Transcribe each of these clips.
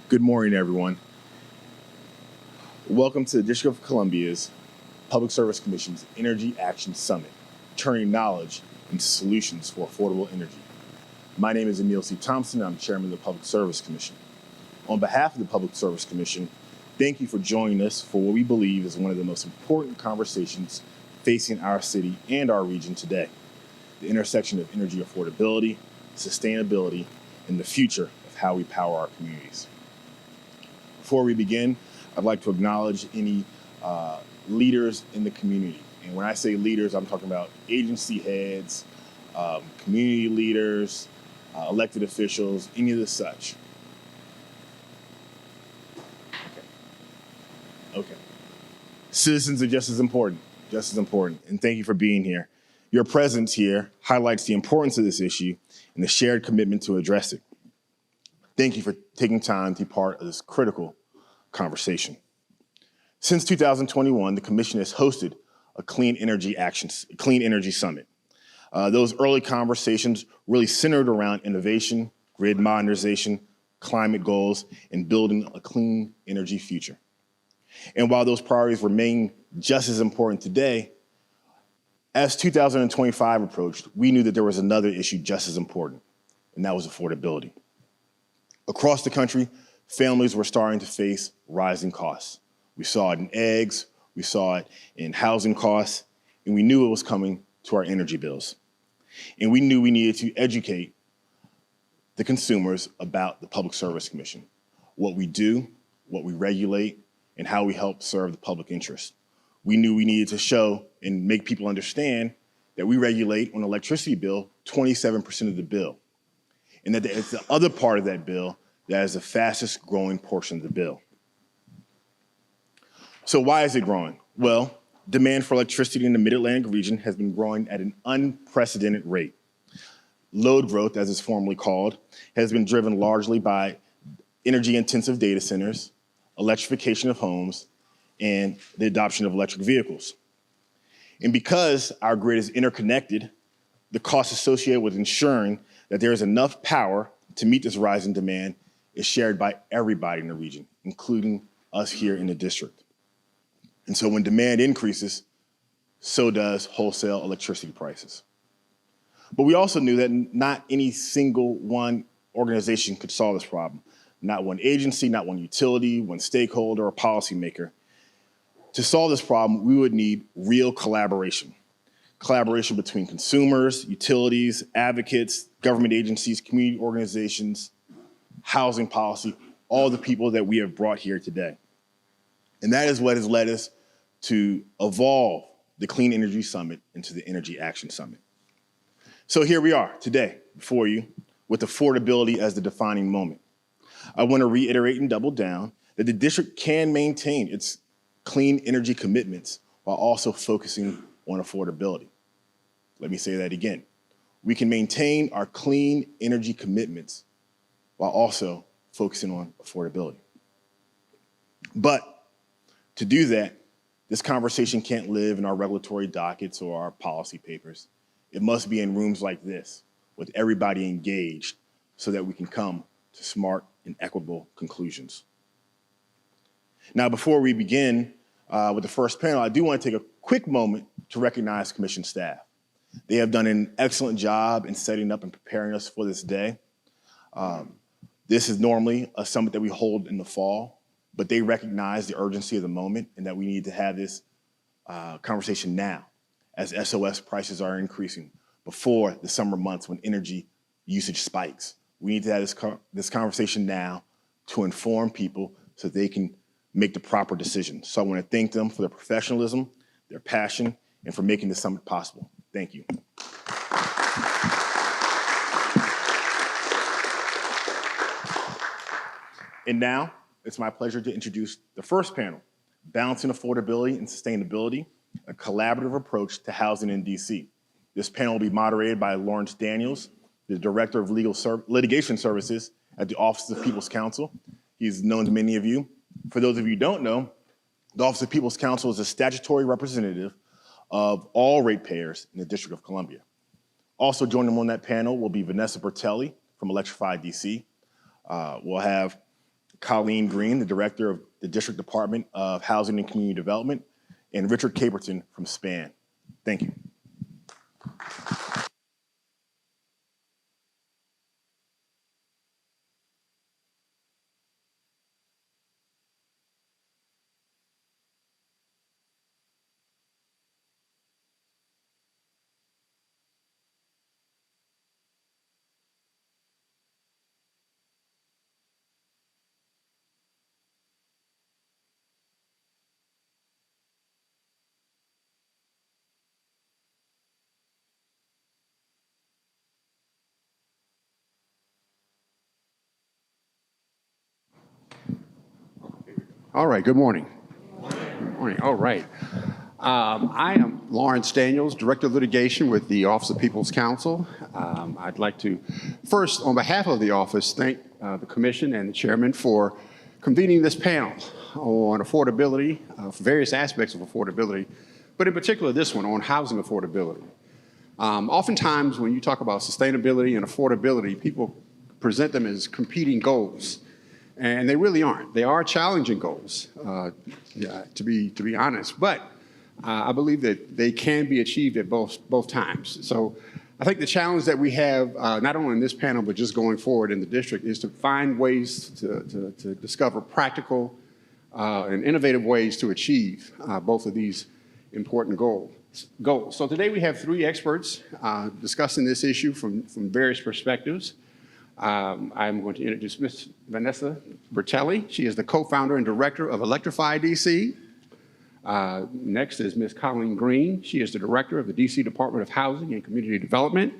Good morning, everyone. Welcome to the District of Columbia's Public Service Commission's Energy Action Summit, turning knowledge into solutions for affordable energy. My name is Emil C. Thompson, and I'm Chairman of the Public Service Commission. On behalf of the Public Service Commission, thank you for joining us for what we believe is one of the most important conversations facing our city and our region today: the intersection of energy affordability, sustainability, and the future of how we power our communities. Before we begin, I'd like to acknowledge any leaders in the community. And when I say leaders, I'm talking about agency heads, community leaders, elected officials, any of the such. Okay. Citizens are just as important, And thank you for being here. Your presence here highlights the importance of this issue and the shared commitment to address it. Thank you for taking time to be part of this critical conversation. Since 2021, the Commission has hosted a Clean Energy Summit. Those early conversations really centered around innovation, grid modernization, climate goals, and building a clean energy future. And while those priorities remain just as important today, as 2025 approached, we knew that there was another issue just as important, and that was affordability. Across the country, families were starting to face rising costs. We saw it in eggs, we saw it in housing costs, and we knew it was coming to our energy bills. And we knew we needed to educate the consumers about the Public Service Commission, what we do, what we regulate, and how we help serve the public interest. We knew we needed to show and make people understand that we regulate on an electricity bill 27% of the bill, and that it's the other part of that bill that is the fastest growing portion of the bill. So why is it growing? Well, demand for electricity in the Mid-Atlantic region has been growing at an unprecedented rate. Load growth, as it's formally called, has been driven largely by energy-intensive data centers, electrification of homes, and the adoption of electric vehicles. And because our grid is interconnected, the costs associated with ensuring that there is enough power to meet this rising demand is shared by everybody in the region, including us here in the district. And so when demand increases, so does wholesale electricity prices. But we also knew that not any single one organization could solve this problem. Not one agency, not one utility, one stakeholder or policymaker. To solve this problem, we would need real collaboration. Collaboration between consumers, utilities, advocates, government agencies, community organizations, housing policy, all the people that we have brought here today. And that is what has led us to evolve the Clean Energy Summit into the Energy Action Summit. So here we are today before you with affordability as the defining moment. I want to reiterate and double down that the district can maintain its clean energy commitments while also focusing on affordability. Let me say that again. We can maintain our clean energy commitments while also focusing on affordability. But to do that, this conversation can't live in our regulatory dockets or our policy papers. It must be in rooms like this with everybody engaged so that we can come to smart and equitable conclusions. Now, before we begin with the first panel, I do want to take a quick moment to recognize Commission staff. They have done an excellent job in setting up and preparing us for this day. This is normally a summit that we hold in the fall, but they recognize the urgency of the moment and that we need to have this conversation now as SOS prices are increasing before the summer months when energy usage spikes. We need to have this conversation now to inform people so they can make the proper decisions. So I want to thank them for their professionalism, their passion, and for making this summit possible. Thank you. And now, it's my pleasure to introduce the first panel, Balancing Affordability and Sustainability, a collaborative approach to housing in DC. This panel will be moderated by Lawrence Daniels, the Director of Litigation Services at the Office of People's Counsel. He's known to many of you. For those of you who don't know, the Office of People's Counsel is a statutory representative of all ratepayers in the District of Columbia. Also joining them on that panel will be Vanessa Bertelli from Electrify DC. We'll have Colleen Green, the Director of the District Department of Housing and Community Development, and Richard Caperton from SPAN. Thank you. All right, good morning. Good morning. All right. I am Lawrence Daniels, Director of Litigation with the Office of People's Counsel. I'd like to first, on behalf of the office, thank the Commission and the Chairman for convening this panel on affordability, for various aspects of affordability, but in particular this one on housing affordability. Oftentimes when you talk about sustainability and affordability, people present them as competing goals. And they really aren't. They are challenging goals, to be honest. But I believe that they can be achieved at both times. So I think the challenge that we have, not only in this panel, but just going forward in the district, is to find ways to discover practical and innovative ways to achieve both of these important goals. So today we have three experts discussing this issue from various perspectives. I'm going to introduce Ms. Vanessa Bertelli. She is the co-founder and director of Electrify DC. Next is Ms. Colleen Green. She is the director of the DC Department of Housing and Community Development.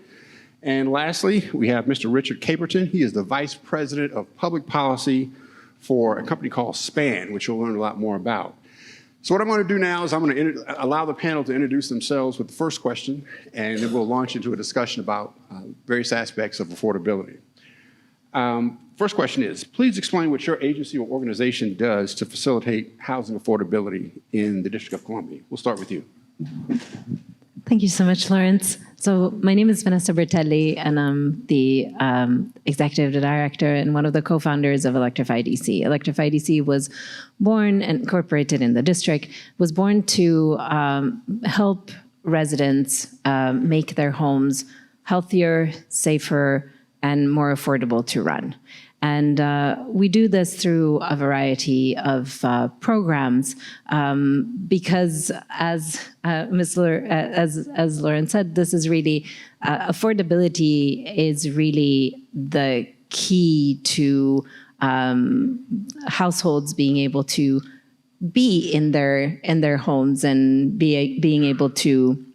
And lastly, we have Mr. Richard Caperton. He is the vice president of public policy for a company called SPAN, which you'll learn a lot more about. So what I'm going to do now is I'm going to allow the panel to introduce themselves with the first question, and then we'll launch into a discussion about various aspects of affordability. First question is, please explain what your agency or organization does to facilitate housing affordability in the District of Columbia. We'll start with you. Thank you so much, Lawrence. So my name is Vanessa Bertelli, and I'm the executive director and one of the co-founders of Electrify DC. Electrify DC was born and incorporated in the district, was born to help residents make their homes healthier, safer, and more affordable to run. And we do this through a variety of programs because, as Lauren said, this is really affordability is really the key to households being able to be in their homes and being able to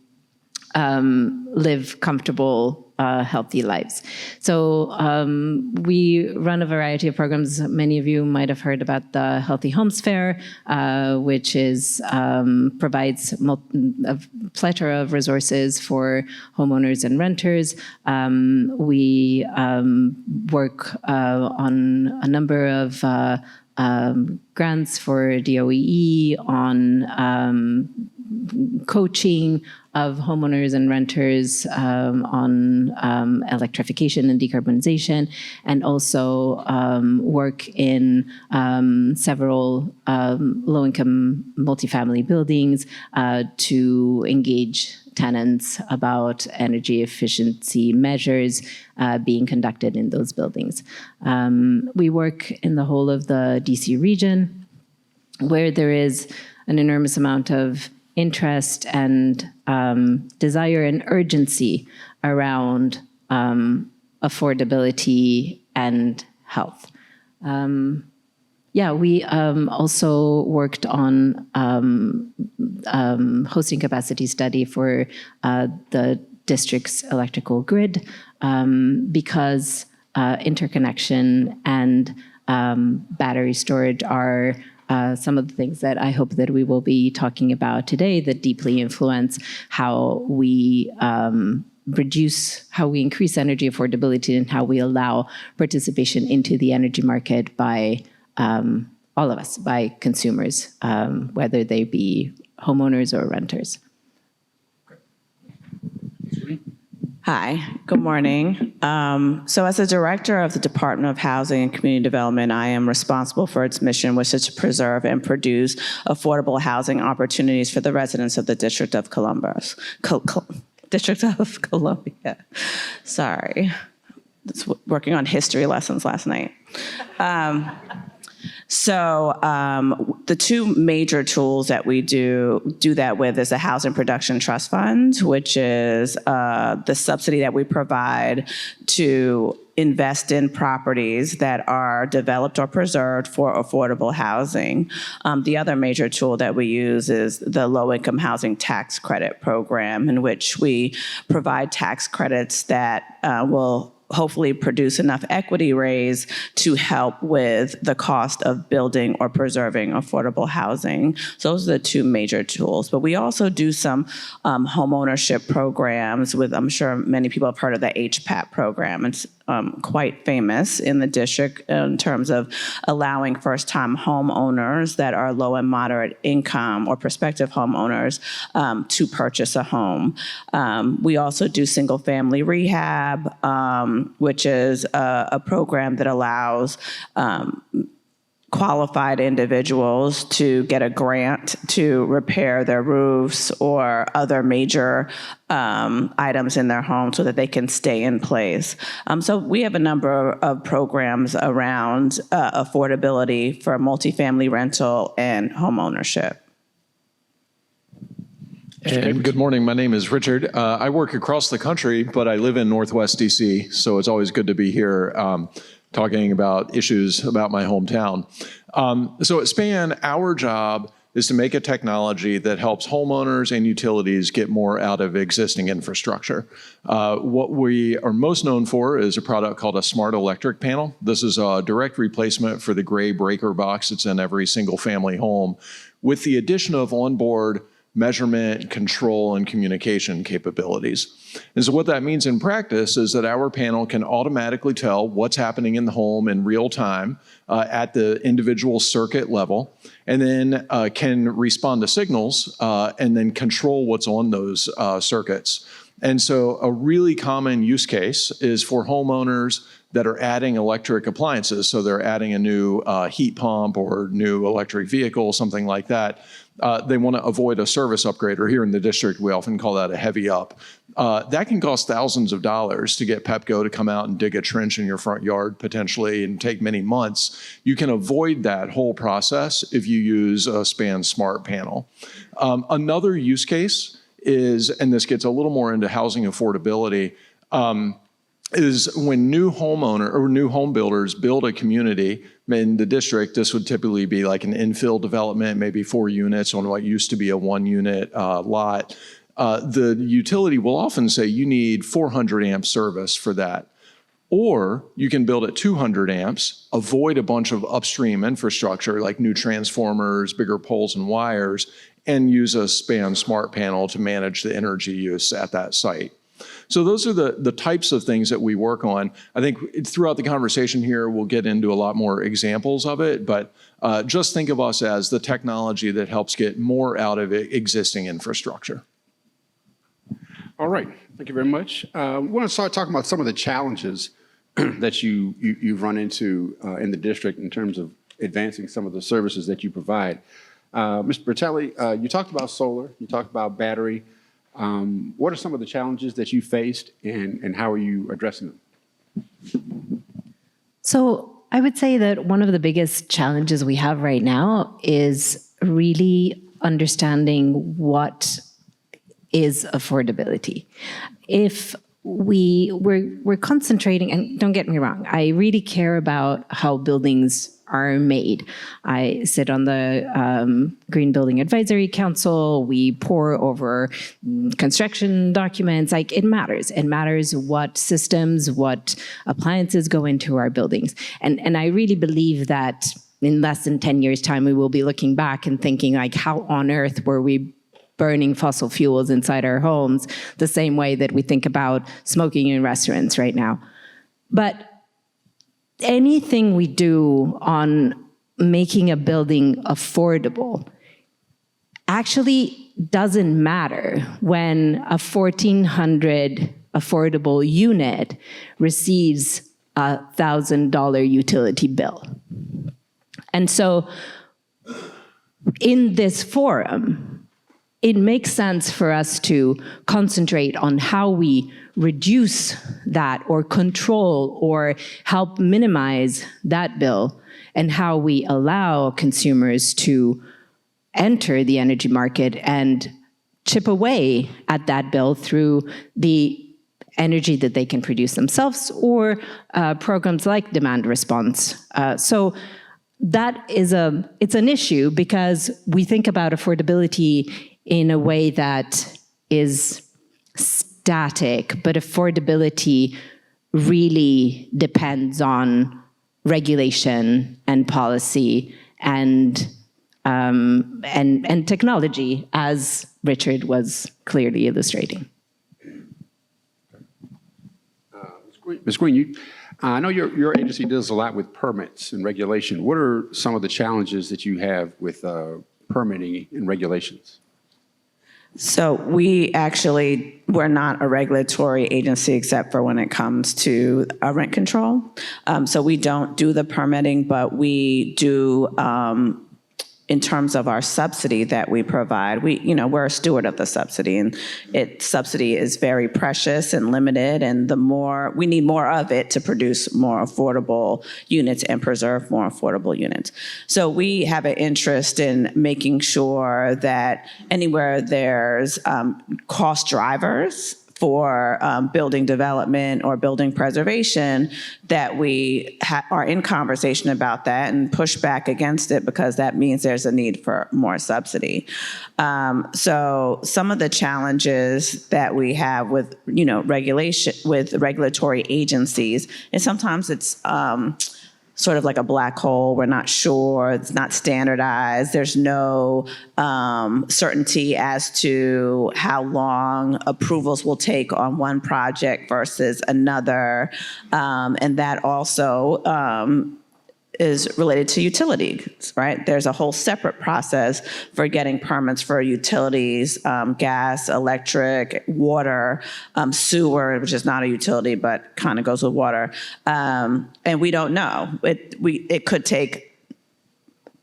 live comfortable, healthy lives. So we run a variety of programs. Many of you might have heard about the Healthy Homes Fair, which provides a plethora of resources for homeowners and renters. We work on a number of grants for DOEE on coaching of homeowners and renters on electrification and decarbonization, and also work in several low-income multifamily buildings to engage tenants about energy efficiency measures being conducted in those buildings. We work in the whole of the DC region, where there is an enormous amount of interest and desire and urgency around affordability and health. We also worked on hosting capacity study for the district's electrical grid because interconnection and battery storage are some of the things that I hope that we will be talking about today that deeply influence how we increase energy affordability and how we allow participation into the energy market by all of us, by consumers, whether they be homeowners or renters. Hi, good morning. So as a director of the Department of Housing and Community Development, I am responsible for its mission, which is to preserve and produce affordable housing opportunities for the residents of the District of Columbus. District of Columbia. Sorry. It's working on history lessons last night. The two major tools that we do that with is the Housing Production Trust Fund, which is the subsidy that we provide to invest in properties that are developed or preserved for affordable housing. The other major tool that we use is the Low-Income Housing Tax Credit Program, in which we provide tax credits that will hopefully produce enough equity raise to help with the cost of building or preserving affordable housing. So those are the two major tools. But we also do some home ownership programs with, I'm sure many people have heard of the HPAP program. It's quite famous in the district in terms of allowing first-time homeowners that are low and moderate income or prospective homeowners to purchase a home. We also do single-family rehab, which is a program that allows qualified individuals to get a grant to repair their roofs or other major items in their home so that they can stay in place. So we have a number of programs around affordability for multifamily rental and home ownership. And good morning. My name is Richard. I work across the country, but I live in Northwest DC, so it's always good to be here talking about issues about my hometown. So at SPAN, our job is to make a technology that helps homeowners and utilities get more out of existing infrastructure. What we are most known for is a product called a smart electric panel. This is a direct replacement for the gray breaker box that's in every single family home, with the addition of onboard measurement, control, and communication capabilities. And so what that means in practice is that our panel can automatically tell what's happening in the home in real time at the individual circuit level, and then can respond to signals and then control what's on those circuits. And so a really common use case is for homeowners that are adding electric appliances. So they're adding a new heat pump or new electric vehicle, something like that. They want to avoid a service upgrade, or here in the district, we often call that a heavy up. That can cost thousands of dollars to get Pepco to come out and dig a trench in your front yard, potentially, and take many months. You can avoid that whole process if you use a SPAN Smart Panel. Another use case is, and this gets a little more into housing affordability, is when new homeowner or new home builders build a community in the district. This would typically be like an infill development, maybe 4 units on what used to be a 1-unit lot. The utility will often say you need 400 amp service for that. Or you can build at 200 amps, avoid a bunch of upstream infrastructure like new transformers, bigger poles and wires, and use a SPAN Smart Panel to manage the energy use at that site. So those are the types of things that we work on. I think throughout the conversation here, we'll get into a lot more examples of it, but just think of us as the technology that helps get more out of existing infrastructure. All right, thank you very much. We want to start talking about some of the challenges that you've run into in the district in terms of advancing some of the services that you provide. Mr. Bertelli, you talked about solar, you talked about battery. What are some of the challenges that you faced, and how are you addressing them? So I would say that one of the biggest challenges we have right now is really understanding what is affordability. If we're concentrating, and don't get me wrong, I really care about how buildings are made. I sit on the Green Building Advisory Council. We pore over construction documents. Like, it matters. It matters what systems, what appliances go into our buildings. And I really believe that in less than 10 years' time, we will be looking back and thinking, like, how on earth were we burning fossil fuels inside our homes the same way that we think about smoking in restaurants right now. But anything we do on making a building affordable actually doesn't matter when a 1,400 affordable unit receives a $1,000 utility bill. And so in this forum, it makes sense for us to concentrate on how we reduce that or control or help minimize that bill, and how we allow consumers to enter the energy market and chip away at that bill through the energy that they can produce themselves, or programs like demand response. So that is it's an issue because we think about affordability in a way that is static, but affordability really depends on regulation and policy and technology, as Richard was clearly illustrating. Ms. Green, I know your agency does a lot with permits and regulation. What are some of the challenges that you have with permitting and regulations? So we're not a regulatory agency except for when it comes to rent control. So we don't do the permitting, but we do, in terms of our subsidy that we provide, we're a steward of the subsidy, and subsidy is very precious and limited, and we need more of it to produce more affordable units and preserve more affordable units. So we have an interest in making sure that anywhere there's cost drivers for building development or building preservation, that we are in conversation about that and push back against it, because that means there's a need for more subsidy. So some of the challenges that we have with regulation, with regulatory agencies, is sometimes it's sort of like a black hole. We're not sure, it's not standardized. There's no certainty as to how long approvals will take on one project versus another. And that also is related to utilities, right? There's a whole separate process for getting permits for utilities, gas, electric, water, sewer, which is not a utility, but kind of goes with water. And we don't know. It could take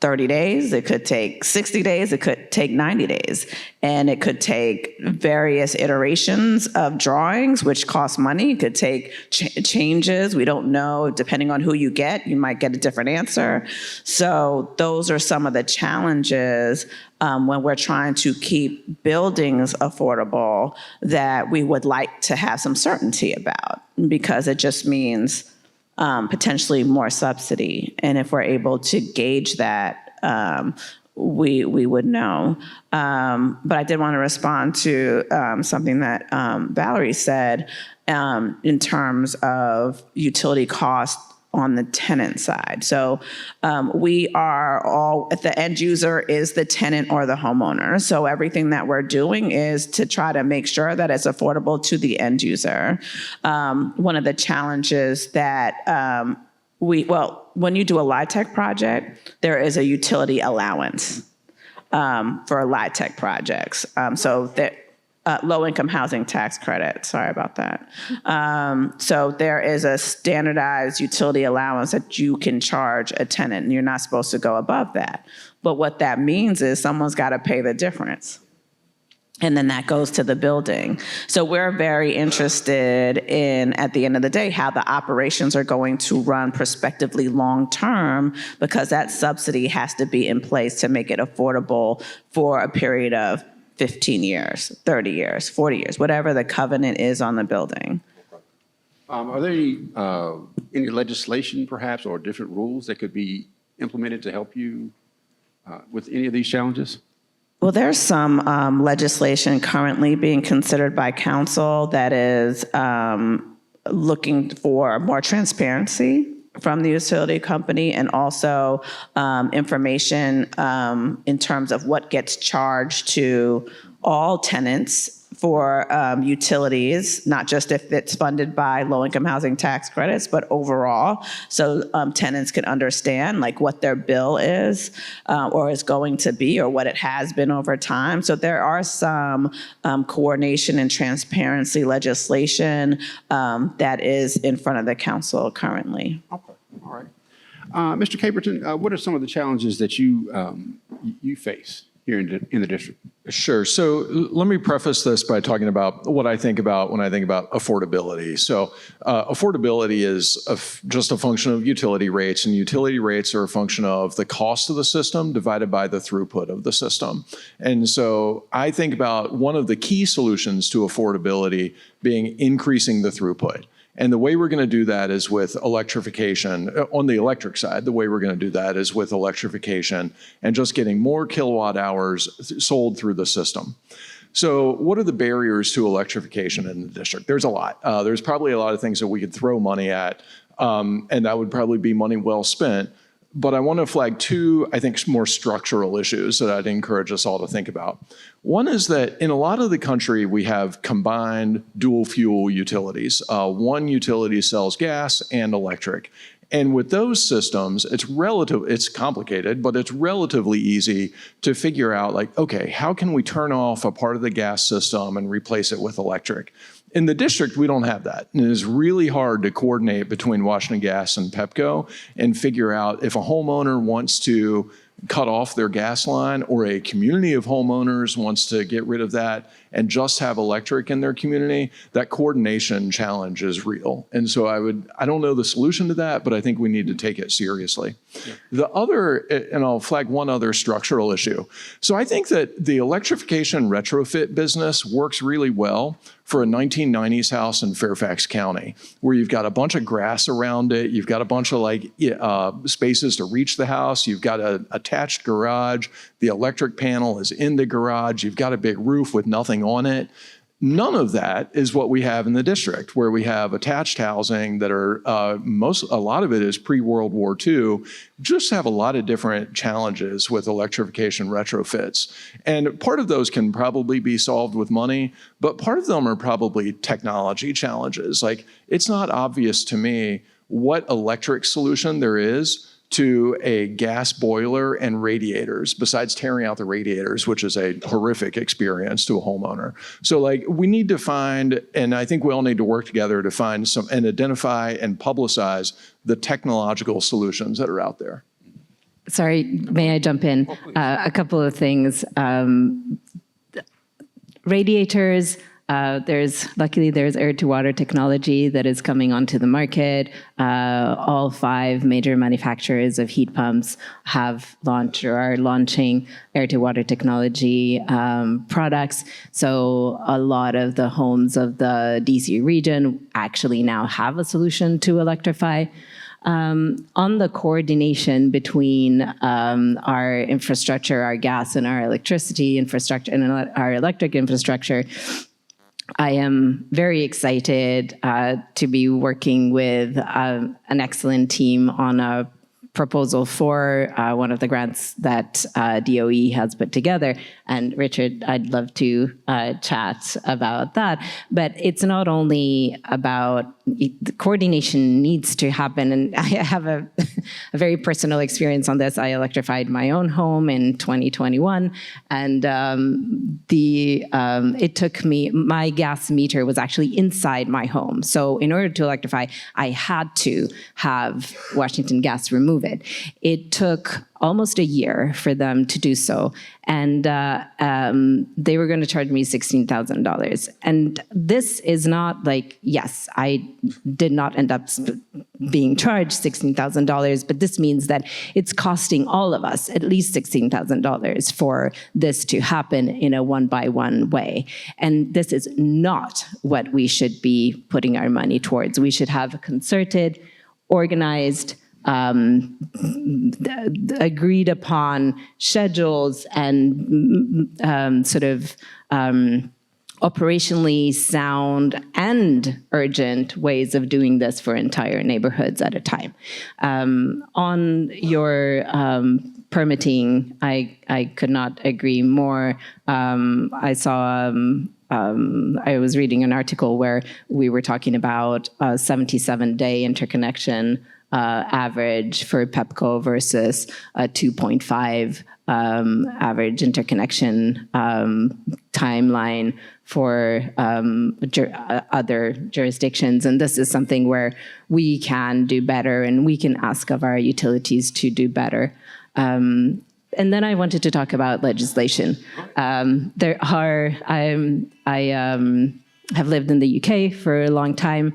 30 days, it could take 60 days, it could take 90 days, and it could take various iterations of drawings, which cost money. It could take changes. We don't know. Depending on who you get, you might get a different answer. So those are some of the challenges when we're trying to keep buildings affordable that we would like to have some certainty about, because it just means potentially more subsidy. And if we're able to gauge that, we would know. But I did want to respond to something that Valerie said in terms of utility costs on the tenant side. So we are all, the end user is the tenant or the homeowner. So everything that we're doing is to try to make sure that it's affordable to the end user. One of the challenges that when you do a LIHTC project, there is a utility allowance for LIHTC projects. So that low-income housing tax credit, sorry about that. So there is a standardized utility allowance that you can charge a tenant, and you're not supposed to go above that. But what that means is someone's got to pay the difference. And then that goes to the building. So we're very interested in, at the end of the day, how the operations are going to run prospectively long-term, because that subsidy has to be in place to make it affordable for a period of 15 years, 30 years, 40 years, whatever the covenant is on the building. Are there any legislation, perhaps, or different rules that could be implemented to help you with any of these challenges? Well, there's some legislation currently being considered by council that is looking for more transparency from the utility company, and also information in terms of what gets charged to all tenants for utilities, not just if it's funded by low-income housing tax credits, but overall, so tenants can understand like what their bill is or is going to be or what it has been over time. So there are some coordination and transparency legislation that is in front of the council currently. Okay, all right. Mr. Caperton, what are some of the challenges that you face here in the district? Sure. So let me preface this by talking about what I think about when I think about affordability. So affordability is just a function of utility rates, and utility rates are a function of the cost of the system divided by the throughput of the system. And so I think about one of the key solutions to affordability being increasing the throughput. And the way we're going to do that is with electrification. On the electric side, the way we're going to do that is with electrification and just getting more kilowatt hours sold through the system. So what are the barriers to electrification in the district? There's a lot. There's probably a lot of things that we could throw money at, and that would probably be money well spent. But I want to flag two, I think, more structural issues that I'd encourage us all to think about. One is that in a lot of the country, we have combined dual fuel utilities. One utility sells gas and electric. And with those systems, it's complicated, but it's relatively easy to figure out, like, okay, how can we turn off a part of the gas system and replace it with electric? In the district, we don't have that. And it is really hard to coordinate between Washington Gas and Pepco and figure out if a homeowner wants to cut off their gas line or a community of homeowners wants to get rid of that and just have electric in their community. That coordination challenge is real. And so I don't know the solution to that, but I think we need to take it seriously. Yeah. The other, and I'll flag one other structural issue. So I think that the electrification retrofit business works really well for a 1990s house in Fairfax County, where you've got a bunch of grass around it, you've got a bunch of spaces to reach the house, you've got an attached garage, the electric panel is in the garage, you've got a big roof with nothing on it. None of that is what we have in the district, where we have attached housing that are a lot of it is pre-World War II, just have a lot of different challenges with electrification retrofits. And part of those can probably be solved with money, but part of them are probably technology challenges. Like, it's not obvious to me what electric solution there is to a gas boiler and radiators, besides tearing out the radiators, which is a horrific experience to a homeowner. So we need to find, and I think we all need to work together to find some and identify and publicize the technological solutions that are out there. Sorry, may I jump in? A couple of things. Radiators, luckily there's air-to-water technology that is coming onto the market. All 5 major manufacturers of heat pumps have launched or are launching air-to-water technology products. So a lot of the homes of the DC region actually now have a solution to electrify. On the coordination between our infrastructure, our gas and our electricity infrastructure, and our electric infrastructure, I am very excited to be working with an excellent team on a proposal for one of the grants that DOE has put together. And Richard, I'd love to chat about that. But it's not only about, the coordination needs to happen. And I have a very personal experience on this. I electrified my own home in 2021. And it took me, my gas meter was actually inside my home. So in order to electrify, I had to have Washington Gas remove it. It took almost a year for them to do so. And they were going to charge me $16,000. And this is not like, yes, I did not end up being charged $16,000, but this means that it's costing all of us at least $16,000 for this to happen in a one-by-one way. And this is not what we should be putting our money towards. We should have concerted, organized, agreed upon schedules and operationally sound and urgent ways of doing this for entire neighborhoods at a time. On your permitting, I could not agree more. I saw I was reading an article where we were talking about a 77-day interconnection average for PEPCO versus a 2.5 average interconnection timeline for other jurisdictions. And this is something where we can do better, and we can ask of our utilities to do better. And then I wanted to talk about legislation. There are, I have lived in the UK for a long time.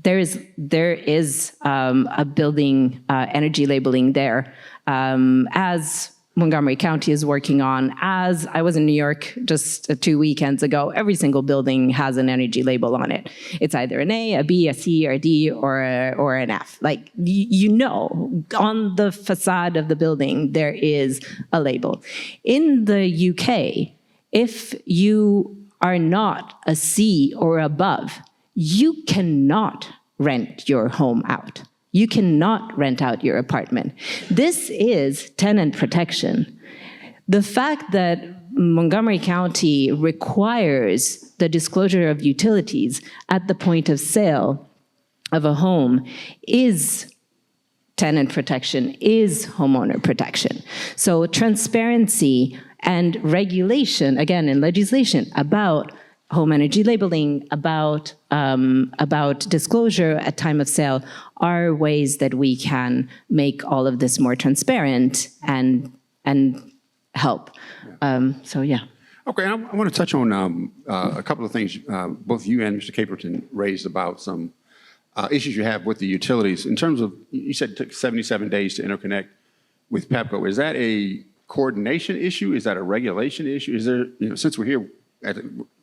There is a building energy labeling there, as Montgomery County is working on. As I was in New York just 2 weekends ago, every single building has an energy label on it. It's either an A, a B, a C, or a D, or an F. Like, you know, on the facade of the building, there is a label. In the UK, if you are not a C or above, you cannot rent your home out. You cannot rent out your apartment. This is tenant protection. The fact that Montgomery County requires the disclosure of utilities at the point of sale of a home is tenant protection, is homeowner protection. So transparency and regulation, again, in legislation, about home energy labeling, about disclosure at time of sale, are ways that we can make all of this more transparent and help. So yeah. Okay, I want to touch on a couple of things both you and Mr. Caperton raised about some issues you have with the utilities. In terms of, you said it took 77 days to interconnect with PEPCO. Is that a coordination issue? Is that a regulation issue? Is there, you know, since we're here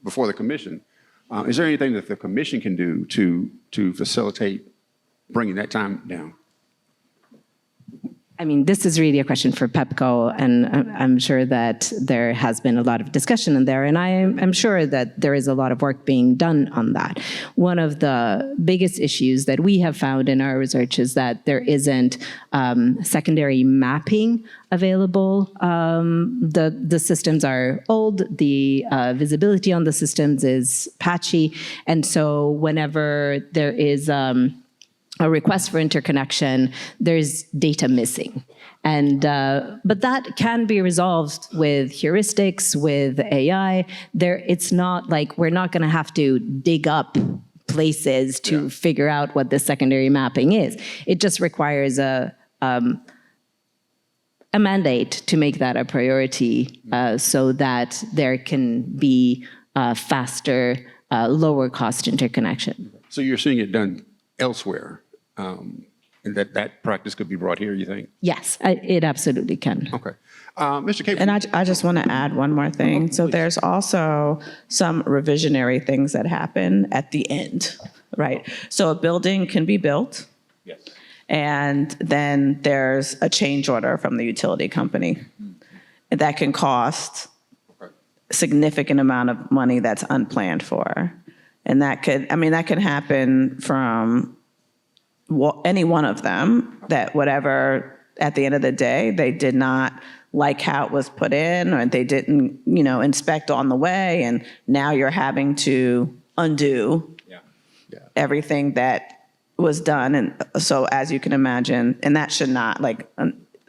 before the commission, is there anything that the commission can do to facilitate bringing that time down? I mean, this is really a question for PEPCO, and I'm sure that there has been a lot of discussion in there, and I'm sure that there is a lot of work being done on that. One of the biggest issues that we have found in our research is that there isn't secondary mapping available. The systems are old, the visibility on the systems is patchy, and so whenever there is a request for interconnection, there's data missing. And but that can be resolved with heuristics, with AI. It's not like we're not going to have to dig up places to figure out what the secondary mapping is. It just requires a mandate to make that a priority so that there can be faster, lower cost interconnection. So you're seeing it done elsewhere? And that practice could be brought here, you think? Yes, it absolutely can. Okay. Mr. Caperton. And I just want to add one more thing. So there's also some revisionary things that happen at the end, right? So a building can be built. Yes. And then there's a change order from the utility company. And that can cost a significant amount of money that's unplanned for. And that could happen from any one of them, that whatever, at the end of the day, they did not like how it was put in, or they didn't, inspect on the way, and now you're having to undo everything that was done. And so, as you can imagine, and that should not,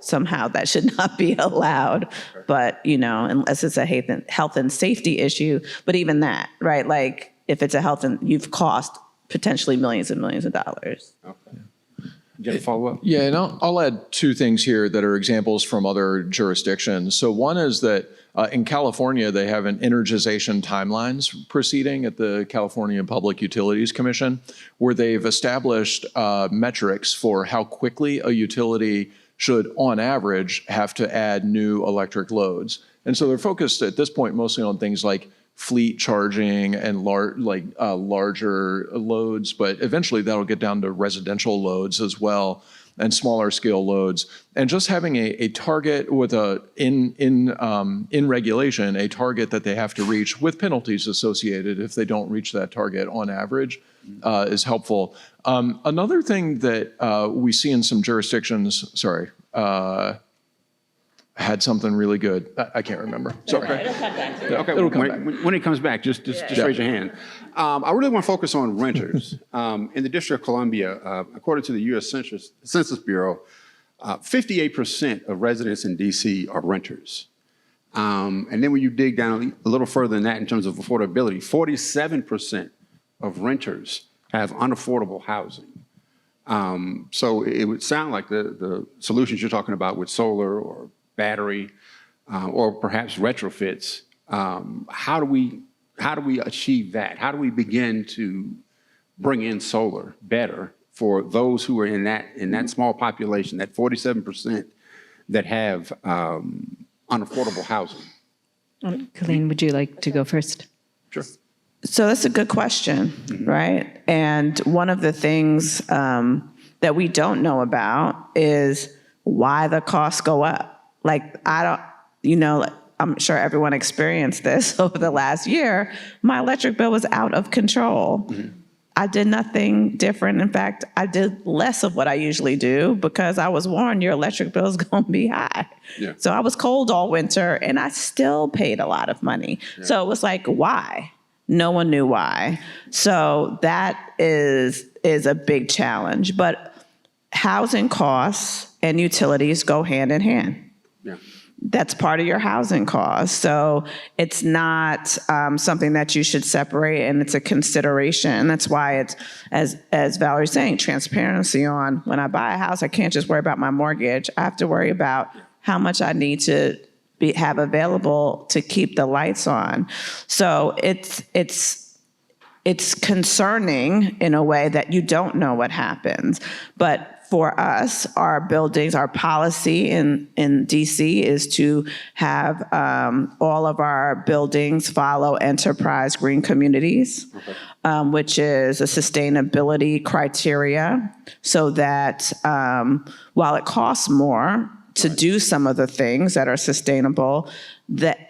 somehow that should not be allowed, but, unless it's a health and safety issue, but even that, right? Like, if it's a health and you've cost potentially millions and millions of dollars. Okay. Do you have a follow-up? Yeah, and I'll add two things here that are examples from other jurisdictions. So one is that in California, they have an energization timelines proceeding at the California Public Utilities Commission, where they've established metrics for how quickly a utility should, on average, have to add new electric loads. And so they're focused at this point mostly on things like fleet charging and larger loads, but eventually that'll get down to residential loads as well and smaller scale loads. And just having a target with in regulation, a target that they have to reach with penalties associated if they don't reach that target on average is helpful. Another thing that we see in some jurisdictions, had something really good. I can't remember. Sorry. Okay, It'll come back. when it comes back, just raise your hand. I really want to focus on renters. In the District of Columbia, according to the U.S. Census Bureau, 58% of residents in D.C. are renters. And then when you dig down a little further than that in terms of affordability, 47% of renters have unaffordable housing. So it would sound like the solutions you're talking about with solar or battery or perhaps retrofits, how do we achieve that? How do we begin to bring in solar better for those who are in that small population, that 47% that have unaffordable housing? Colleen, would you like to go first? Sure. So that's a good question, right? And one of the things that we don't know about is why the costs go up. Like, I'm sure everyone experienced this over the last year. My electric bill was out of control. I did nothing different. In fact, I did less of what I usually do because I was warned your electric bill is going to be high. Yeah. So I was cold all winter and I still paid a lot of money. Yeah. So it was like, why? No one knew why. So that is a big challenge. But housing costs and utilities go hand in hand. Yeah. That's part of your housing cost. So it's not something that you should separate, and it's a consideration. That's why it's, as Valerie's saying, transparency on when I buy a house, I can't just worry about my mortgage. I have to worry about how much I need to have available to keep the lights on. So it's concerning in a way that you don't know what happens. But for us, our buildings, our policy in DC is to have all of our buildings follow Enterprise Green Communities, which is a sustainability criteria, so that while it costs more to do some of the things that are sustainable, at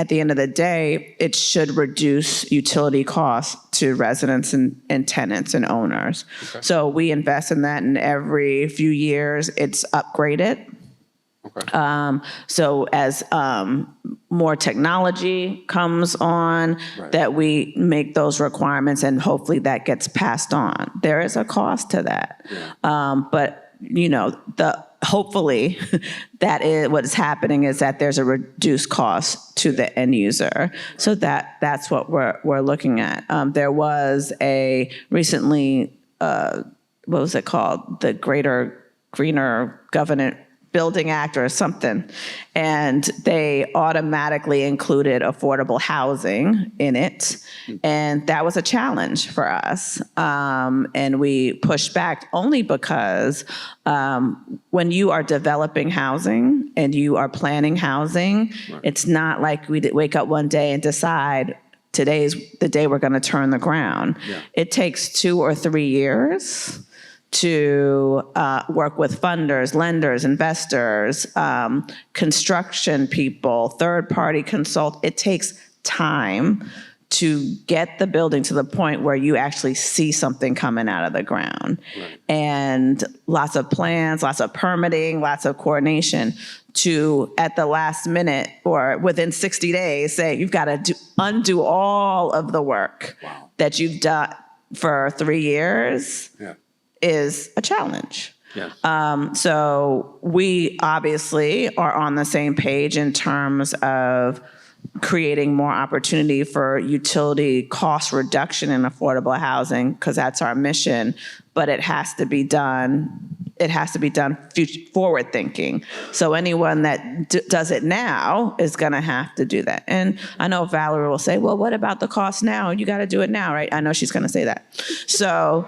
the end of the day, it should reduce utility costs to residents and tenants and owners. Okay. So we invest in that, and every few years it's upgraded. Okay. So as more technology comes on, that we make those requirements, and hopefully that gets passed on. There is a cost to that. Yeah. But hopefully that is what is happening, is that there's a reduced cost to the end user. So that's what we're looking at. There was a recently, what was it called? The Greener Government Building Act or something. And they automatically included affordable housing in it. And that was a challenge for us. And we pushed back only because when you are developing housing and you are planning housing, it's not like we wake up one day and decide today's the day we're going to turn the ground. Yeah. It takes 2 or 3 years to work with funders, lenders, investors, construction people, third-party consult. It takes time to get the building to the point where you actually see something coming out of the ground. Right. And lots of plans, lots of permitting, lots of coordination to, at the last minute or within 60 days, say you've got to undo all of the work that you've done for 3 years. Yeah. Is a challenge. Yes. So we obviously are on the same page in terms of creating more opportunity for utility cost reduction in affordable housing, because that's our mission, but it has to be done. It has to be done forward thinking. So anyone that does it now is going to have to do that. And I know Valerie will say, well, what about the cost now? You got to do it now, right? I know she's going to say that. So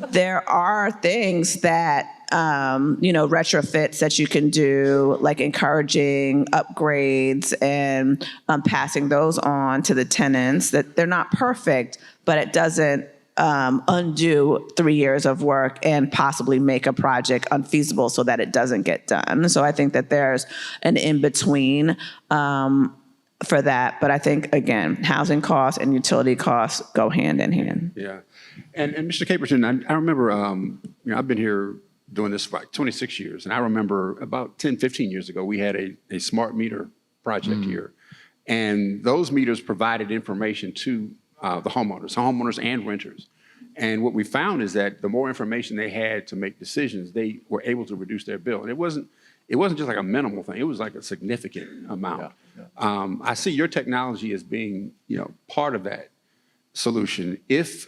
there are things that, retrofits that you can do, like encouraging upgrades and passing those on to the tenants, that they're not perfect, but it doesn't undo 3 years of work and possibly make a project unfeasible so that it doesn't get done. So I think that there's an in-between for that. But I think, again, housing costs and utility costs go hand in hand. Yeah. And Mr. Caperton, I remember, I've been here doing this for like 26 years. And I remember about 10, 15 years ago, we had a smart meter project here. And those meters provided information to the homeowners and renters. And what we found is that the more information they had to make decisions, they were able to reduce their bill. And it wasn't just like a minimal thing. It was like a significant amount. I see your technology as being, part of that solution. If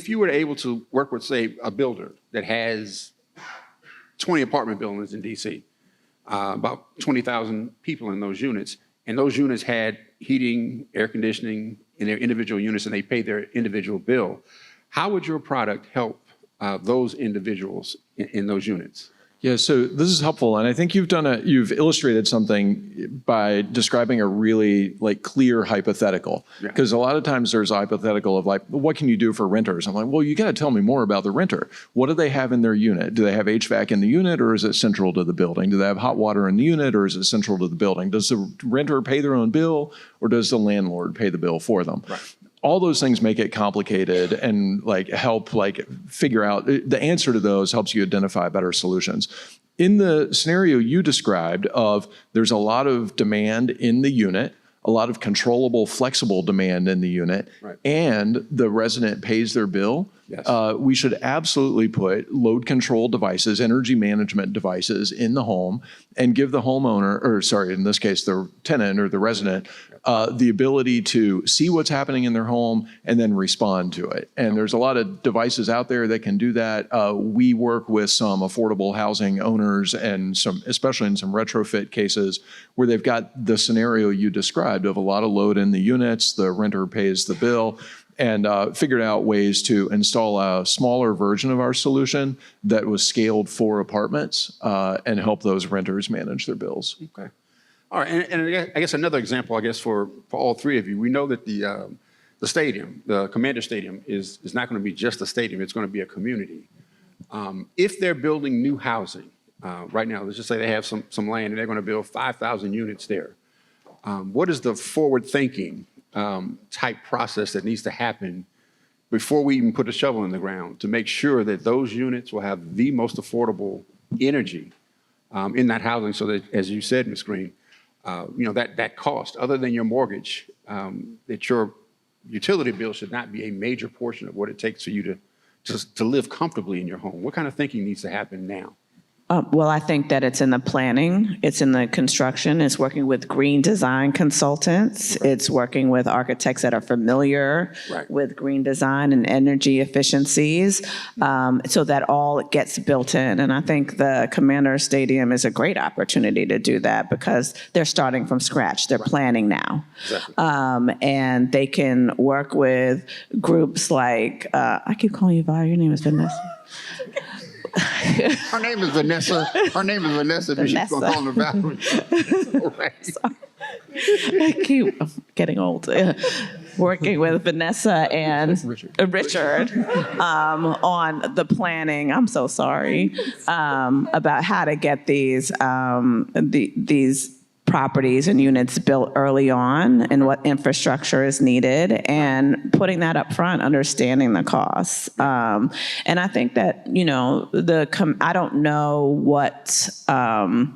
you were able to work with, say, a builder that has 20 apartment buildings in DC, about 20,000 people in those units, and those units had heating, air conditioning in their individual units, and they paid their individual bill, how would your product help those individuals in those units? Yeah, so this is helpful, and I think you've illustrated something by describing a really clear hypothetical. Because a lot of times there's a hypothetical of what can you do for renters? I'm like, well, you got to tell me more about the renter. What do they have in their unit? Do they have HVAC in the unit, or is it central to the building? Do they have hot water in the unit, or is it central to the building? Does the renter pay their own bill, or does the landlord pay the bill for them? Right. All those things make it complicated and help figure out the answer to those, helps you identify better solutions. In the scenario you described of there's a lot of demand in the unit, a lot of controllable, flexible demand in the unit, right, and the resident pays their bill, yes, we should absolutely put load control devices, energy management devices in the home and give the homeowner, or sorry, in this case, the tenant or the resident, the ability to see what's happening in their home and then respond to it. And there's a lot of devices out there that can do that. We work with some affordable housing owners and especially in some retrofit cases where they've got the scenario you described of a lot of load in the units, the renter pays the bill, and figured out ways to install a smaller version of our solution that was scaled for apartments and help those renters manage their bills. Okay. All right, and I guess another example, for all three of you, we know that the stadium, the Commander Stadium, is not going to be just a stadium, it's going to be a community. If they're building new housing, right now, let's just say they have some land and they're going to build 5,000 units there. What is the forward-thinking type process that needs to happen before we even put a shovel in the ground to make sure that those units will have the most affordable energy in that housing so that, as you said, Ms. Green, that cost, other than your mortgage, that your utility bill should not be a major portion of what it takes for you to live comfortably in your home. What kind of thinking needs to happen now? Well, I think that it's in the planning, it's in the construction, it's working with green design consultants, it's working with architects that are familiar with green design and energy efficiencies, so that all gets built in. And I think the Commander Stadium is a great opportunity to do that because they're starting from scratch. They're planning now. Exactly. And they can work with groups like, I keep calling you Vi, your name is Vanessa. Her name is Vanessa. But she's going to call her Valerie. Right. I keep getting old. Working with Vanessa and Richard on the planning. I'm so sorry about how to get these properties and units built early on and what infrastructure is needed and putting that up front, understanding the costs. And I think that, I don't know what, I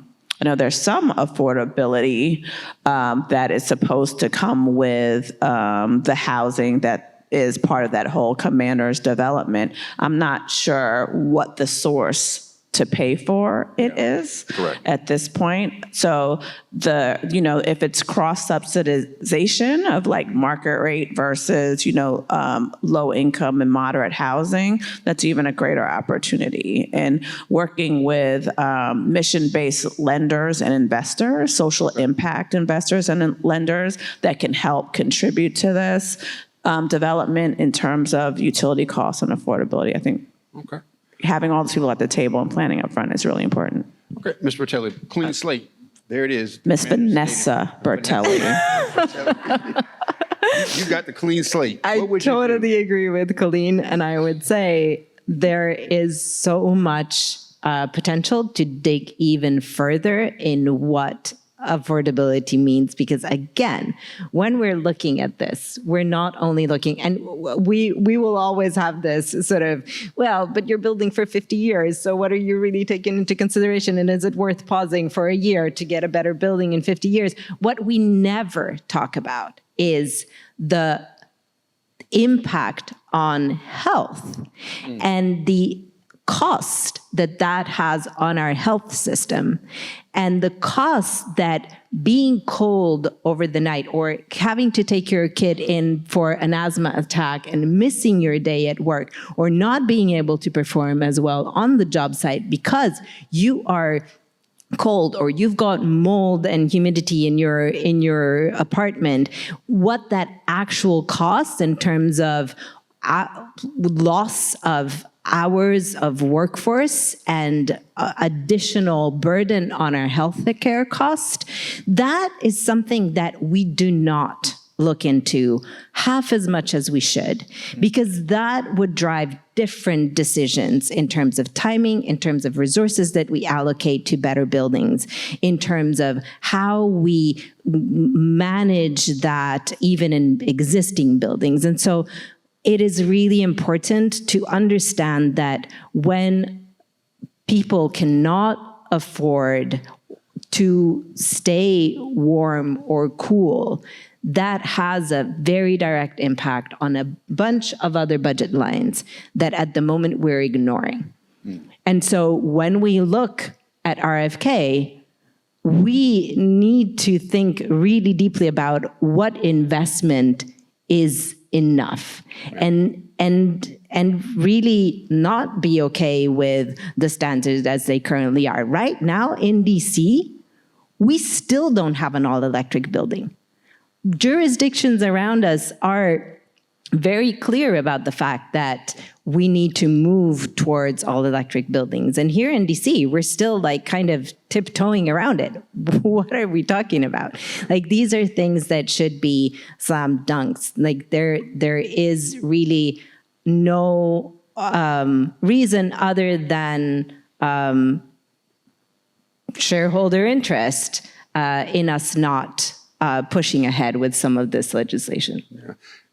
know there's some affordability that is supposed to come with the housing that is part of that whole Commander's development. I'm not sure what the source to pay for it is at this point. So if it's cross subsidization of market rate versus, low income and moderate housing, that's even a greater opportunity. And working with mission-based lenders and investors, social impact investors and lenders that can help contribute to this development in terms of utility costs and affordability, I think. Okay. Having all these people at the table and planning up front is really important. Okay, Ms. Bertelli, clean slate. There it is. Miss Vanessa Bertelli. You got the clean slate. I totally agree with Colleen, and I would say there is so much potential to dig even further in what affordability means, because again, when we're looking at this, we're not only looking, and we will always have this sort of, well, but you're building for 50 years, so what are you really taking into consideration, and is it worth pausing for a year to get a better building in 50 years? What we never talk about is the impact on health and the cost that that has on our health system, and the cost that being cold over the night or having to take your kid in for an asthma attack and missing your day at work, or not being able to perform as well on the job site because you are cold or you've got mold and humidity in your apartment, what that actual cost in terms of loss of hours of workforce and additional burden on our healthcare cost, that is something that we do not look into half as much as we should, because that would drive different decisions in terms of timing, in terms of resources that we allocate to better buildings, in terms of how we manage that even in existing buildings. And so it is really important to understand that when people cannot afford to stay warm or cool, that has a very direct impact on a bunch of other budget lines that at the moment we're ignoring. And so when we look at RFK, we need to think really deeply about what investment is enough, and really not be okay with the standards as they currently are. Right now in DC, we still don't have an all-electric building. Jurisdictions around us are very clear about the fact that we need to move towards all-electric buildings. And here in DC, we're still like kind of tiptoeing around it. What are we talking about? Like, these are things that should be slam dunks. Like, there is really no reason other than shareholder interest in us not pushing ahead with some of this legislation.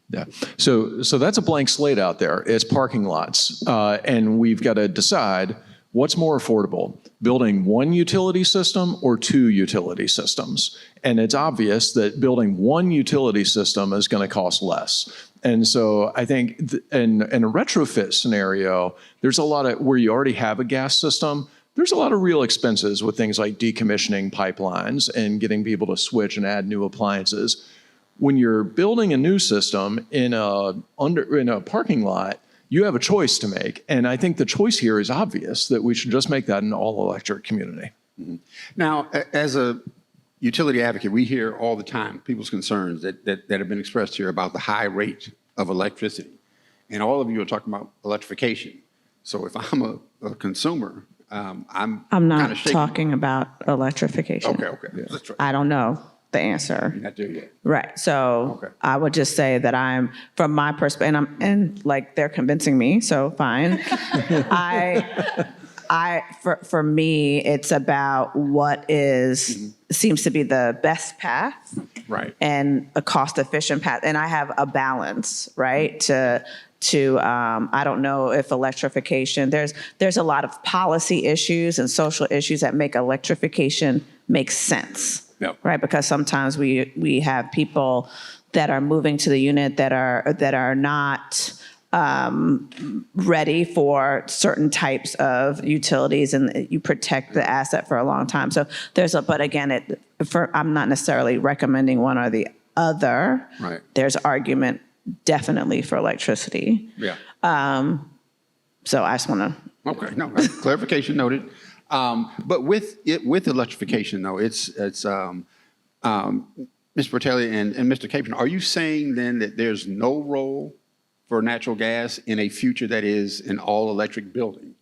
Yeah. So that's a blank slate out there. It's parking lots. And we've got to decide what's more affordable, building one utility system or two utility systems. And it's obvious that building one utility system is going to cost less. And so I think in a retrofit scenario, there's a lot of where you already have a gas system. There's a lot of real expenses with things like decommissioning pipelines and getting people to switch and add new appliances. When you're building a new system in a parking lot, you have a choice to make. And I think the choice here is obvious, that we should just make that an all-electric community. Mm-hmm. Now, as a utility advocate, we hear all the time people's concerns that have been expressed here about the high rate of electricity. And all of you are talking about electrification. So if I'm a consumer, I'm not talking about electrification. Okay. Yeah. That's right. I don't know the answer. You're not there yet. Right. So Okay. I would just say that I'm, from my perspective, and like they're convincing me, so fine. For me, it's about what seems to be the best path. Right. And a cost-efficient path. And I have a balance, right, to I don't know if electrification, there's a lot of policy issues and social issues that make electrification make sense. Yep. Right, because sometimes we have people that are moving to the unit that are not ready for certain types of utilities, and you protect the asset for a long time. So but again, I'm not necessarily recommending one or the other. Right. There's argument definitely for electricity. Yeah. So I just want to. Okay. No, clarification noted. But with electrification, though, it's Ms. Bertelli and Mr. Capron, are you saying then that there's no role for natural gas in a future that is an all-electric building?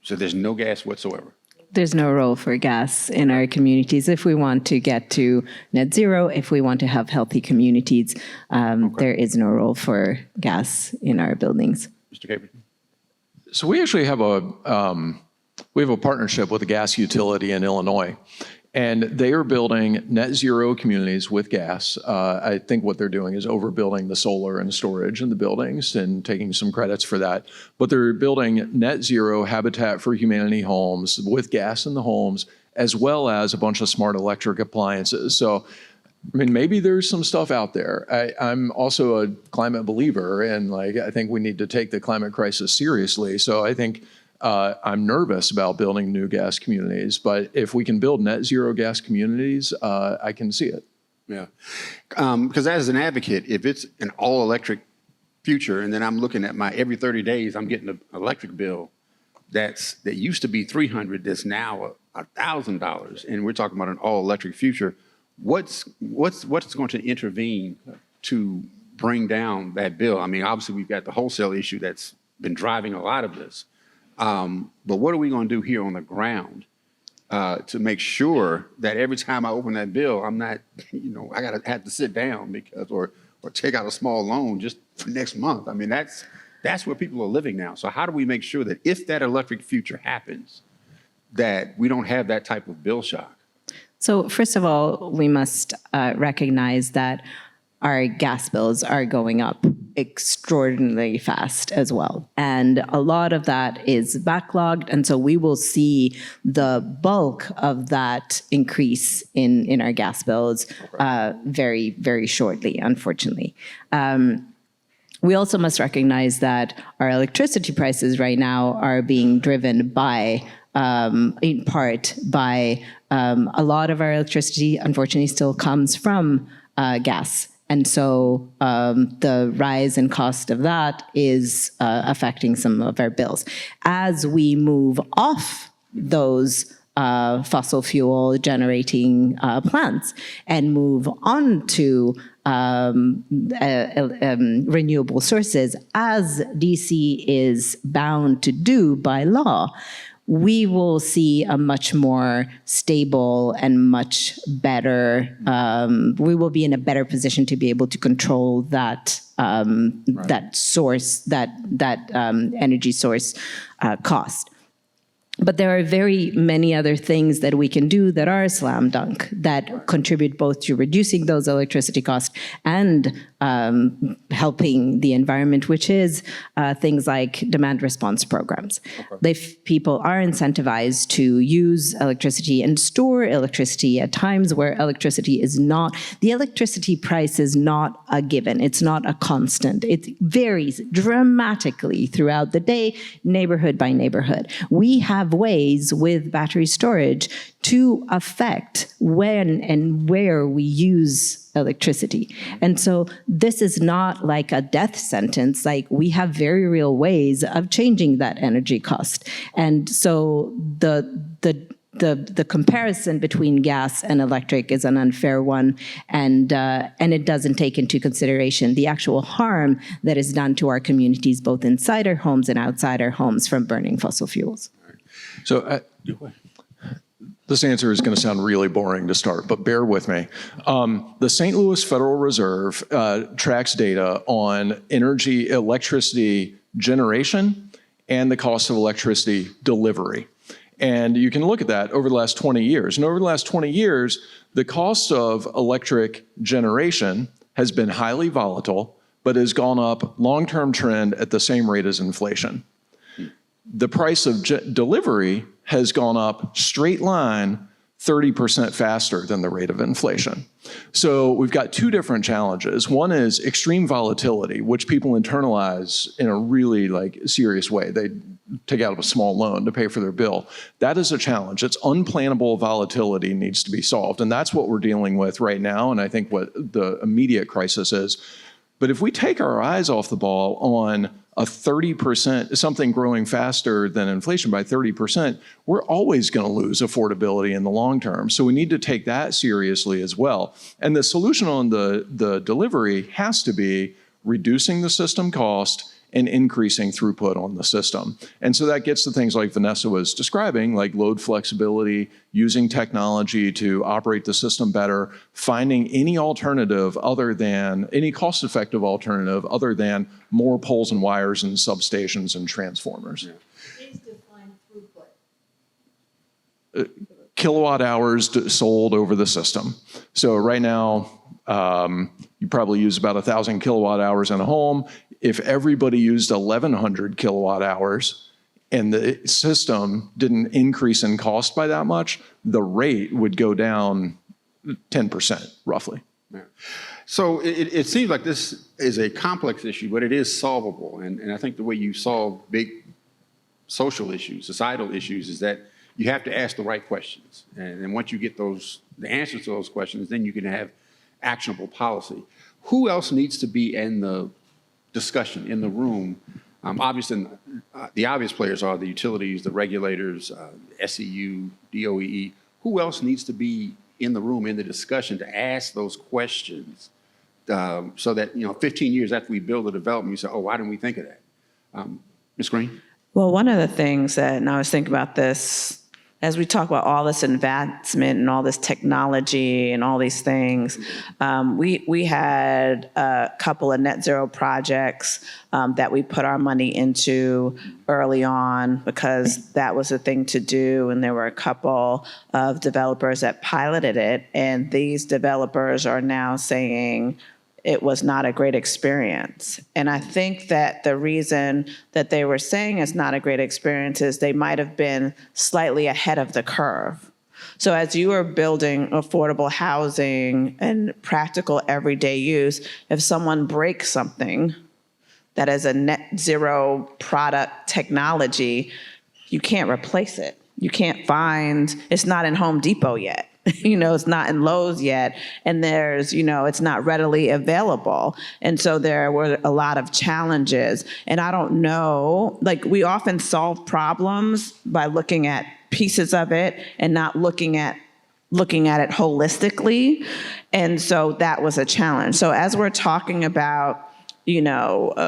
So there's no gas whatsoever? There's no role for gas in our communities. If we want to get to net zero, if we want to have healthy communities, there is no role for gas in our buildings. Mr. Capron? So we actually have a partnership with a gas utility in Illinois. And they are building net zero communities with gas. I think what they're doing is overbuilding the solar and storage in the buildings and taking some credits for that. But they're building net zero Habitat for Humanity homes with gas in the homes, as well as a bunch of smart electric appliances. So, I mean, maybe there's some stuff out there. I'm also a climate believer, and I think we need to take the climate crisis seriously. So I think I'm nervous about building new gas communities, but if we can build net zero gas communities, I can see it. Yeah, because as an advocate, if it's an all electric future, and then I'm looking at my every 30 days, I'm getting an electric bill that used to be $300, that's now $1,000, and we're talking about an all electric future. What's going to intervene to bring down that bill? I mean, obviously we've got the wholesale issue that's been driving a lot of this. But what are we going to do here on the ground to make sure that every time I open that bill, I'm not, I got to have to sit down because, or take out a small loan just for next month. I mean, that's where people are living now. So how do we make sure that if that electric future happens, that we don't have that type of bill shock? So first of all, we must recognize that our gas bills are going up extraordinarily fast as well. And a lot of that is backlogged. And so we will see the bulk of that increase in our gas bills very, very shortly, unfortunately. We also must recognize that our electricity prices right now are being driven by, in part, by a lot of our electricity, unfortunately, still comes from gas. And so the rise in cost of that is affecting some of our bills. As we move off those fossil fuel generating plants and move on to renewable sources, as DC is bound to do by law, we will see a much more stable and much better, we will be in a better position to be able to control that that source, that energy source cost. But there are very many other things that we can do that are a slam dunk that contribute both to reducing those electricity costs and helping the environment, which is things like demand response programs. If people are incentivized to use electricity and store electricity at times where electricity is not, the electricity price is not a given, it's not a constant. It varies dramatically throughout the day, neighborhood by neighborhood. We have ways with battery storage to affect when and where we use electricity. And so this is not like a death sentence. Like, we have very real ways of changing that energy cost. And so the comparison between gas and electric is an unfair one, and it doesn't take into consideration the actual harm that is done to our communities, both inside our homes and outside our homes, from burning fossil fuels. So this answer is going to sound really boring to start, but bear with me. The St. Louis Federal Reserve tracks data on electricity generation and the cost of electricity delivery. And you can look at that over the last 20 years. And over the last 20 years, the cost of electric generation has been highly volatile, but has gone up long-term trend at the same rate as inflation. The price of delivery has gone up straight line 30% faster than the rate of inflation. So we've got two different challenges. One is extreme volatility, which people internalize in a really serious way. They take out a small loan to pay for their bill. That is a challenge. It's unplannable volatility needs to be solved. And that's what we're dealing with right now. And I think what the immediate crisis is. But if we take our eyes off the ball on a 30%, something growing faster than inflation by 30%, we're always going to lose affordability in the long term. So we need to take that seriously as well. And the solution on the delivery has to be reducing the system cost and increasing throughput on the system. And so that gets to things like Vanessa was describing, like load flexibility, using technology to operate the system better, finding any alternative other than, any cost-effective alternative other than more poles and wires and substations and transformers. Please define throughput. kilowatt hours sold over the system. So right now, you probably use about 1,000 kilowatt hours in a home. If everybody used 1,100 kilowatt hours and the system didn't increase in cost by that much, the rate would go down 10%, roughly. Yeah. So it seems like this is a complex issue, but it is solvable. And I think the way you solve big social issues, societal issues, is that you have to ask the right questions. And once you get the answers to those questions, then you can have actionable policy. Who else needs to be in the discussion, in the room? Obviously, the obvious players are the utilities, the regulators, SEU, DOEE. Who else needs to be in the room, in the discussion, to ask those questions so that, 15 years after we build a development, you say, oh, why didn't we think of that? Ms. Green? Well, one of the things that, and I was thinking about this, as we talk about all this advancement and all this technology and all these things, we had a couple of net zero projects that we put our money into early on because that was a thing to do. And there were a couple of developers that piloted it. And these developers are now saying, it was not a great experience. And I think that the reason that they were saying it's not a great experience is they might have been slightly ahead of the curve. So as you are building affordable housing and practical everyday use, if someone breaks something that is a net zero product technology, you can't replace it. You can't find, it's not in Home Depot yet. It's not in Lowe's yet, and there's, it's not readily available. And so there were a lot of challenges. And I don't know, we often solve problems by looking at pieces of it and not looking at it holistically. And so that was a challenge. So as we're talking about,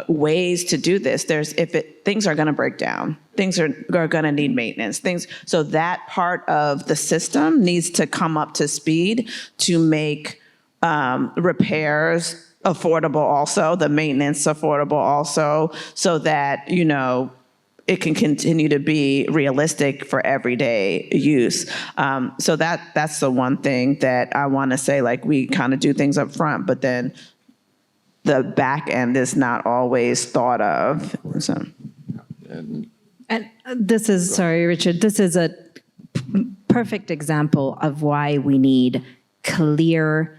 ways to do this, things are going to break down. Things are going to need maintenance. So that part of the system needs to come up to speed to make repairs affordable also, the maintenance affordable also, so that, it can continue to be realistic for everyday use. So that's the one thing that I want to say, we kind of do things up front, but then the back end is not always thought of. So. And this is, sorry, Richard, this is a perfect example of why we need clear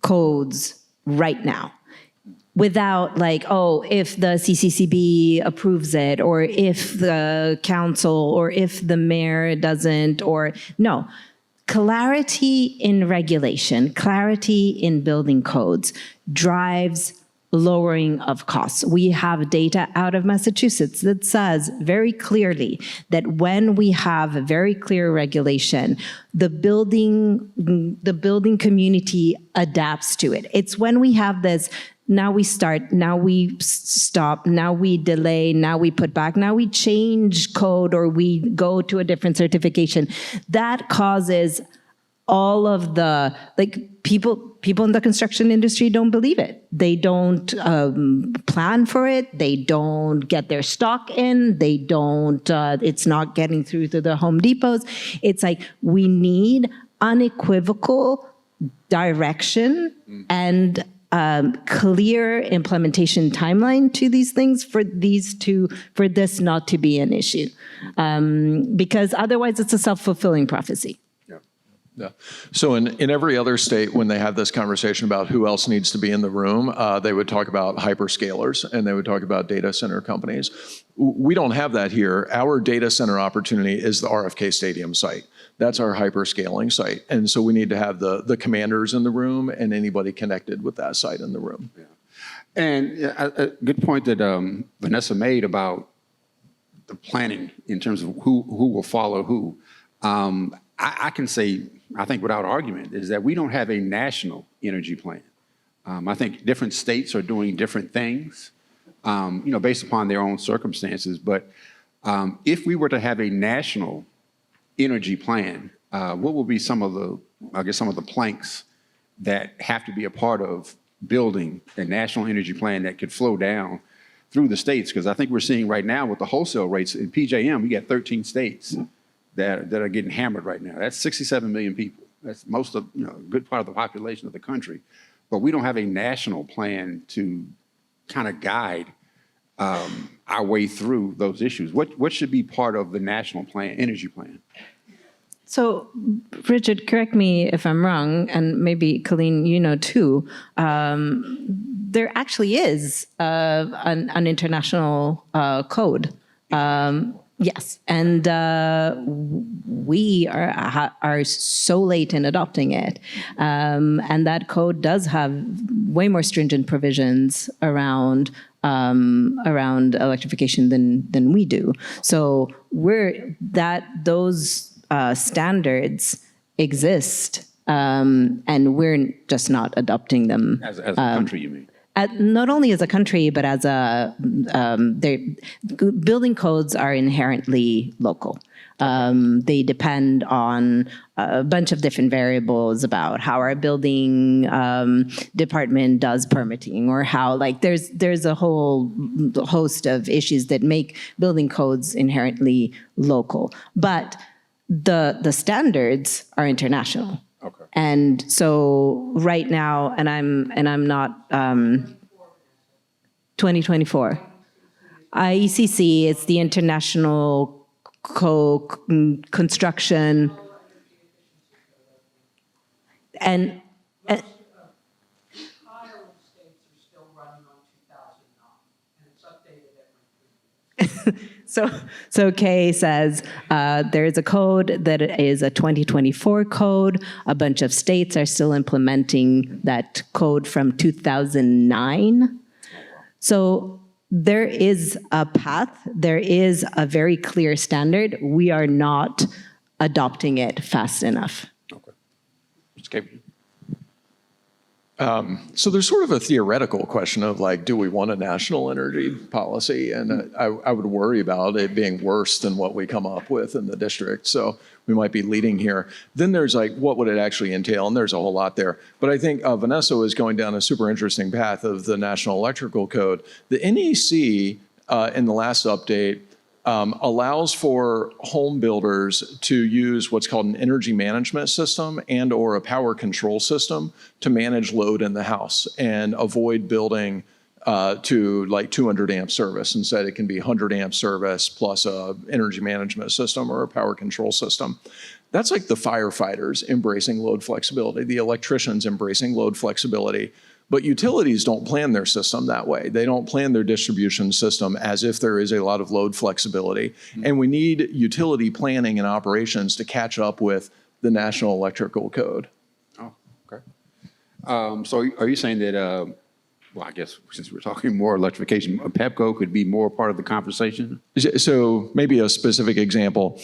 codes right now. Without if the CCCB approves it, or if the council, or if the mayor doesn't, no. Clarity in regulation, clarity in building codes drives lowering of costs. We have data out of Massachusetts that says very clearly that when we have a very clear regulation, the building community adapts to it. It's when we have this, now we start, now we stop, now we delay, now we put back, now we change code, or we go to a different certification, that causes all of the, people in the construction industry don't believe it. They don't plan for it. They don't get their stock in. They don't, it's not getting through to the Home Depots. It's we need unequivocal direction and clear implementation timeline to these things for this not to be an issue. Because otherwise it's a self-fulfilling prophecy. Yeah. So in every other state, when they have this conversation about who else needs to be in the room, they would talk about hyperscalers and they would talk about data center companies. We don't have that here. Our data center opportunity is the RFK Stadium site. That's our hyperscaling site. And so we need to have the commanders in the room and anybody connected with that site in the room. Yeah. And a good point that Vanessa made about the planning in terms of who will follow who. I can say, I think without argument, is that we don't have a national energy plan. I think different states are doing different things, based upon their own circumstances. But if we were to have a national energy plan, what will be some of the planks that have to be a part of building a national energy plan that could flow down through the states? Because I think we're seeing right now with the wholesale rates in PJM, we got 13 states that are getting hammered right now. That's 67 million people. That's most of, a good part of the population of the country. But we don't have a national plan to kind of guide our way through those issues. What should be part of the national plan, energy plan? So, Richard, correct me if I'm wrong, and maybe Colleen, too. There actually is an international code. Yes, and we are so late in adopting it, and that code does have way more stringent provisions around electrification than we do. So those standards exist, and we're just not adopting them. As a country, you mean? Not only as a country, but as building codes are inherently local. They depend on a bunch of different variables about how our building department does permitting, or how there's a whole host of issues that make building codes inherently local. But the standards are international. Okay. And so right now, and I'm not 2024. IECC, it's the International Construction and So Kay says there is a code that is a 2024 code. A bunch of states are still implementing that code from 2009. So there is a path. There is a very clear standard. We are not adopting it fast enough. Okay. Mr. Capron. So there's sort of a theoretical question of do we want a national energy policy? And I would worry about it being worse than what we come up with in the district. So we might be leading here. Then there's what would it actually entail? And there's a whole lot there. But I think Vanessa is going down a super interesting path of the National Electrical Code. The NEC in the last update allows for home builders to use what's called an energy management system and or a power control system to manage load in the house and avoid building to 200 amp service. Instead, it can be 100 amp service plus a energy management system or a power control system. That's like the firefighters embracing load flexibility, the electricians embracing load flexibility. But utilities don't plan their system that way. They don't plan their distribution system as if there is a lot of load flexibility. Mm-hmm. And we need utility planning and operations to catch up with the National Electrical Code. Oh, okay. So are you saying that, I guess since we're talking more electrification, PEPCO could be more part of the conversation? So maybe a specific example.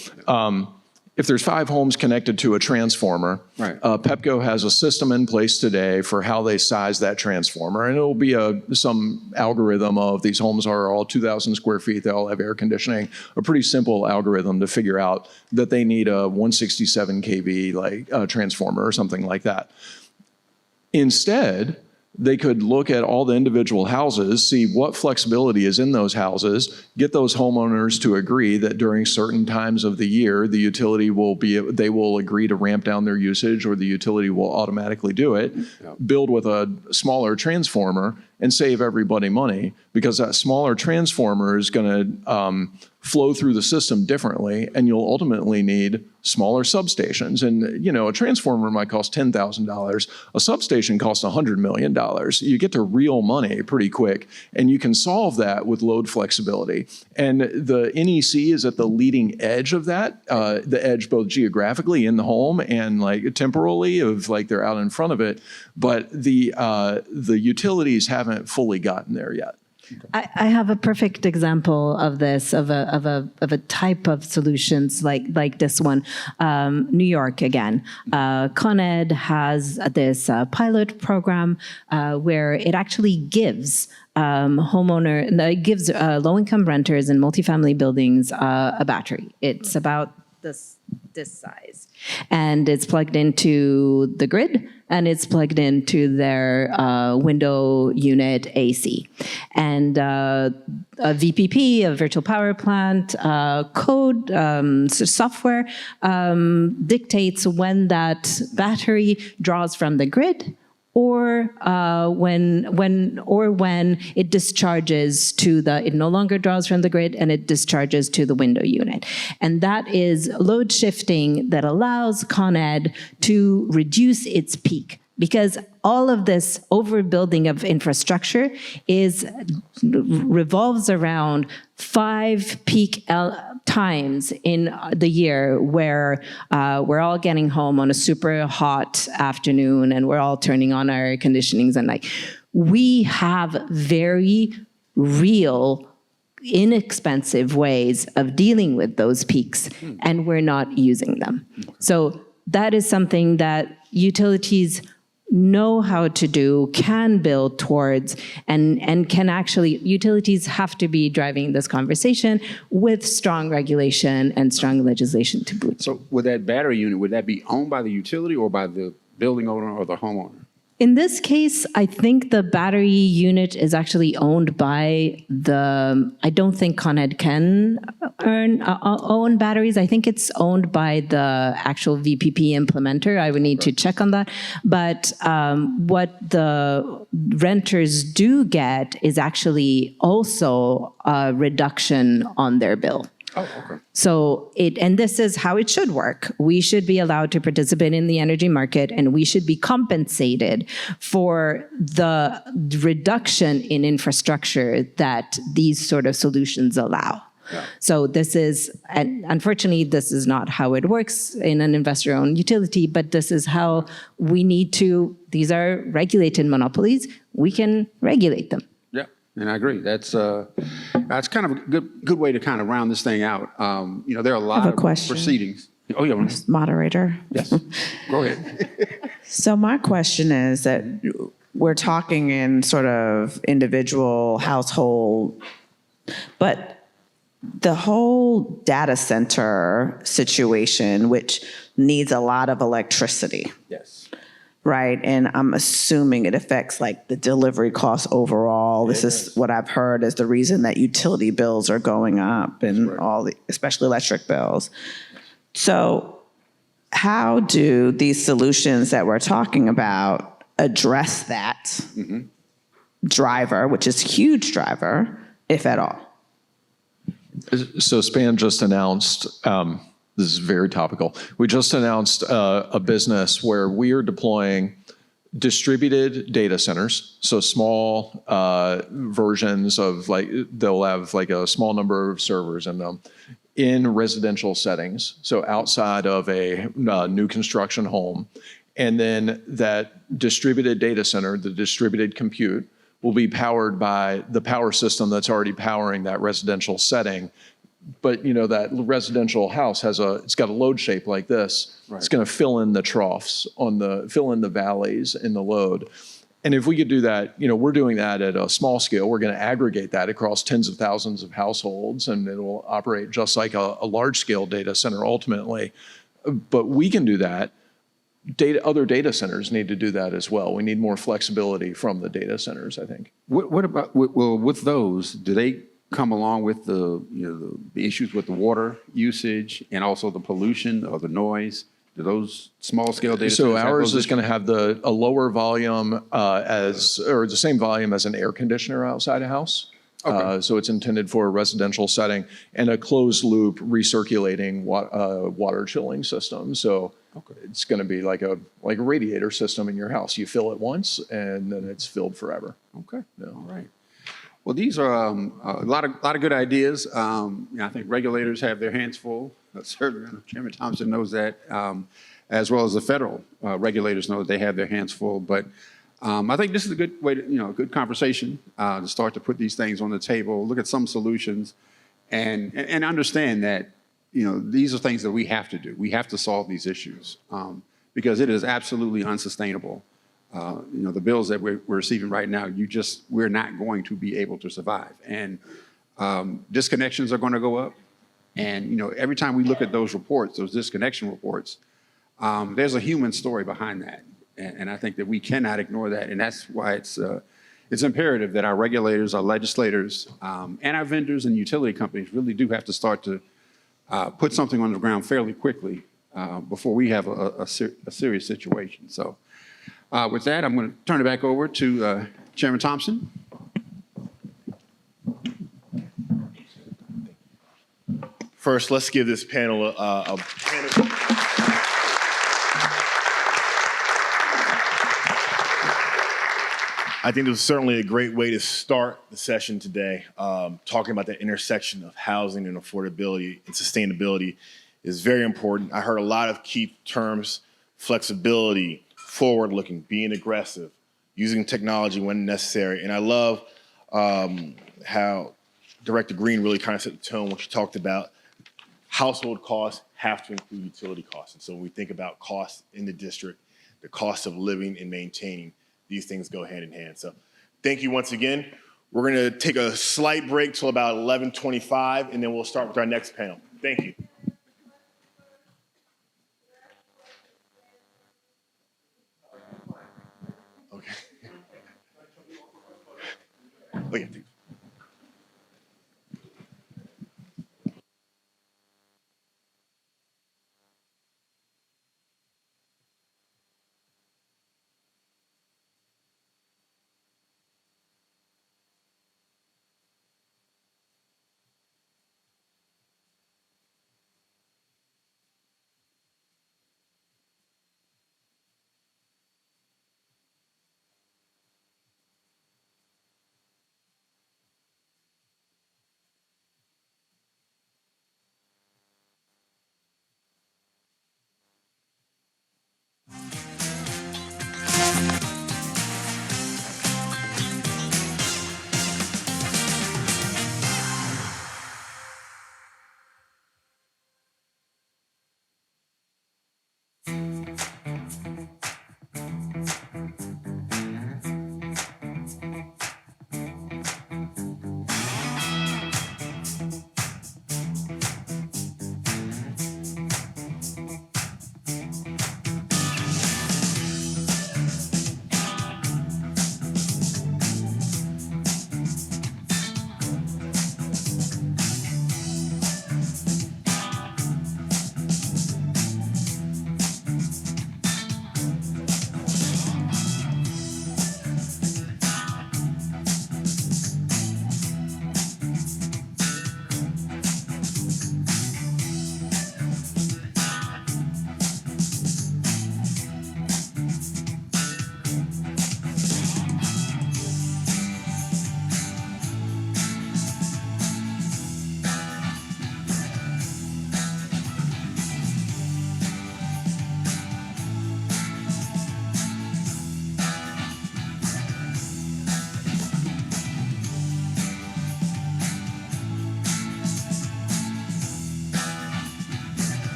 If there's 5 homes connected to a transformer, right. PEPCO has a system in place today for how they size that transformer. And it'll be some algorithm of these homes are all 2,000 square feet, they all have air conditioning, a pretty simple algorithm to figure out that they need a 167 kV transformer or something like that. Instead, they could look at all the individual houses, see what flexibility is in those houses, get those homeowners to agree that during certain times of the year, the utility they will agree to ramp down their usage, or the utility will automatically do it, build with a smaller transformer and save everybody money, because that smaller transformer is going to flow through the system differently, and you'll ultimately need smaller substations. And a transformer might cost $10,000. A substation costs $100 million. You get to real money pretty quick, and you can solve that with load flexibility. And the NEC is at the leading edge of that, the edge both geographically in the home and temporally of they're out in front of it. But the utilities haven't fully gotten there yet. I have a perfect example of this, of a type of solutions like this one. New York again. Con Ed has this pilot program where it actually gives low-income renters in multifamily buildings a battery. It's about this this size. And it's plugged into the grid, and it's plugged into their window unit AC. And a VPP, a virtual power plant code, software dictates when that battery draws from the grid, or when it discharges to it no longer draws from the grid and it discharges to the window unit. And that is load shifting that allows Con Ed to reduce its peak, because all of this overbuilding of infrastructure revolves around 5 peak times in the year where we're all getting home on a super hot afternoon and we're all turning on our air conditionings at night. We have very real, inexpensive ways of dealing with those peaks, and we're not using them. So that is something that utilities know how to do, can build towards, and can actually, utilities have to be driving this conversation with strong regulation and strong legislation to boot. So with that battery unit, would that be owned by the utility or by the building owner or the homeowner? In this case, I think the battery unit is actually owned by I don't think Con Ed can own batteries. I think it's owned by the actual VPP implementer. I would need to check on that. But what the renters do get is actually also a reduction on their bill. Oh, okay. So and this is how it should work. We should be allowed to participate in the energy market, and we should be compensated for the reduction in infrastructure that these sort of solutions allow. Yeah. So this is, and unfortunately, this is not how it works in an investor-owned utility, but this is how we need to, these are regulated monopolies. We can regulate them. Yeah, and I agree. That's kind of a good way to kind of round this thing out. There are a lot of proceedings. Oh, yeah. Moderator. Yes. Go ahead. So my question is that we're talking in sort of individual household, but the whole data center situation, which needs a lot of electricity. Yes. Right, and I'm assuming it affects like the delivery costs overall. This is what I've heard is the reason that utility bills are going up and especially electric bills. So how do these solutions that we're talking about address that driver, which is huge driver, if at all? So SPAN just announced, this is very topical, we just announced a business where we are deploying distributed data centers, so small versions of they'll have like a small number of servers in them in residential settings, so outside of a new construction home. And then that distributed data center, the distributed compute, will be powered by the power system that's already powering that residential setting. But that residential house it's got a load shape like this. Right. It's going to fill in the troughs fill in the valleys in the load. And if we could do that, we're doing that at a small scale. We're going to aggregate that across tens of thousands of households, and it will operate just like a large scale data center ultimately. But we can do that. Other data centers need to do that as well. We need more flexibility from the data centers, I think. What about, with those, do they come along with the issues with the water usage and also the pollution or the noise? Do those small scale data centers? So ours is going to have a lower volume or the same volume as an air conditioner outside a house. Okay. So it's intended for a residential setting, and a closed loop recirculating water chilling system. So it's going to be like a radiator system in your house. You fill it once, and then it's filled forever. Okay. Yeah. All right. Well, these are a lot of good ideas. I think regulators have their hands full. Certainly, Chairman Thompson knows that, as well as the federal regulators know that they have their hands full. But I think this is a good way to, a good conversation to start to put these things on the table, look at some solutions, and understand that these are things that we have to do. We have to solve these issues because it is absolutely unsustainable. The bills that we're receiving right now, we're not going to be able to survive. And disconnections are going to go up. And, you know, every time we look at those reports, those disconnection reports, there's a human story behind that. And I think that we cannot ignore that. And that's why it's imperative that our regulators, our legislators, and our vendors and utility companies really do have to start to put something on the ground fairly quickly before we have a serious situation. So with that, I'm going to turn it back over to Chairman Thompson. First, let's give this panel a panel. I think this was certainly a great way to start the session today. Talking about that intersection of housing and affordability and sustainability is very important. I heard a lot of key terms: flexibility, forward-looking, being aggressive, using technology when necessary. And I love how Director Green really kind of set the tone when she talked about household costs have to include utility costs. And so when we think about costs in the district, the cost of living and maintaining, these things go hand in hand. So thank you once again. We're going to take a slight break till about 11:25, and then we'll start with our next panel. Thank you. Okay. Oh, yeah.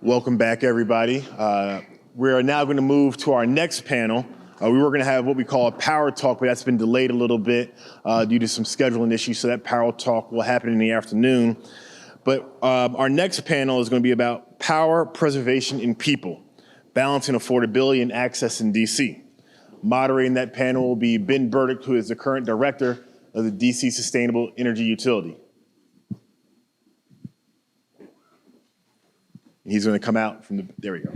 Welcome back, everybody. We are now going to move to our next panel. We were going to have what we call a power talk, but that's been delayed a little bit due to some scheduling issues, so that power talk will happen in the afternoon. But our next panel is going to be about power preservation in people, balancing affordability and access in DC. Moderating that panel will be Ben Burdick, who is the current director of the DC Sustainable Energy Utility. He's going to come out from the, there we go.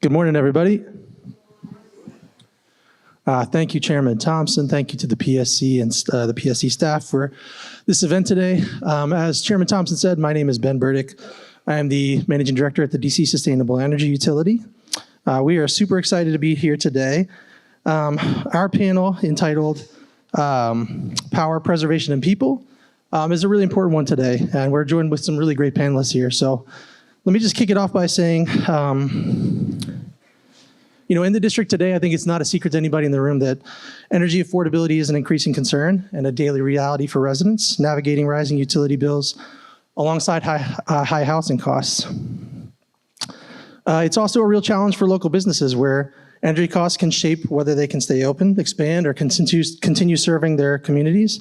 Good morning, everybody. Thank you, Chairman Thompson. Thank you to the PSC and the PSC staff for this event today. As Chairman Thompson said, my name is Ben Burdick. I am the Managing Director at the DC Sustainable Energy Utility. We are super excited to be here today. Our panel, entitled Power Preservation and People, is a really important one today, and we're joined with some really great panelists here. So let me just kick it off by saying, in the district today, I think it's not a secret to anybody in the room that energy affordability is an increasing concern and a daily reality for residents navigating rising utility bills alongside high housing costs. It's also a real challenge for local businesses where energy costs can shape whether they can stay open, expand, or continue serving their communities.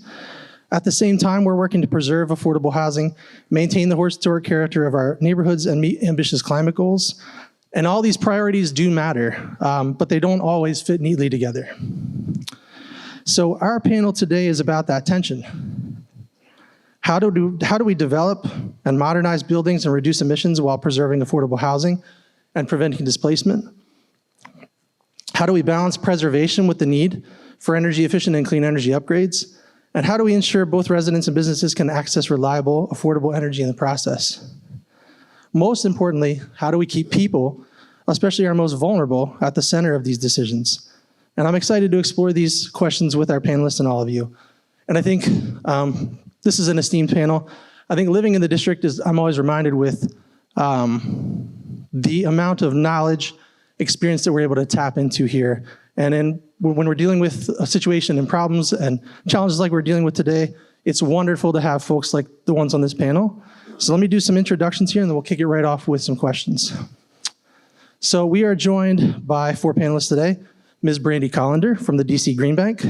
At the same time, we're working to preserve affordable housing, maintain the historic character of our neighborhoods, and meet ambitious climate goals. And all these priorities do matter, but they don't always fit neatly together. So our panel today is about that tension. How do we develop and modernize buildings and reduce emissions while preserving affordable housing and preventing displacement? How do we balance preservation with the need for energy efficient and clean energy upgrades? And how do we ensure both residents and businesses can access reliable, affordable energy in the process? Most importantly, how do we keep people, especially our most vulnerable, at the center of these decisions? And I'm excited to explore these questions with our panelists and all of you. And I think this is an esteemed panel. I think living in the district I'm always reminded with the amount of knowledge, experience that we're able to tap into here. And when we're dealing with a situation and problems and challenges like we're dealing with today, it's wonderful to have folks like the ones on this panel. So let me do some introductions here and then we'll kick it right off with some questions. So we are joined by 4 panelists today. Ms. Brandy Collender from the DC Green Bank.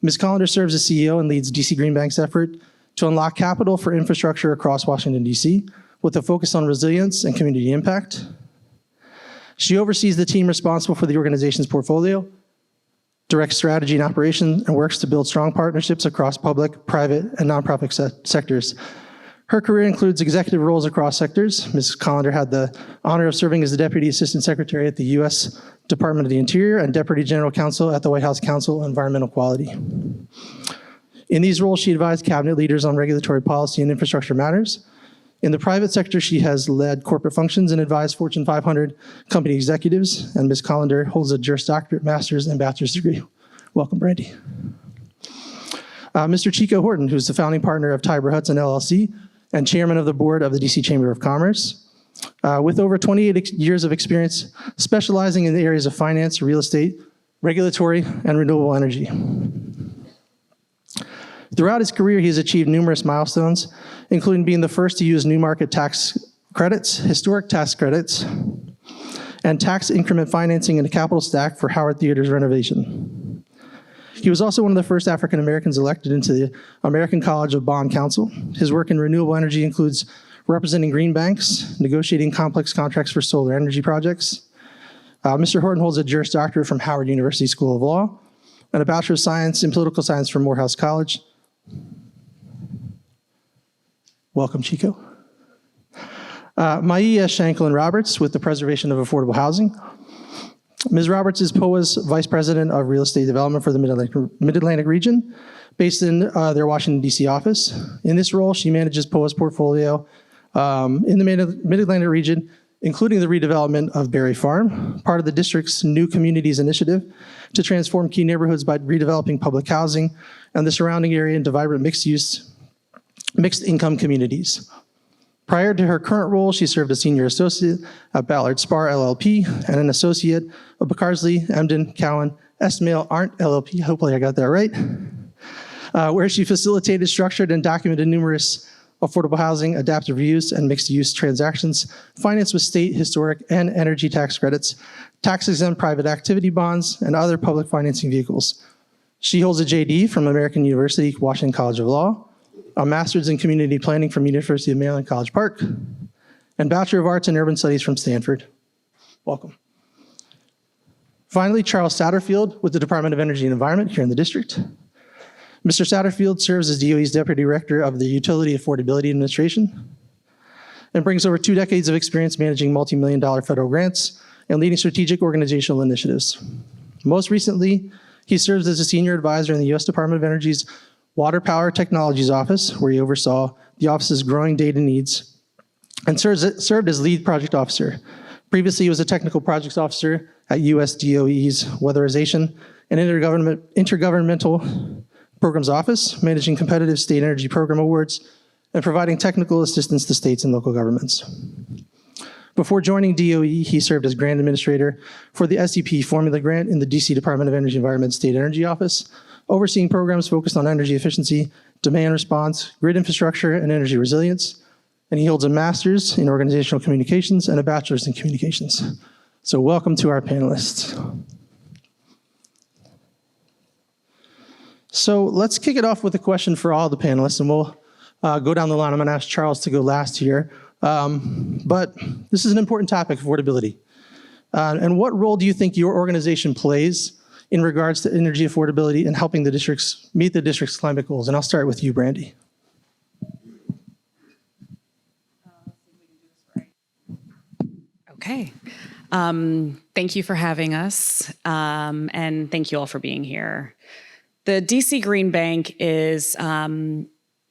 Ms. Collender serves as CEO and leads DC Green Bank's effort to unlock capital for infrastructure across Washington, DC, with a focus on resilience and community impact. She oversees the team responsible for the organization's portfolio, directs strategy and operations, and works to build strong partnerships across public, private, and nonprofit sectors. Her career includes executive roles across sectors. Ms. Collender had the honor of serving as the Deputy Assistant Secretary at the U.S. Department of the Interior and Deputy General Counsel at the White House Council on Environmental Quality. In these roles, she advised cabinet leaders on regulatory policy and infrastructure matters. In the private sector, she has led corporate functions and advised Fortune 500 company executives, and Ms. Collender holds a Juris Doctorate, Master's, and Bachelor's degree. Welcome, Brandy. Mr. Chico Horton, who's the founding partner of Tiber Hudson LLC and chairman of the board of the DC Chamber of Commerce. With over 28 years of experience specializing in the areas of finance, real estate, regulatory, and renewable energy. Throughout his career, he has achieved numerous milestones, including being the first to use new market tax credits, historic tax credits, and tax increment financing in a capital stack for Howard Theater's renovation. He was also one of the first African Americans elected into the American College of Bond Counsel. His work in renewable energy includes representing green banks, negotiating complex contracts for solar energy projects. Mr. Horton holds a Juris Doctorate from Howard University School of Law and a Bachelor of Science in Political Science from Morehouse College. Welcome, Chico. Maia Shanklin Roberts with the Preservation of Affordable Housing. Ms. Roberts is POA's Vice President of Real Estate Development for the Mid-Atlantic region, based in their Washington, D.C. office. In this role, she manages POA's portfolio in the Mid-Atlantic region, including the redevelopment of Berry Farm, part of the district's New Communities Initiative to transform key neighborhoods by redeveloping public housing, and the surrounding area into vibrant mixed income communities. Prior to her current role, she served as senior associate at Ballard Spahr LLP and an associate of Backersley, Emden, Cowan, Esmail, Arndt LLP, hopefully I got that right, where she facilitated, structured, and documented numerous affordable housing, adaptive reuse, and mixed-use transactions, financed with state, historic, and energy tax credits, tax-exempt private activity bonds, and other public financing vehicles. She holds a JD from American University Washington College of Law, a master's in community planning from University of Maryland College Park, and Bachelor of Arts in Urban Studies from Stanford. Welcome. Finally, Charles Satterfield with the Department of Energy and Environment here in the district. Mr. Satterfield serves as DOE's Deputy Director of the Utility Affordability Administration and brings over 2 decades of experience managing multi-million-dollar federal grants and leading strategic organizational initiatives. Most recently, he serves as a senior advisor in the U.S. Department of Energy's Water Power Technologies Office, where he oversaw the office's growing data needs and served as lead project officer. Previously, he was a technical projects officer at U.S. DOE's Weatherization and Intergovernmental Programs Office, managing competitive state energy program awards and providing technical assistance to states and local governments. Before joining DOE, he served as grant administrator for the SEP Formula Grant in the DC Department of Energy Environment State Energy Office, overseeing programs focused on energy efficiency, demand response, grid infrastructure, and energy resilience. And he holds a master's in organizational communications and a bachelor's in communications. So welcome to our panelists. So let's kick it off with a question for all the panelists, and we'll go down the line. I'm going to ask Charles to go last here. But this is an important topic, affordability. And what role do you think your organization plays in regards to energy affordability and helping the districts meet the district's climate goals? And I'll start with you, Brandy. Okay. Thank you for having us, and thank you all for being here. The DC Green Bank is,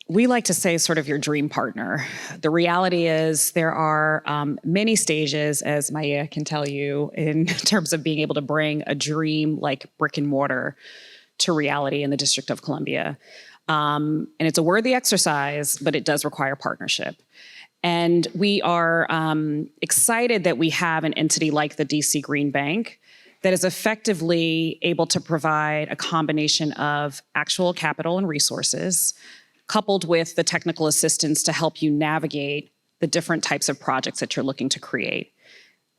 we like to say, sort of your dream partner. The reality is there are many stages, as Maya can tell you, in terms of being able to bring a dream like brick and mortar to reality in the District of Columbia. And it's a worthy exercise, but it does require partnership. And we are excited that we have an entity like the DC Green Bank that is effectively able to provide a combination of actual capital and resources, coupled with the technical assistance to help you navigate the different types of projects that you're looking to create,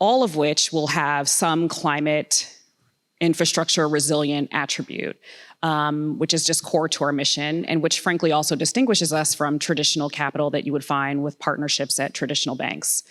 all of which will have some climate infrastructure resilient attribute, which is just core to our mission, and which frankly also distinguishes us from traditional capital that you would find with partnerships at traditional banks.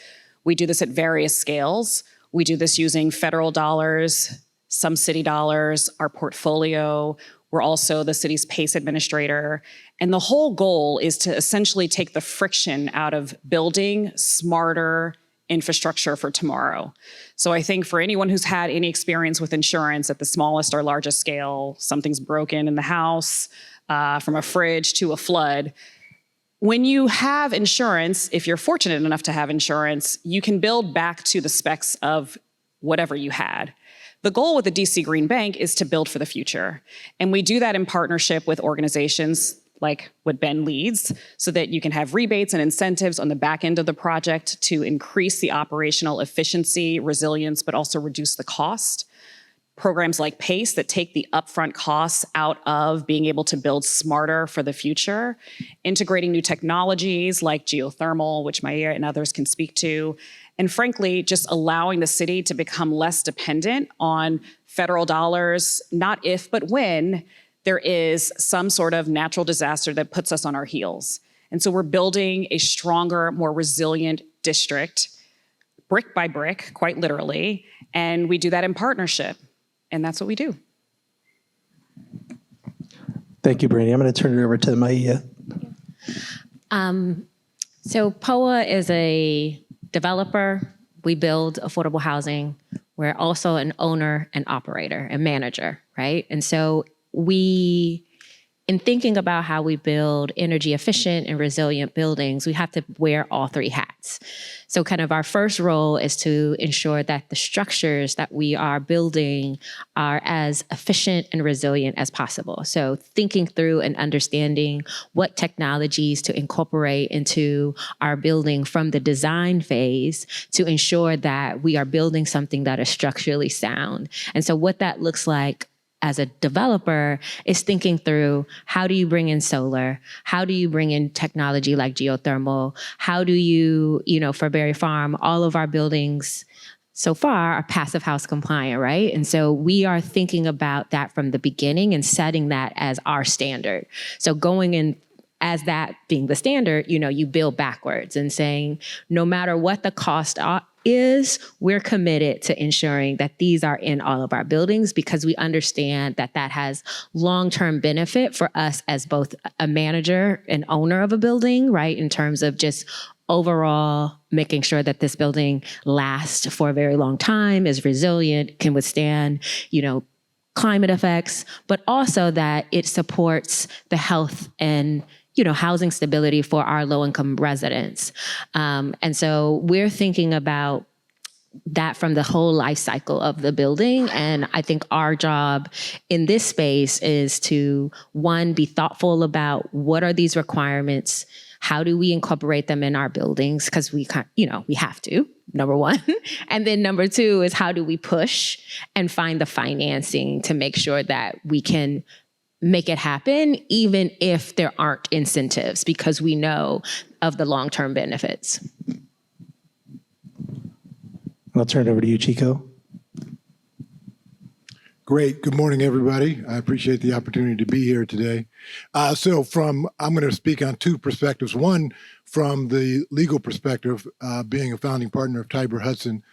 We do this at various scales. We do this using federal dollars, some city dollars, our portfolio. We're also the city's PACE administrator. And the whole goal is to essentially take the friction out of building smarter infrastructure for tomorrow. So I think for anyone who's had any experience with insurance at the smallest or largest scale, something's broken in the house, from a fridge to a flood. When you have insurance, if you're fortunate enough to have insurance, you can build back to the specs of whatever you had. The goal with the DC Green Bank is to build for the future. And we do that in partnership with organizations like what Ben leads, so that you can have rebates and incentives on the back end of the project to increase the operational efficiency, resilience, but also reduce the cost. Programs like PACE that take the upfront costs out of being able to build smarter for the future, integrating new technologies like geothermal, which Maya and others can speak to, and frankly, just allowing the city to become less dependent on federal dollars, not if, but when there is some sort of natural disaster that puts us on our heels. And so we're building a stronger, more resilient district, brick by brick, quite literally, and we do that in partnership. And that's what we do. Thank you, Brandy. I'm going to turn it over to Maya. So POA is a developer. We build affordable housing. We're also an owner and operator and manager, right? And so we in thinking about how we build energy efficient and resilient buildings, we have to wear all three hats. So kind of our first role is to ensure that the structures that we are building are as efficient and resilient as possible. So thinking through and understanding what technologies to incorporate into our building from the design phase to ensure that we are building something that is structurally sound. And so what that looks like as a developer is thinking through, how do you bring in solar? How do you bring in technology like geothermal? How do you, for Berry Farm, all of our buildings so far are passive house compliant, right? And so we are thinking about that from the beginning and setting that as our standard. So going in as that being the standard, you build backwards and saying, no matter what the cost is, we're committed to ensuring that these are in all of our buildings, because we understand that that has long-term benefit for us as both a manager and owner of a building, right? In terms of just overall making sure that this building lasts for a very long time, is resilient, can withstand, climate effects, but also that it supports the health and housing stability for our low-income residents. And so we're thinking about that from the whole life cycle of the building. And I think our job in this space is to, one, be thoughtful about what are these requirements? How do we incorporate them in our buildings? Because we have to, number one. And then number two is, how do we push and find the financing to make sure that we can make it happen, even if there aren't incentives, because we know of the long-term benefits. I'll turn it over to you, Chico. Great. Good morning, everybody. I appreciate the opportunity to be here today. I'm going to speak on two perspectives. One, from the legal perspective, being a founding partner of Tiber Hudson,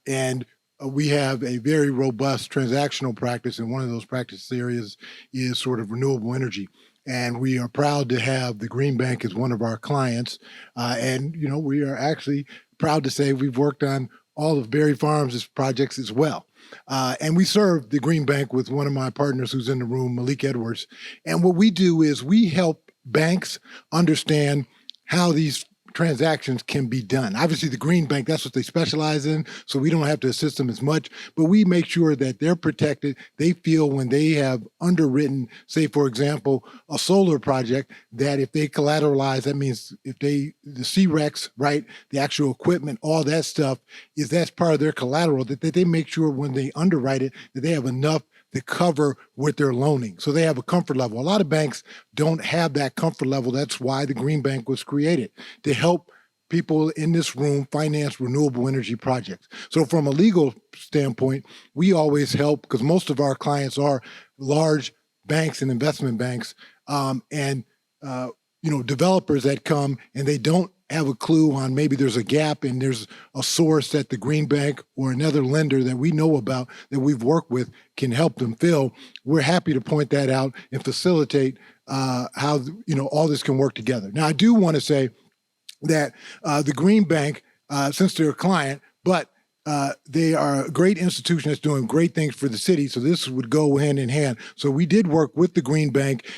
and we have a very robust transactional practice, and one of those practice areas is sort of renewable energy. And we are proud to have the Green Bank as one of our clients. We are actually proud to say we've worked on all of Berry Farms' projects as well. And we serve the Green Bank with one of my partners who's in the room, Malik Edwards. And what we do is we help banks understand how these transactions can be done. Obviously, the Green Bank, that's what they specialize in, so we don't have to assist them as much, but we make sure that they're protected. They feel when they have underwritten, say, for example, a solar project, that if they collateralize, that means if the CREX, right, the actual equipment, all that stuff, that's part of their collateral, that they make sure when they underwrite it, that they have enough to cover what they're loaning. So they have a comfort level. A lot of banks don't have that comfort level. That's why the Green Bank was created, to help people in this room finance renewable energy projects. So from a legal standpoint, we always help, because most of our clients are large banks and investment banks, developers that come and they don't have a clue on, maybe there's a gap and there's a source that the Green Bank or another lender that we know about that we've worked with can help them fill. We're happy to point that out and facilitate how all this can work together. Now, I do want to say that the Green Bank, since they're a client, but they are a great institution that's doing great things for the city, so this would go hand in hand. So we did work with the Green Bank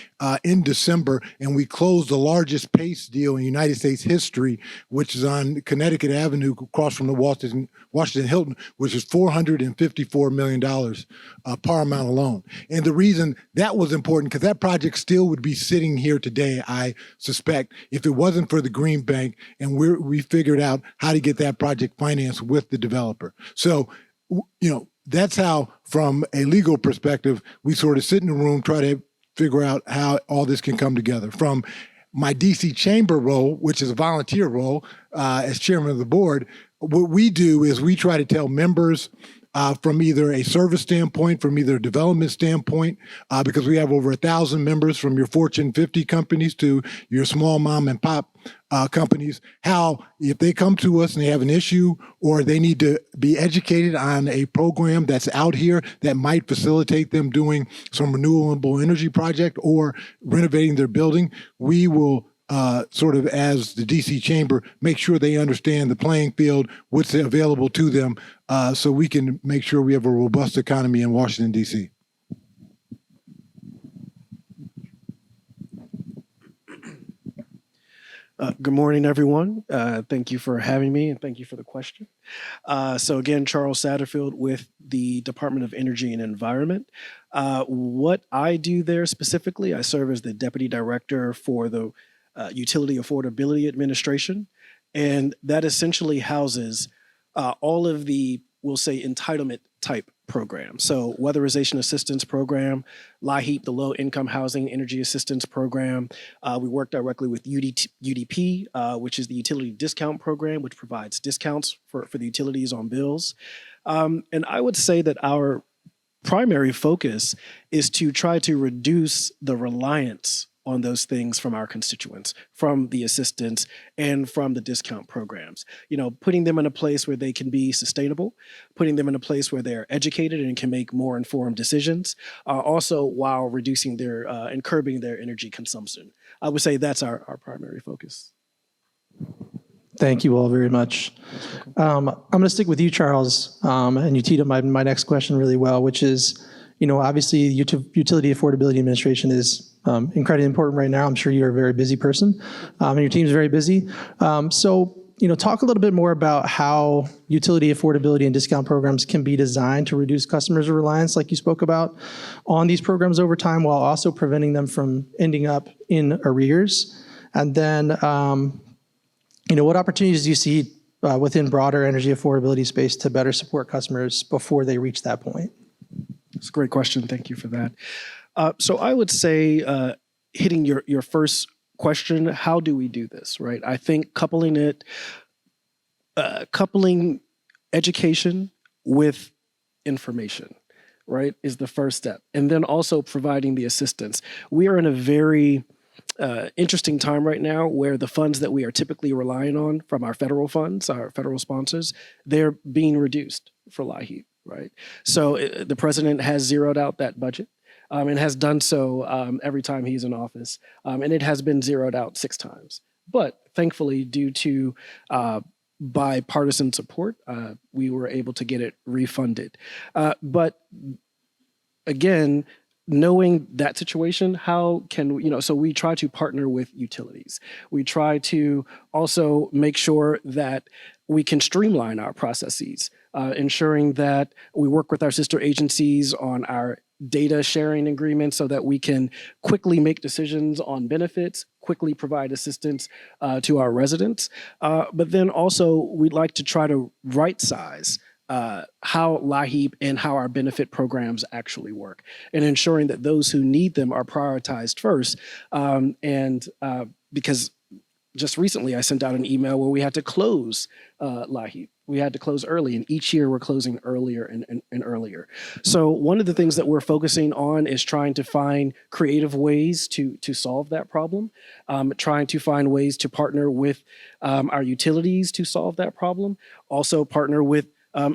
in December, and we closed the largest PACE deal in United States history, which is on Connecticut Avenue across from the Washington Hilton, which is $454 million par amount alone. And the reason that was important, because that project still would be sitting here today, I suspect, if it wasn't for the Green Bank, and we figured out how to get that project financed with the developer. So, that's how, from a legal perspective, we sort of sit in the room, try to figure out how all this can come together. From my DC chamber role, which is a volunteer role as chairman of the board, what we do is we try to tell members from either a service standpoint, from either a development standpoint, because we have over 1,000 members, from your Fortune 50 companies to your small mom and pop companies, how if they come to us and they have an issue or they need to be educated on a program that's out here that might facilitate them doing some renewable energy project or renovating their building, we will sort of, as the DC Chamber, make sure they understand the playing field, what's available to them, so we can make sure we have a robust economy in Washington, DC. Good morning, everyone. Thank you for having me and thank you for the question. So again, Charles Satterfield with the Department of Energy and Environment. What I do there specifically, I serve as the Deputy Director for the Utility Affordability Administration, and that essentially houses all of the, we'll say, entitlement type programs. So weatherization assistance program, LIHEAP, the Low Income Housing Energy Assistance Program. We work directly with UDP, which is the Utility Discount Program, which provides discounts for the utilities on bills. And I would say that our primary focus is to try to reduce the reliance on those things from our constituents, from the assistance and from the discount programs. You know, putting them in a place where they can be sustainable, putting them in a place where they're educated and can make more informed decisions, also while reducing their and curbing their energy consumption. I would say that's our primary focus. Thank you all very much. I'm going to stick with you, Charles, and you teed up my next question really well, which is, you know, obviously the Utility Affordability Administration is incredibly important right now. I'm sure you're a very busy person, and your team's very busy. So, you know, talk a little bit more about how utility affordability and discount programs can be designed to reduce customers' reliance, like you spoke about, on these programs over time, while also preventing them from ending up in arrears. And then, you know, what opportunities do you see within broader energy affordability space to better support customers before they reach that point? It's a great question. Thank you for that. So I would say, hitting your first question, how do we do this, right? I think coupling education with information, right, is the first step. And then also providing the assistance. We are in a very interesting time right now where the funds that we are typically relying on from our federal funds, our federal sponsors, they're being reduced for LIHEAP, right? So the president has zeroed out that budget. And has done so every time he's in office. And it has been zeroed out 6 times. But thankfully, due to bipartisan support, we were able to get it refunded. But again, knowing that situation, how can we, you know, so we try to partner with utilities. We try to also make sure that we can streamline our processes, ensuring that we work with our sister agencies on our data sharing agreements so that we can quickly make decisions on benefits, quickly provide assistance to our residents. But then also we'd like to try to right size how LIHEAP and how our benefit programs actually work, and ensuring that those who need them are prioritized first. Because just recently I sent out an email where we had to close LIHEAP. We had to close early, and each year we're closing earlier and earlier. So one of the things that we're focusing on is trying to find creative ways to solve that problem, trying to find ways to partner with our utilities to solve that problem, also partner with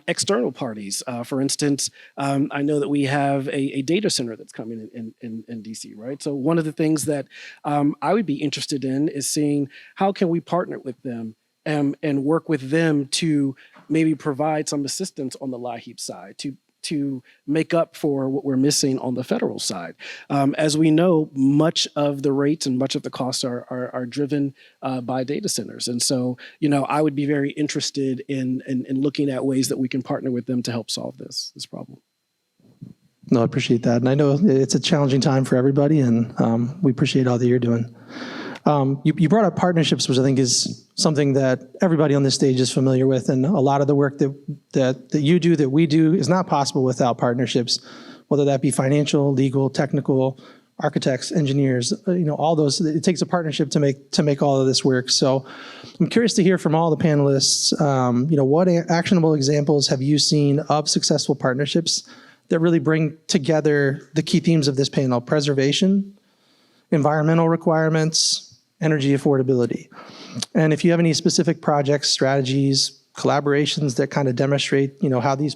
external parties. For instance, I know that we have a data center that's coming in DC, right? So one of the things that I would be interested in is seeing how can we partner with them and work with them to maybe provide some assistance on the LIHEAP side to make up for what we're missing on the federal side. As we know, much of the rates and much of the costs are driven by data centers. And so, you know, I would be very interested in looking at ways that we can partner with them to help solve this problem. No, I appreciate that. And I know it's a challenging time for everybody, and we appreciate all that you're doing. You brought up partnerships, which I think is something that everybody on this stage is familiar with, and a lot of the work that you do, that we do, is not possible without partnerships, whether that be financial, legal, technical, architects, engineers, you know, all those. It takes a partnership to make all of this work. So I'm curious to hear from all the panelists, you know, what actionable examples have you seen of successful partnerships that really bring together the key themes of this panel: preservation, environmental requirements, energy affordability. And if you have any specific projects, strategies, collaborations that kind of demonstrate, you know, how these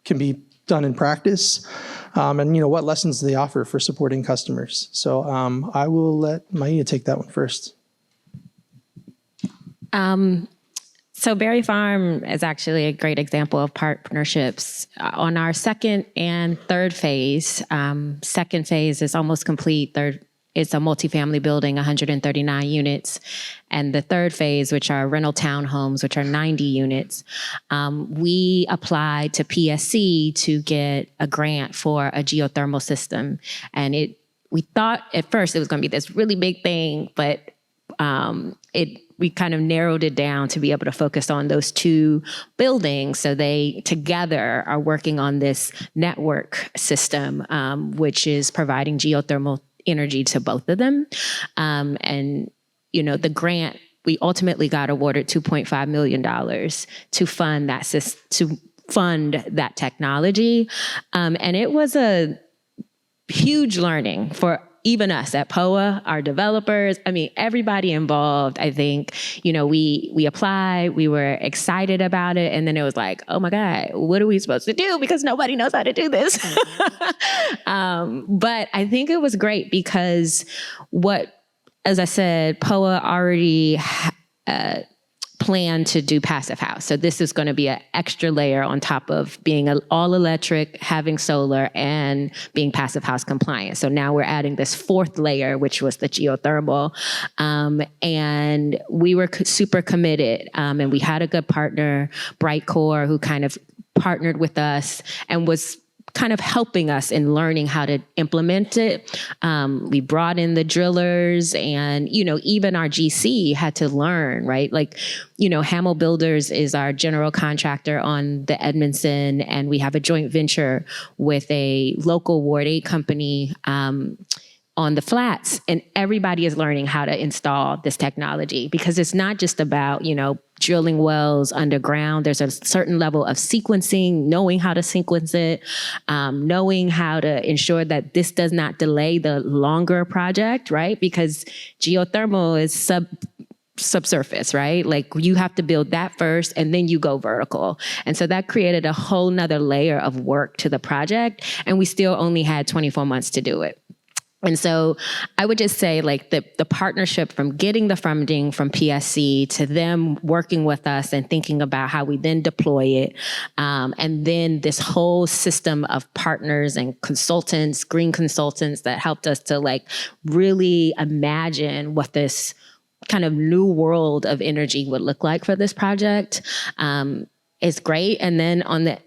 can be done in practice, and, you know, what lessons they offer for supporting customers. So I will let Maya take that one first. So Berry Farm is actually a great example of partnerships. On our second and third phase, second phase is almost complete. Third it's a multifamily building, 139 units. And the third phase, which are rental townhomes, which are 90 units, we applied to PSC to get a grant for a geothermal system. And we thought at first it was going to be this really big thing, but we kind of narrowed it down to be able to focus on those two buildings. So they together are working on this network system, which is providing geothermal energy to both of them. And, the grant, we ultimately got awarded $2.5 million to fund that technology. And it was a huge learning for even us at POA, our developers, everybody involved. I think, we applied, we were excited about it. And then it was like, oh my God, what are we supposed to do? Because nobody knows how to do this. But I think it was great because as I said, POA already plan to do passive house. So this is going to be an extra layer on top of being all electric, having solar, and being passive house compliant. So now we're adding this fourth layer, which was the geothermal. And we were super committed. And we had a good partner, Brightcore, who kind of partnered with us and was kind of helping us in learning how to implement it. We brought in the drillers and, even our GC had to learn, right? Hamel Builders is our general contractor on the Edmondson, and we have a joint venture with a local Ward 8 company on the flats, and everybody is learning how to install this technology because it's not just about, drilling wells underground. There's a certain level of sequencing, knowing how to sequence it, knowing how to ensure that this does not delay the longer project, right? Because geothermal is subsurface, right? You have to build that first and then you go vertical. And so that created a whole nother layer of work to the project. And we still only had 24 months to do it. And so I would just say the partnership from getting the funding from PSC to them working with us and thinking about how we then deploy it. And then this whole system of partners and consultants, green consultants that helped us to really imagine what this kind of new world of energy would look like for this project is great. And then on the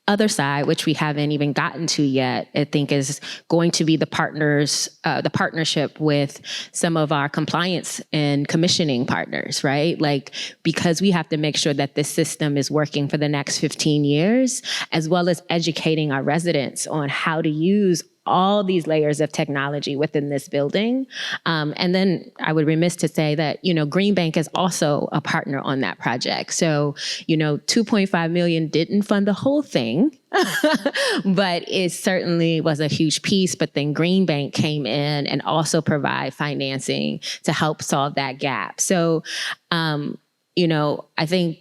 other side, which we haven't even gotten to yet, I think is going to be the partnership with some of our compliance and commissioning partners, right? Because we have to make sure that this system is working for the next 15 years, as well as educating our residents on how to use all these layers of technology within this building. And then I would remiss to say that, Green Bank is also a partner on that project. So, $2.5 million didn't fund the whole thing, but it certainly was a huge piece. But then Green Bank came in and also provide financing to help solve that gap. So, I think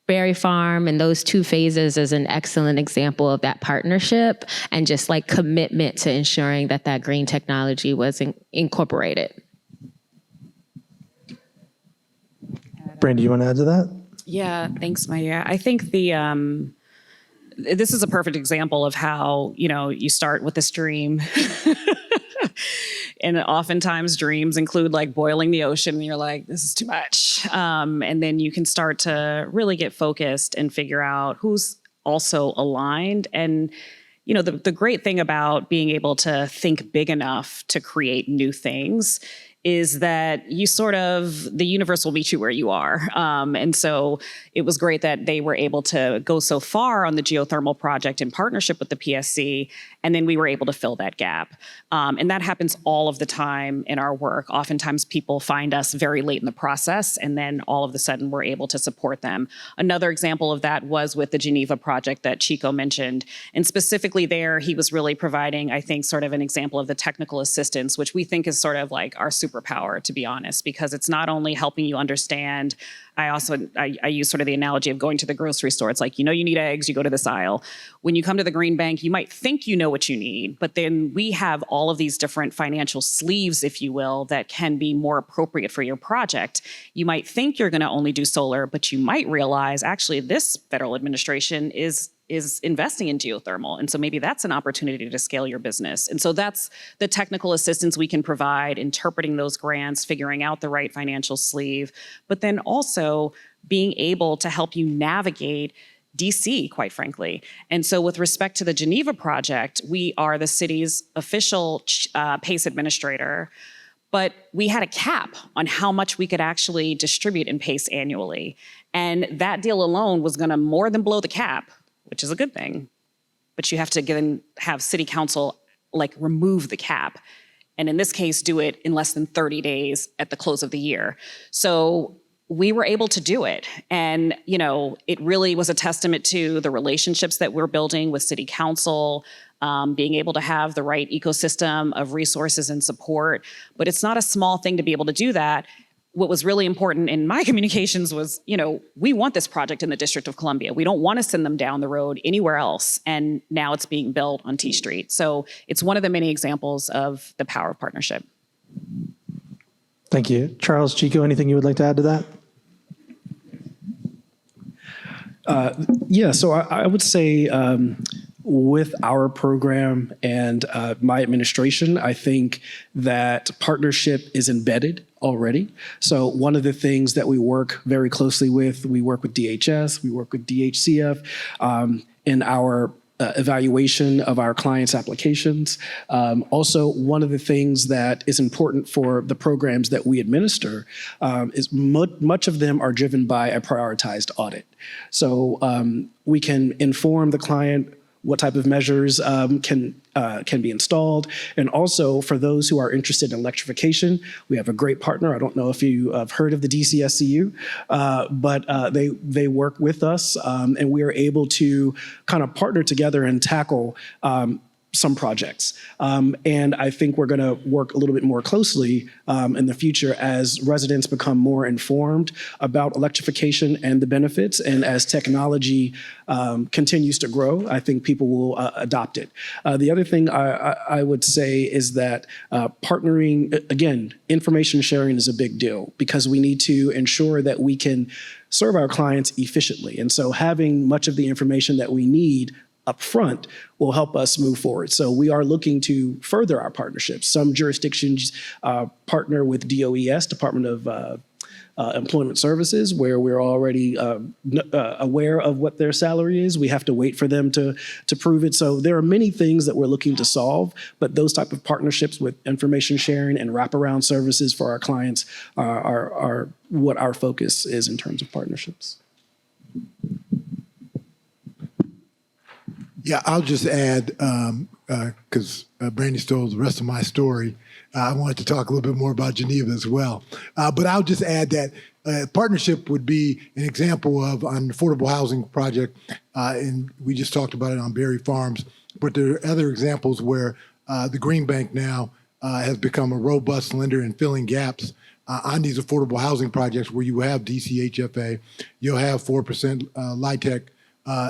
Berry Farm and those two phases is an excellent example of that partnership and just commitment to ensuring that green technology was incorporated. Brandy, you want to add to that? Yeah, thanks, Maya. I think this is a perfect example of how, you start with this dream. And oftentimes dreams include boiling the ocean and you're like, this is too much. And then you can start to really get focused and figure out who's also aligned. And, the great thing about being able to think big enough to create new things is that the universe will meet you where you are. And so it was great that they were able to go so far on the geothermal project in partnership with the PSC, and then we were able to fill that gap. And that happens all of the time in our work. Oftentimes people find us very late in the process, and then all of a sudden we're able to support them. Another example of that was with the Geneva project that Chico mentioned. And specifically there, he was really providing, I think, sort of an example of the technical assistance, which we think is sort of our superpower, to be honest, because it's not only helping you understand. I use sort of the analogy of going to the grocery store. It's you need eggs, you go to this aisle. When you come to the Green Bank, you might think you know what you need, but then we have all of these different financial sleeves, if you will, that can be more appropriate for your project. You might think you're going to only do solar, but you might realize actually this federal administration is is investing in geothermal. And so maybe that's an opportunity to scale your business. And so that's the technical assistance we can provide, interpreting those grants, figuring out the right financial sleeve, but then also being able to help you navigate DC, quite frankly. And so with respect to the Geneva project, we are the city's official PACE administrator, but we had a cap on how much we could actually distribute in PACE annually. And that deal alone was gonna more than blow the cap, which is a good thing. But you have to have city council remove the cap. And in this case, do it in less than 30 days at the close of the year. So we were able to do it. And, it really was a testament to the relationships that we're building with city council, being able to have the right ecosystem of resources and support. But it's not a small thing to be able to do that. What was really important in my communications was, we want this project in the District of Columbia. We don't want to send them down the road anywhere else. And now it's being built on T Street. So it's one of the many examples of the power of partnership. Thank you. Charles, Chico, anything you would like to add to that? Yeah, so I would say with our program and my administration, I think that partnership is embedded already. So one of the things that we work very closely with, we work with DHS, we work with DHCF in our evaluation of our clients' applications. Also, one of the things that is important for the programs that we administer is much of them are driven by a prioritized audit. So we can inform the client what type of measures can be installed. And also for those who are interested in electrification, we have a great partner. I don't know if you have heard of the DCSCU, but they work with us and we are able to kind of partner together and tackle some projects. And I think we're gonna work a little bit more closely in the future as residents become more informed about electrification and the benefits. And as technology continues to grow, I think people will adopt it. The other thing I would say is that partnering, again, information sharing is a big deal because we need to ensure that we can serve our clients efficiently. And so having much of the information that we need up front will help us move forward. So we are looking to further our partnerships. Some jurisdictions partner with DOES, Department of Employment Services, where we're already aware of what their salary is. We have to wait for them to prove it. So there are many things that we're looking to solve, but those type of partnerships with information sharing and wraparound services for our clients are what our focus is in terms of partnerships. Yeah, I'll just add, because Brandy stole the rest of my story. I wanted to talk a little bit more about Geneva as well. But I'll just add that partnership would be an example of an affordable housing project, and we just talked about it on Berry Farms. But there are other examples where the Green Bank now has become a robust lender in filling gaps on these affordable housing projects where you have DCHFA, you'll have 4% LIHTC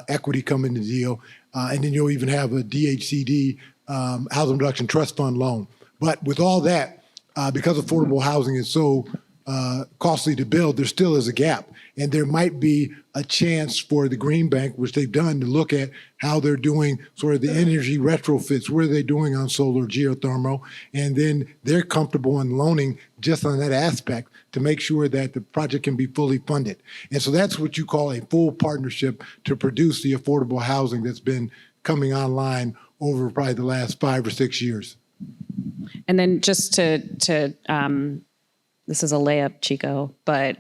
equity come in the deal, and then you'll even have a DHCD Housing Production Trust Fund loan. But with all that, because affordable housing is so costly to build, there still is a gap. And there might be a chance for the Green Bank, which they've done, to look at how they're doing sort of the energy retrofits. What are they doing on solar, geothermal? And then they're comfortable in loaning just on that aspect to make sure that the project can be fully funded. And so that's what you call a full partnership to produce the affordable housing that's been coming online over probably the last 5 or 6 years. And then just to this is a layup, Chico, but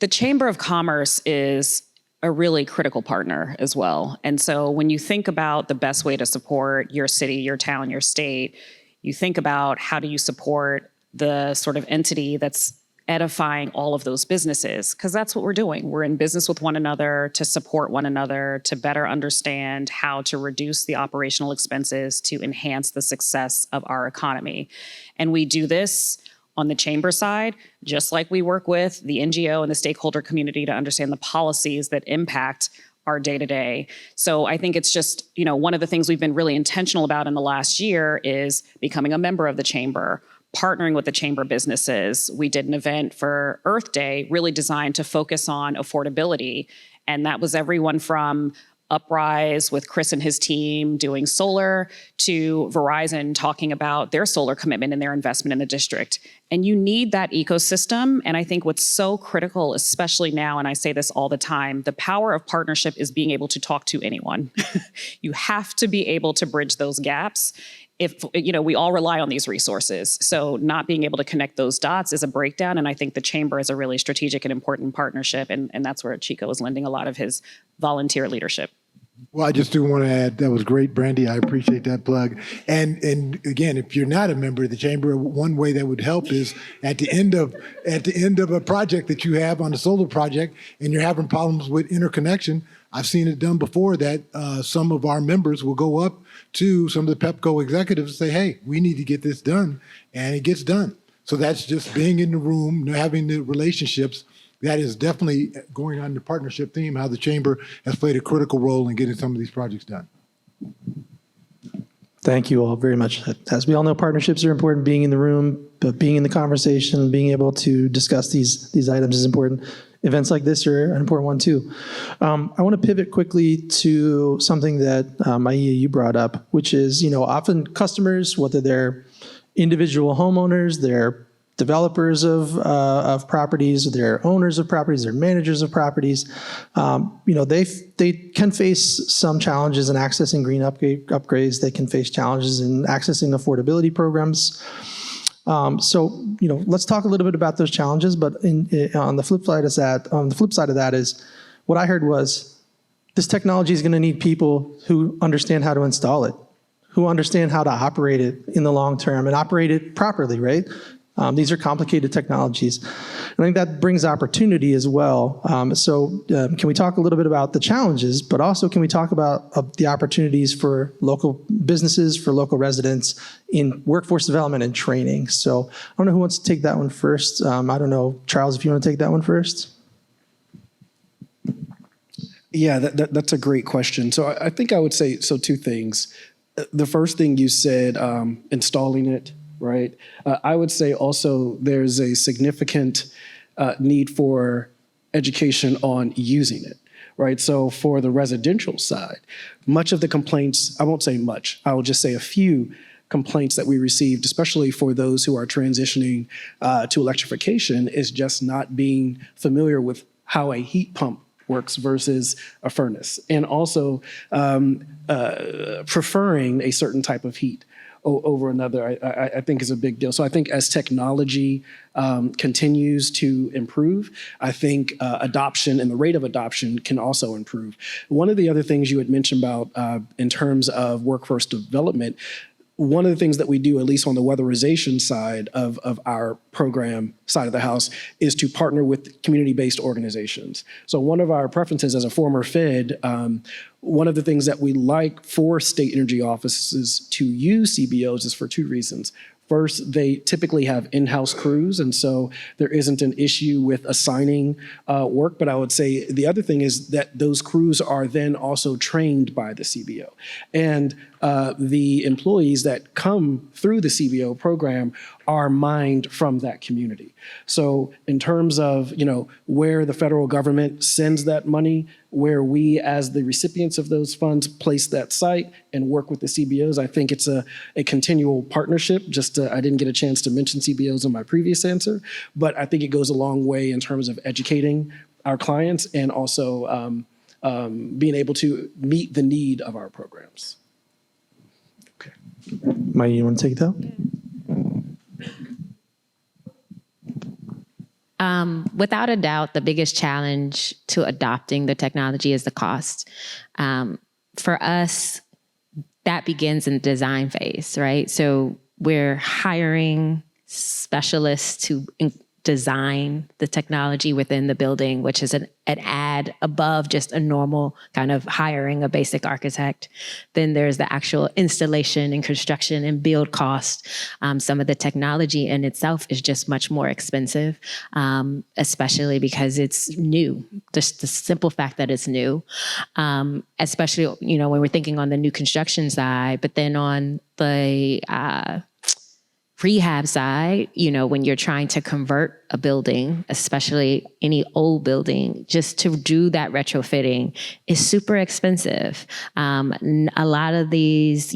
the Chamber of Commerce is a really critical partner as well. And so when you think about the best way to support your city, your town, your state, you think about how do you support the sort of entity that's edifying all of those businesses, because that's what we're doing. We're in business with one another to support one another, to better understand how to reduce the operational expenses to enhance the success of our economy. And we do this on the chamber side, just like we work with the NGO and the stakeholder community to understand the policies that impact our day-to-day. So I think it's just, one of the things we've been really intentional about in the last year is becoming a member of the chamber, partnering with the chamber businesses. We did an event for Earth Day really designed to focus on affordability. And that was everyone from Uprise with Chris and his team doing solar, to Verizon talking about their solar commitment and their investment in the district. And you need that ecosystem. And I think what's so critical, especially now, and I say this all the time, the power of partnership is being able to talk to anyone. You have to be able to bridge those gaps. If, we all rely on these resources. So not being able to connect those dots is a breakdown. And I think the chamber is a really strategic and important partnership. And that's where Chico is lending a lot of his volunteer leadership. Well, I just do want to add, that was great, Brandy. I appreciate that plug. And again, if you're not a member of the chamber, one way that would help is at the end of a project that you have on a solar project and you're having problems with interconnection, I've seen it done before that some of our members will go up to some of the PEPCO executives and say, hey, we need to get this done, and it gets done. So that's just being in the room, having the relationships. That is definitely going on the partnership theme, how the chamber has played a critical role in getting some of these projects done. Thank you all very much. As we all know, partnerships are important. Being in the room, but being in the conversation, being able to discuss these items is important. Events like this are an important one too. I want to pivot quickly to something that Maia, you brought up, which is, often customers, whether they're individual homeowners, they're developers of properties, they're owners of properties, they're managers of properties, they can face some challenges in accessing green upgrades. They can face challenges in accessing affordability programs. Let's talk a little bit about those challenges. But on the flip side of that is, what I heard was, this technology is going to need people who understand how to install it, who understand how to operate it in the long term and operate it properly, right? These are complicated technologies. And I think that brings opportunity as well. Can we talk a little bit about the challenges, but also can we talk about the opportunities for local businesses, for local residents in workforce development and training? So I don't know who wants to take that one first. I don't know, Charles, if you want to take that one first. Yeah, that's a great question. So I think I would say, two things. The first thing you said, installing it, right? I would say also there's a significant need for education on using it, right? So for the residential side, much of the complaints, I won't say much, I will just say a few complaints that we received, especially for those who are transitioning to electrification, is just not being familiar with how a heat pump works versus a furnace, and also preferring a certain type of heat over another, I think is a big deal. So I think as technology continues to improve, I think adoption and the rate of adoption can also improve. One of the other things you had mentioned about in terms of workforce development, one of the things that we do, at least on the weatherization side of our program side of the house, is to partner with community-based organizations. So one of our preferences as a former Fed, one of the things that we like for state energy offices to use CBOs is for two reasons. First, they typically have in-house crews, and so there isn't an issue with assigning work. But I would say the other thing is that those crews are then also trained by the CBO. And the employees that come through the CBO program are mined from that community. So in terms of, where the federal government sends that money, where we as the recipients of those funds place that site and work with the CBOs, I think it's a continual partnership. I didn't get a chance to mention CBOs in my previous answer, but I think it goes a long way in terms of educating our clients and also being able to meet the need of our programs. Okay. Maya, you want to take that? Without a doubt, the biggest challenge to adopting the technology is the cost. For us, that begins in the design phase, right? So we're hiring specialists to design the technology within the building, which is an add above just a normal kind of hiring a basic architect. Then there's the actual installation and construction and build cost. Some of the technology in itself is just much more expensive, especially because it's new. Just the simple fact that it's new, especially, when we're thinking on the new construction side, but then on the rehab side, when you're trying to convert a building, especially any old building, just to do that retrofitting is super expensive. A lot of these,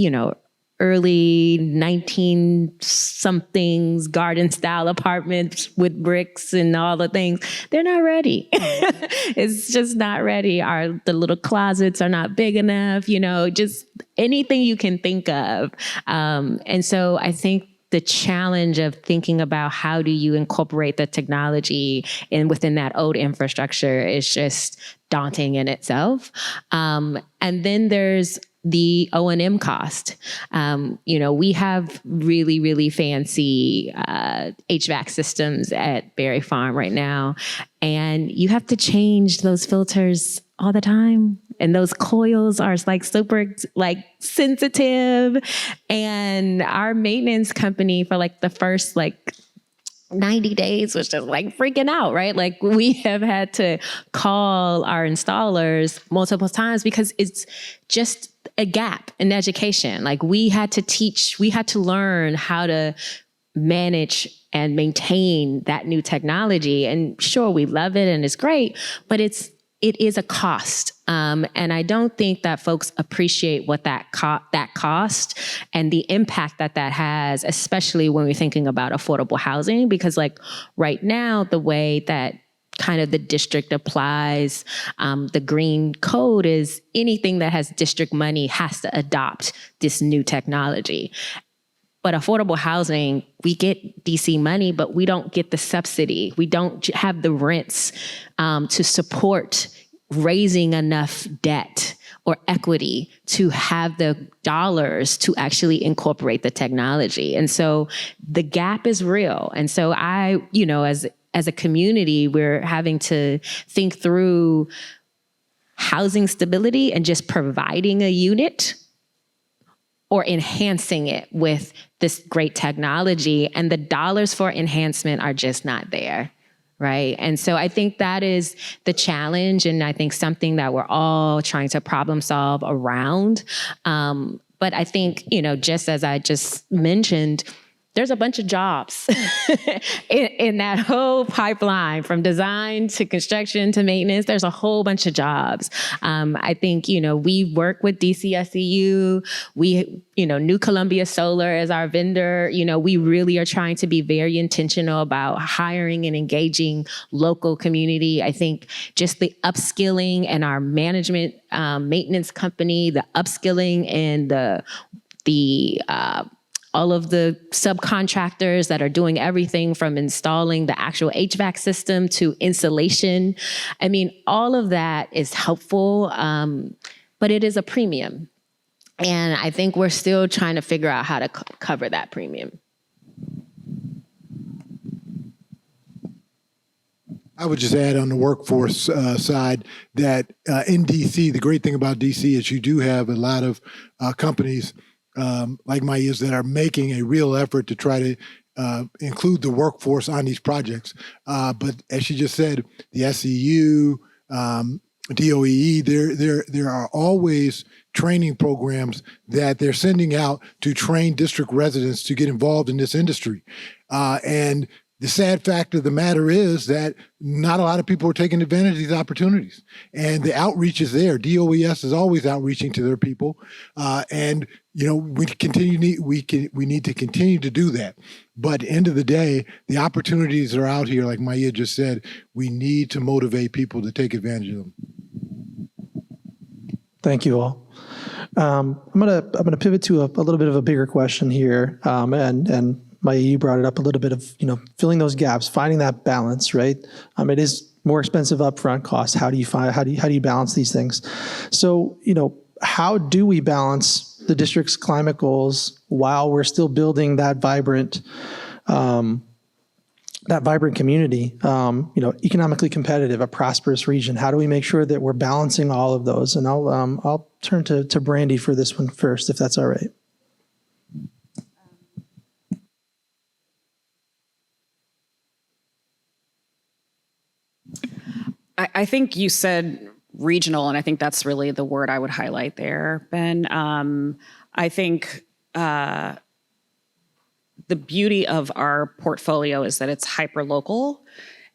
early 19-somethings garden style apartments with bricks and all the things, they're not ready. It's just not ready. The little closets are not big enough, just anything you can think of. And so I think the challenge of thinking about how do you incorporate the technology within that old infrastructure is just daunting in itself. And then there's the O&M cost. We have really, really fancy HVAC systems at Berry Farm right now, and you have to change those filters all the time. And those coils are super sensitive. And our maintenance company for the first 90 days was just freaking out, right? We have had to call our installers multiple times because it's just a gap in education. We had to learn how to manage and maintain that new technology. And sure, we love it and it's great, but it is a cost. And I don't think that folks appreciate what that cost and the impact that has, especially when we're thinking about affordable housing, because right now, the way that kind of the district applies the green code is anything that has district money has to adopt this new technology. But affordable housing, we get DC money, but we don't get the subsidy. We don't have the rents to support raising enough debt or equity to have the dollars to actually incorporate the technology. And so the gap is real. And so as a community, we're having to think through housing stability and just providing a unit or enhancing it with this great technology. And the dollars for enhancement are just not there, right? And so I think that is the challenge, and I think something that we're all trying to problem solve around. But I think, just as I just mentioned, there's a bunch of jobs in that whole pipeline, from design to construction to maintenance. There's a whole bunch of jobs. I think, we work with DCSEU. We, New Columbia Solar is our vendor. We really are trying to be very intentional about hiring and engaging local community. I think just the upskilling and our management maintenance company, the upskilling and the all of the subcontractors that are doing everything from installing the actual HVAC system to installation. I mean, all of that is helpful, but it is a premium. And I think we're still trying to figure out how to cover that premium. I would just add on the workforce side that in DC, the great thing about DC is you do have a lot of companies like Maya's that are making a real effort to try to include the workforce on these projects. But as she just said, the SEU, DOEE, there are always training programs that they're sending out to train district residents to get involved in this industry. And the sad fact of the matter is that not a lot of people are taking advantage of these opportunities. And the outreach is there. DOES is always outreaching to their people. And we need to continue to do that. But at the end of the day, the opportunities are out here, like Maya just said. We need to motivate people to take advantage of them. Thank you all. I'm gonna pivot to a little bit of a bigger question here, and Maya, you brought it up a little bit of filling those gaps, finding that balance, right? It is more expensive upfront costs. How do you balance these things? So how do we balance the district's climate goals while we're still building that vibrant community, economically competitive, a prosperous region? How do we make sure that we're balancing all of those? And I'll turn to Brandy for this one first, if that's all right. I think you said regional, and I think that's really the word I would highlight there, Ben. I think the the beauty of our portfolio is that it's hyper-local,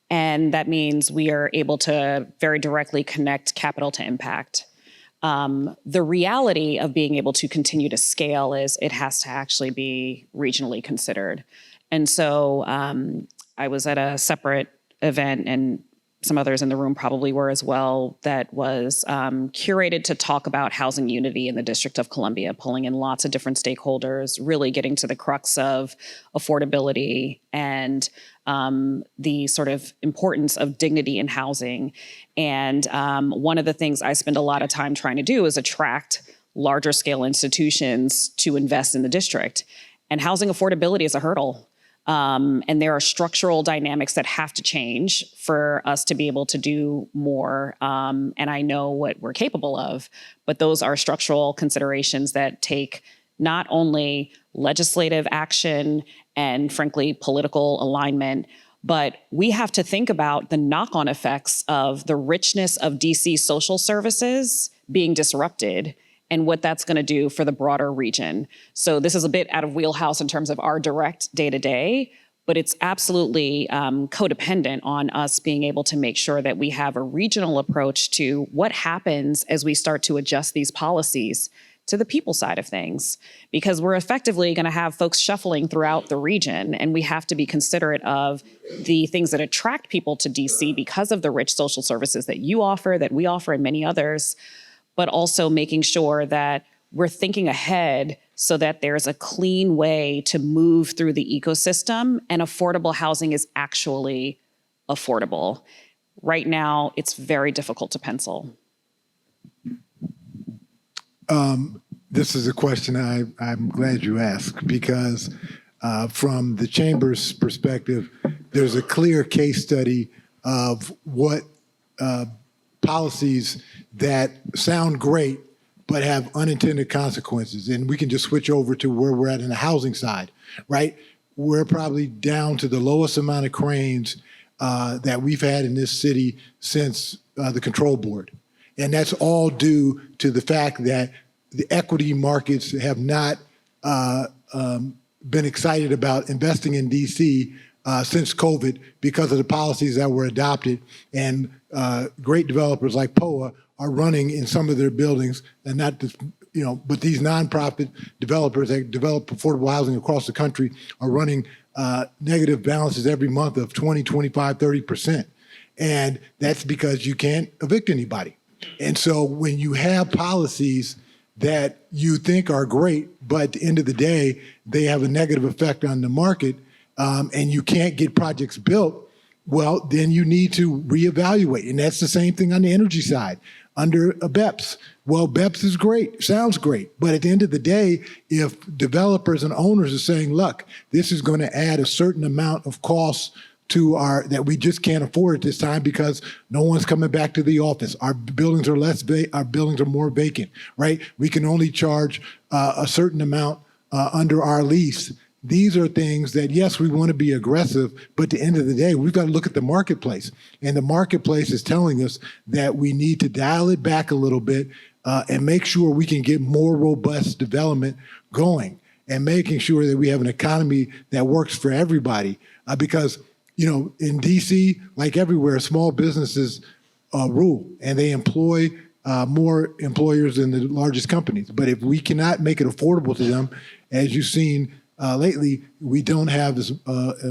and that means we are able to very directly connect capital to impact. The reality of being able to continue to scale is it has to actually be regionally considered. And so I was at a separate event, and some others in the room probably were as well, that was curated to talk about housing unity in the District of Columbia, pulling in lots of different stakeholders, really getting to the crux of affordability and the sort of importance of dignity in housing. And one of the things I spend a lot of time trying to do is attract larger scale institutions to invest in the district. And housing affordability is a hurdle. And there are structural dynamics that have to change for us to be able to do more. And I know what we're capable of, but those are structural considerations that take not only legislative action and, frankly, political alignment, but we have to think about the knock-on effects of the richness of DC social services being disrupted and what that's going to do for the broader region. So this is a bit out of wheelhouse in terms of our direct day-to-day, but it's absolutely codependent on us being able to make sure that we have a regional approach to what happens as we start to adjust these policies to the people side of things, because we're effectively going to have folks shuffling throughout the region, and we have to be considerate of the things that attract people to DC because of the rich social services that you offer, that we offer, and many others, but also making sure that we're thinking ahead so that there's a clean way to move through the ecosystem and affordable housing is actually affordable. Right now, it's very difficult to pencil. This is a question I'm glad you asked, because from the Chamber's perspective, there's a clear case study of what policies that sound great but have unintended consequences. And we can just switch over to where we're at in the housing side, right? We're probably down to the lowest amount of cranes that we've had in this city since the control board. And that's all due to the fact that the equity markets have not been excited about investing in DC since COVID because of the policies that were adopted. And great developers like POA are running in some of their buildings, and not just, but these nonprofit developers that develop affordable housing across the country are running negative balances every month of 20, 25, 30%. And that's because you can't evict anybody. And so when you have policies that you think are great, but at the end of the day, they have a negative effect on the market, and you can't get projects built, well, then you need to reevaluate. And that's the same thing on the energy side. Under a BEPS, well, BEPS is great, sounds great, but at the end of the day, if developers and owners are saying, look, this is going to add a certain amount of costs to that we just can't afford at this time because no one's coming back to the office. Our buildings are our buildings are more vacant, right? We can only charge a certain amount under our lease. These are things that, yes, we want to be aggressive, but at the end of the day, we've got to look at the marketplace. And the marketplace is telling us that we need to dial it back a little bit and make sure we can get more robust development going, and making sure that we have an economy that works for everybody. Because, in DC, like everywhere, small businesses rule, and they employ more employers than the largest companies. But if we cannot make it affordable to them, as you've seen lately, we don't have this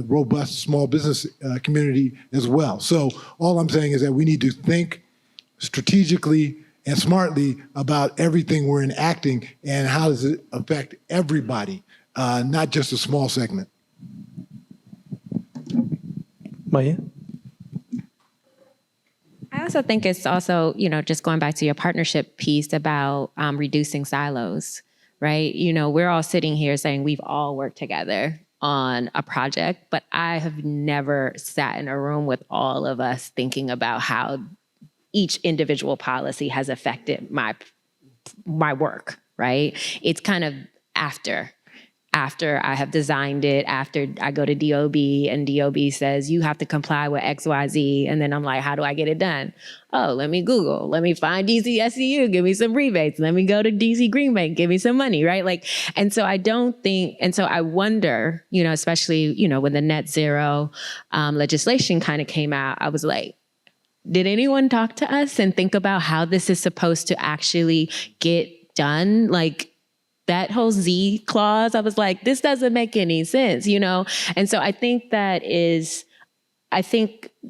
robust small business community as well. So all I'm saying is that we need to think strategically and smartly about everything we're enacting and how does it affect everybody, not just a small segment. Maya? I also think it's also, just going back to your partnership piece about reducing silos, right? We're all sitting here saying we've all worked together on a project, but I have never sat in a room with all of us thinking about how each individual policy has affected my work, right? It's kind of after after I have designed it, after I go to DOB and DOB says, you have to comply with XYZ. And then I'm like, how do I get it done? Oh, let me Google, let me find DCSCU, give me some rebates. Let me go to DC Green Bank, give me some money, right? Like, and so I don't think, and so I wonder, you know, especially, you know, when the net zero legislation kind of came out, I was like, did anyone talk to us and think about how this is supposed to actually get done? Like, that whole Z clause, I was like, this doesn't make any sense, you know? And so I think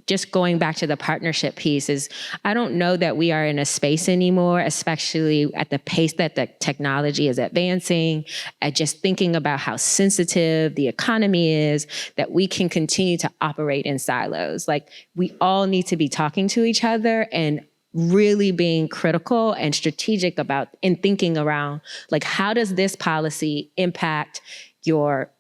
just going back to the partnership piece is, I don't know that we are in a space anymore, especially at the pace that the technology is advancing, at just thinking about how sensitive the economy is, that we can continue to operate in silos. Like, we all need to be talking to each other and really being critical and strategic about and thinking around, like, how does this policy impact your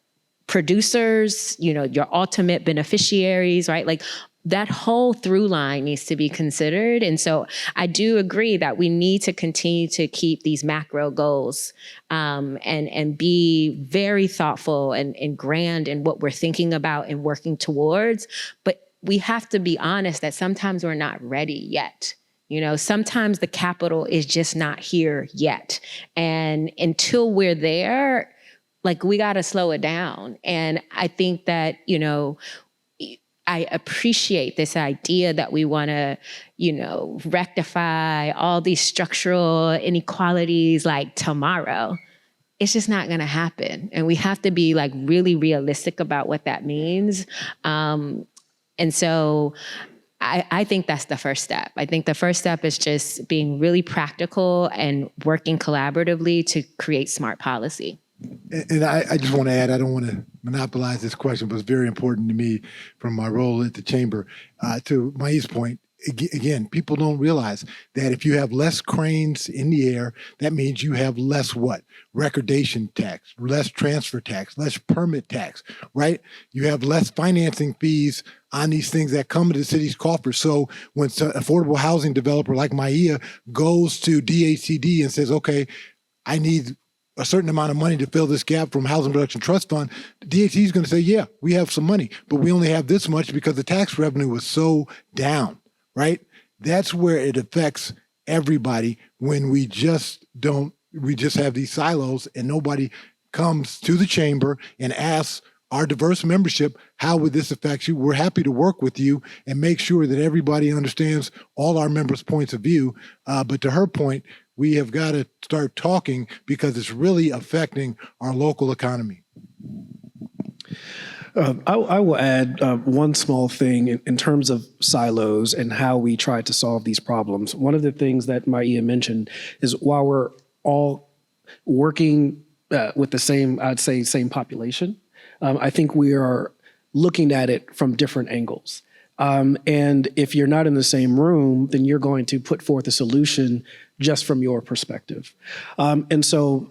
producers, you know, your ultimate beneficiaries, right? Like, that whole through line needs to be considered. And so I do agree that we need to continue to keep these macro goals and be very thoughtful and grand in what we're thinking about and working towards. But we have to be honest that sometimes we're not ready yet. You know, sometimes the capital is just not here yet. And until we're there, like, we got to slow it down. And I think that, you know, I appreciate this idea that we want to, you know, rectify all these structural inequalities like tomorrow. It's just not going to happen. And we have to be like really realistic about what that means. And so I think that's the first step. I think the first step is just being really practical and working collaboratively to create smart policy. And I just want to add, I don't want to monopolize this question, but it's very important to me from my role at the chamber. To Mai's point, again, people don't realize that if you have less cranes in the air, that means you have less what? Recordation tax, less transfer tax, less permit tax, right? You have less financing fees on these things that come to the city's coffers. So when an affordable housing developer like Maia goes to DHCD and says, okay, I need a certain amount of money to fill this gap from Housing Production Trust Fund, DHCD is going to say, yeah, we have some money, but we only have this much because the tax revenue was so down, right? That's where it affects everybody when we just have these silos and nobody comes to the chamber and asks our diverse membership, how would this affect you? We're happy to work with you and make sure that everybody understands all our members' points of view. But to her point, we have got to start talking because it's really affecting our local economy. I will add one small thing in terms of silos and how we try to solve these problems. One of the things that Maia mentioned is while we're all working with the same, I'd say, same population, I think we are looking at it from different angles. And if you're not in the same room, then you're going to put forth a solution just from your perspective. And so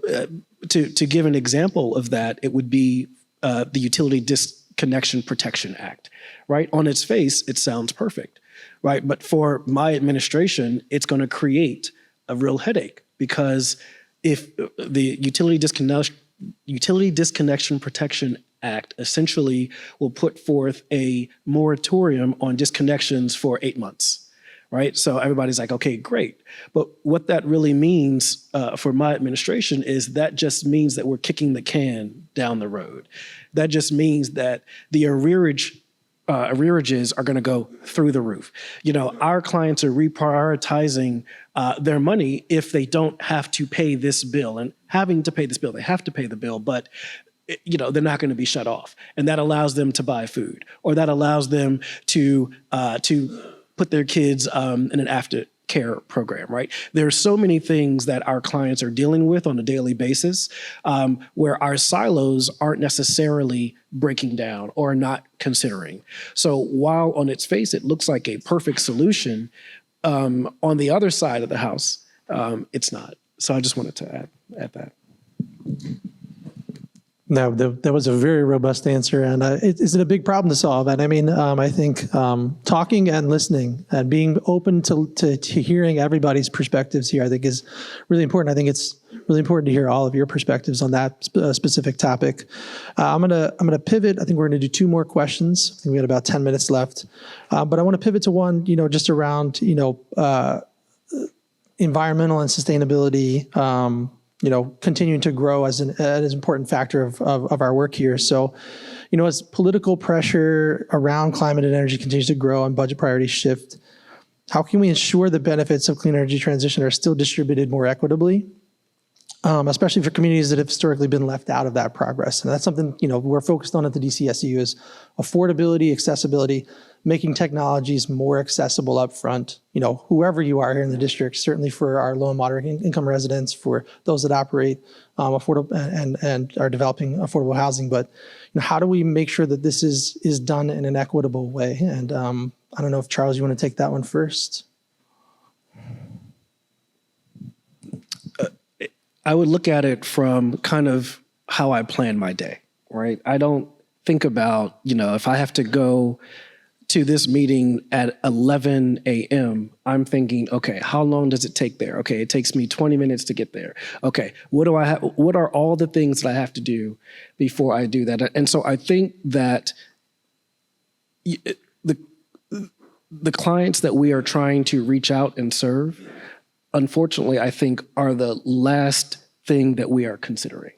to give an example of that, it would be the Utility Disconnection Protection Act, right? On its face, it sounds perfect, right? But for my administration, it's going to create a real headache because if the Utility Disconnection Protection Act essentially will put forth a moratorium on disconnections for 8 months, right? So everybody's like, okay, great. But what that really means for my administration is that just means that we're kicking the can down the road. That just means that the arrearages are going to go through the roof. You know, our clients are reprioritizing their money if they don't have to pay this bill. And having to pay this bill, they have to pay the bill, but you know, they're not going to be shut off. And that allows them to buy food, or that allows them to put their kids in an aftercare program, right? There are so many things that our clients are dealing with on a daily basis where our silos aren't necessarily breaking down or not considering. So while on its face, it looks like a perfect solution, on the other side of the house, it's not. So I just wanted to add that. No, that was a very robust answer, and is it a big problem to solve? And I mean, I think talking and listening and being open to hearing everybody's perspectives here, I think is really important. I think it's really important to hear all of your perspectives on that specific topic. I'm gonna pivot. I think we're gonna do 2 more questions. I think we got about 10 minutes left, but I want to pivot to one, just around, environmental and sustainability. Continuing to grow as an important factor of our work here. So, as political pressure around climate and energy continues to grow and budget priorities shift, how can we ensure the benefits of clean energy transition are still distributed more equitably, especially for communities that have historically been left out of that progress? And that's something, we're focused on at the DCSU is affordability, accessibility, making technologies more accessible up front, whoever you are here in the district, certainly for our low and moderate income residents, for those that operate affordable and are developing affordable housing. But how do we make sure that this is done in an equitable way? And I don't know if, Charles, you want to take that one first? I would look at it from kind of how I plan my day, right? I don't think about, if I have to go to this meeting at 11 a.m., I'm thinking, okay, how long does it take there? Okay, it takes me 20 minutes to get there. Okay, what are all the things that I have to do before I do that? And so I think that the clients that we are trying to reach out and serve, unfortunately, I think are the last thing that we are considering.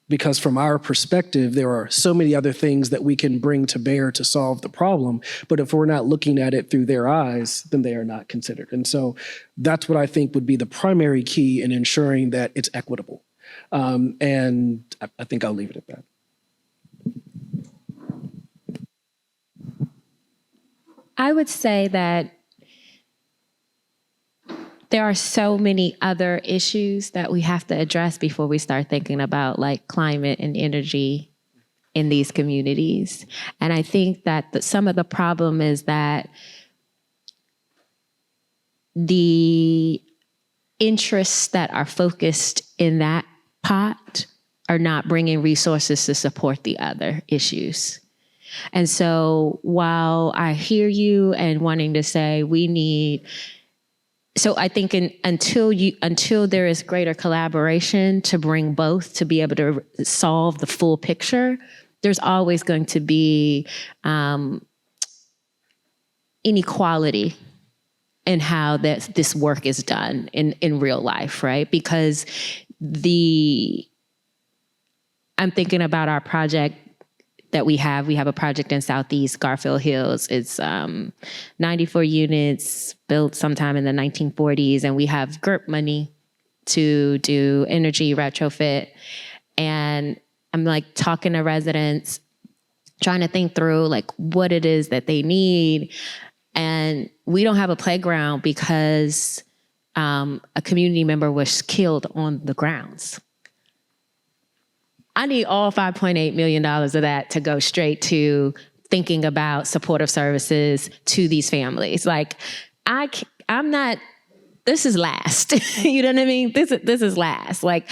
Because from our perspective, there are so many other things that we can bring to bear to solve the problem. But if we're not looking at it through their eyes, then they are not considered. And so that's what I think would be the primary key in ensuring that it's equitable. And I think I'll leave it at that. I would say that there are so many other issues that we have to address before we start thinking about like climate and energy in these communities. And I think that some of the problem is that the interests that are focused in that pot are not bringing resources to support the other issues. And so while I hear you and wanting to say we need, so I think until there is greater collaboration to bring both to be able to solve the full picture, there's always going to be inequality in how this work is done in real life, right? Because I'm thinking about our project that we have a project in Southeast Garfield Hills. It's 94 units built sometime in the 1940s, and we have GERP money to do energy retrofit. And I'm like talking to residents, trying to think through like what it is that they need. And we don't have a playground because a community member was killed on the grounds. I need all $5.8 million of that to go straight to thinking about supportive services to these families. Like, I'm not, this is last. You know what I mean? This is last. Like,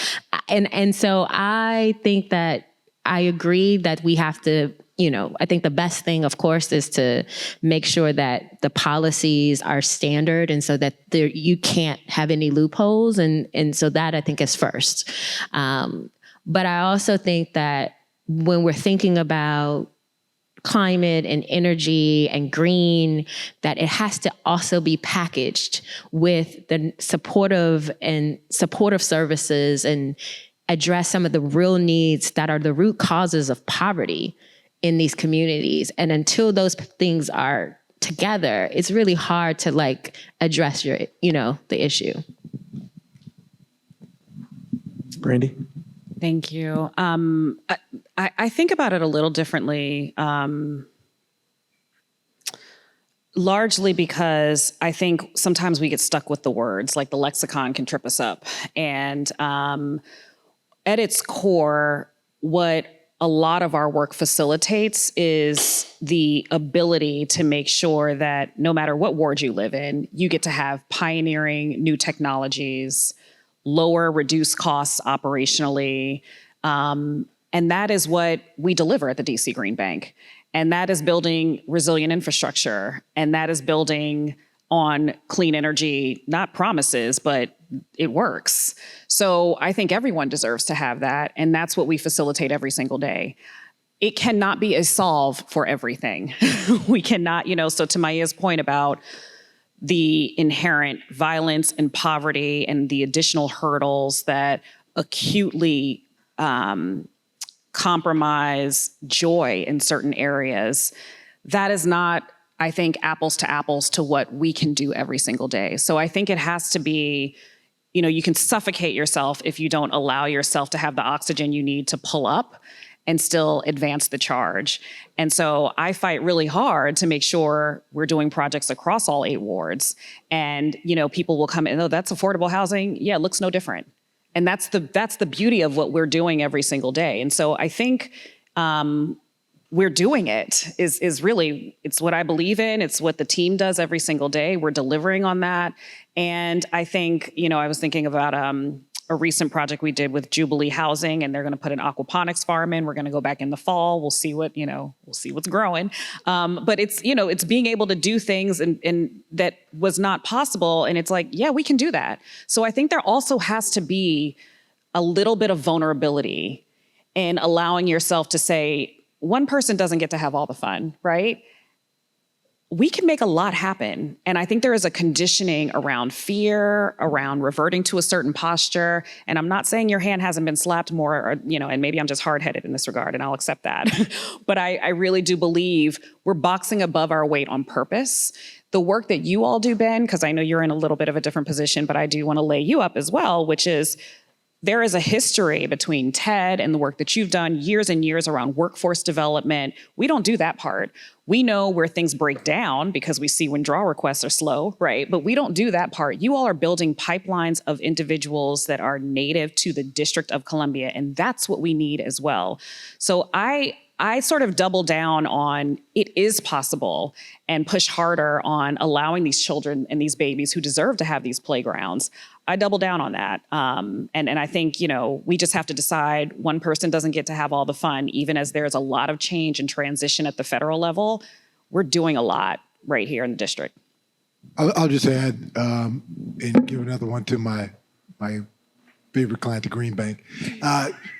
and so I think that I agree that we have to, I think the best thing, of course, is to make sure that the policies are standard and so that you can't have any loopholes. And so that I think is first. But I also think that when we're thinking about climate and energy and green, that it has to also be packaged with the supportive services and address some of the real needs that are the root causes of poverty in these communities. And until those things are together, it's really hard to like address the issue. Brandy? Thank you. I think about it a little differently, largely because I think sometimes we get stuck with the words, like the lexicon can trip us up. And at its core, what a lot of our work facilitates is the ability to make sure that no matter what ward you live in, you get to have pioneering new technologies, lower, reduce costs operationally, And that is what we deliver at the DC Green Bank. And that is building resilient infrastructure. And that is building on clean energy, not promises, but it works. So I think everyone deserves to have that. And that's what we facilitate every single day. It cannot be a solve for everything. We cannot, so to Maya's point about the inherent violence and poverty and the additional hurdles that acutely compromise joy in certain areas, that is not, I think, apples to what we can do every single day. So I think it has to be, you can suffocate yourself if you don't allow yourself to have the oxygen you need to pull up and still advance the charge. And so I fight really hard to make sure we're doing projects across all 8 wards. And, people will come in, oh, that's affordable housing. Yeah, it looks no different. And that's the beauty of what we're doing every single day. And so I think we're doing it is really, it's what I believe in. It's what the team does every single day. We're delivering on that. And I think, I was thinking about a recent project we did with Jubilee Housing, and they're going to put an aquaponics farm in. We're going to go back in the fall. We'll see what, we'll see what's growing. But it's, it's being able to do things and that was not possible. And it's like, yeah, we can do that. So I think there also has to be a little bit of vulnerability in allowing yourself to say, one person doesn't get to have all the fun, right? We can make a lot happen. And I think there is a conditioning around fear, around reverting to a certain posture. And I'm not saying your hand hasn't been slapped more, or, and maybe I'm just hard-headed in this regard, and I'll accept that. But I really do believe we're boxing above our weight on purpose. The work that you all do, Ben, because I know you're in a little bit of a different position, but I do want to lay you up as well, which is there is a history between TED and the work that you've done years and years around workforce development. We don't do that part. We know where things break down because we see when draw requests are slow, right? But we don't do that part. You all are building pipelines of individuals that are native to the District of Columbia, and that's what we need as well. So I sort of double down on it is possible and push harder on allowing these children and these babies who deserve to have these playgrounds. I double down on that. And I think, we just have to decide one person doesn't get to have all the fun, even as there's a lot of change and transition at the federal level. We're doing a lot right here in the district. I'll just add and give another one to my favorite client, the Green Bank.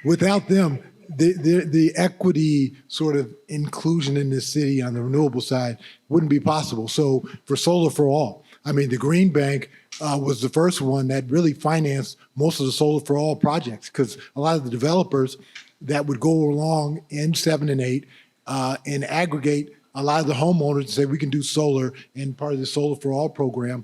Without them, the equity sort of inclusion in this city on the renewable side wouldn't be possible. So for Solar for All, the Green Bank was the first one that really financed most of the Solar for All projects, because a lot of the developers that would go along in 7 and 8 and aggregate a lot of the homeowners and say, we can do solar and part of the Solar for All program.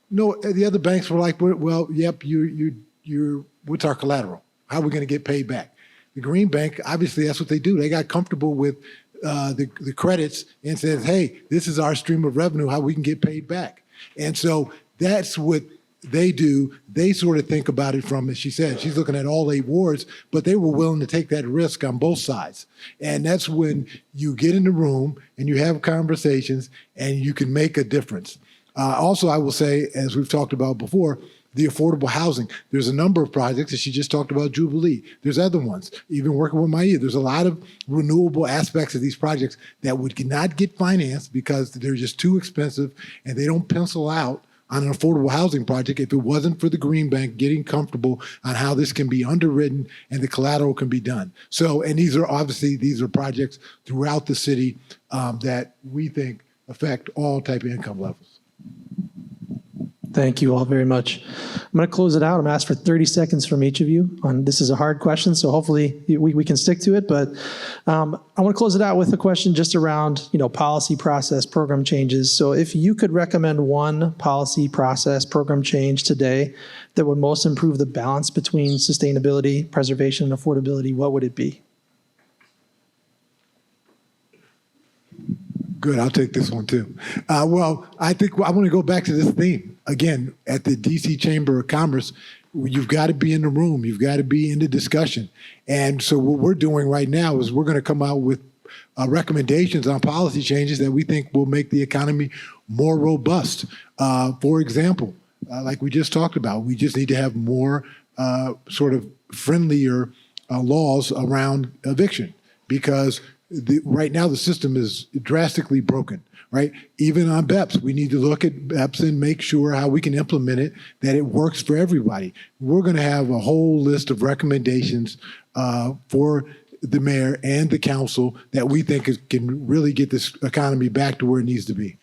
The other banks were like, well, yep, you're what's our collateral? How are we going to get paid back? The Green Bank, obviously, that's what they do. They got comfortable with the credits and said, hey, this is our stream of revenue, how we can get paid back. And so that's what they do. They sort of think about it from, as she said, she's looking at all 8 wards, but they were willing to take that risk on both sides. And that's when you get in the room and you have conversations and you can make a difference. Also, I will say, as we've talked about before, the affordable housing. There's a number of projects that she just talked about, Jubilee. There's other ones, even working with Maya. There's a lot of renewable aspects of these projects that would not get financed because they're just too expensive and they don't pencil out on an affordable housing project if it wasn't for the Green Bank getting comfortable on how this can be underwritten and the collateral can be done. So, and these are projects throughout the city that we think affect all type of income levels. Thank you all very much. I'm going to close it out. I'm going to ask for 30 seconds from each of you. This is a hard question, so hopefully we can stick to it. But I want to close it out with a question just around, policy process, program changes. So if you could recommend one policy process, program change today that would most improve the balance between sustainability, preservation, and affordability, what would it be? Good, I'll take this one too. Well, I think I want to go back to this theme. Again, at the DC Chamber of Commerce, you've got to be in the room. You've got to be in the discussion. And so what we're doing right now is we're going to come out with recommendations on policy changes that we think will make the economy more robust. For example, like we just talked about, we just need to have more sort of friendlier laws around eviction, because right now the system is drastically broken, right? Even on BEPS, we need to look at BEPS and make sure how we can implement it, that it works for everybody. We're going to have a whole list of recommendations for the mayor and the council that we think can really get this economy back to where it needs to be.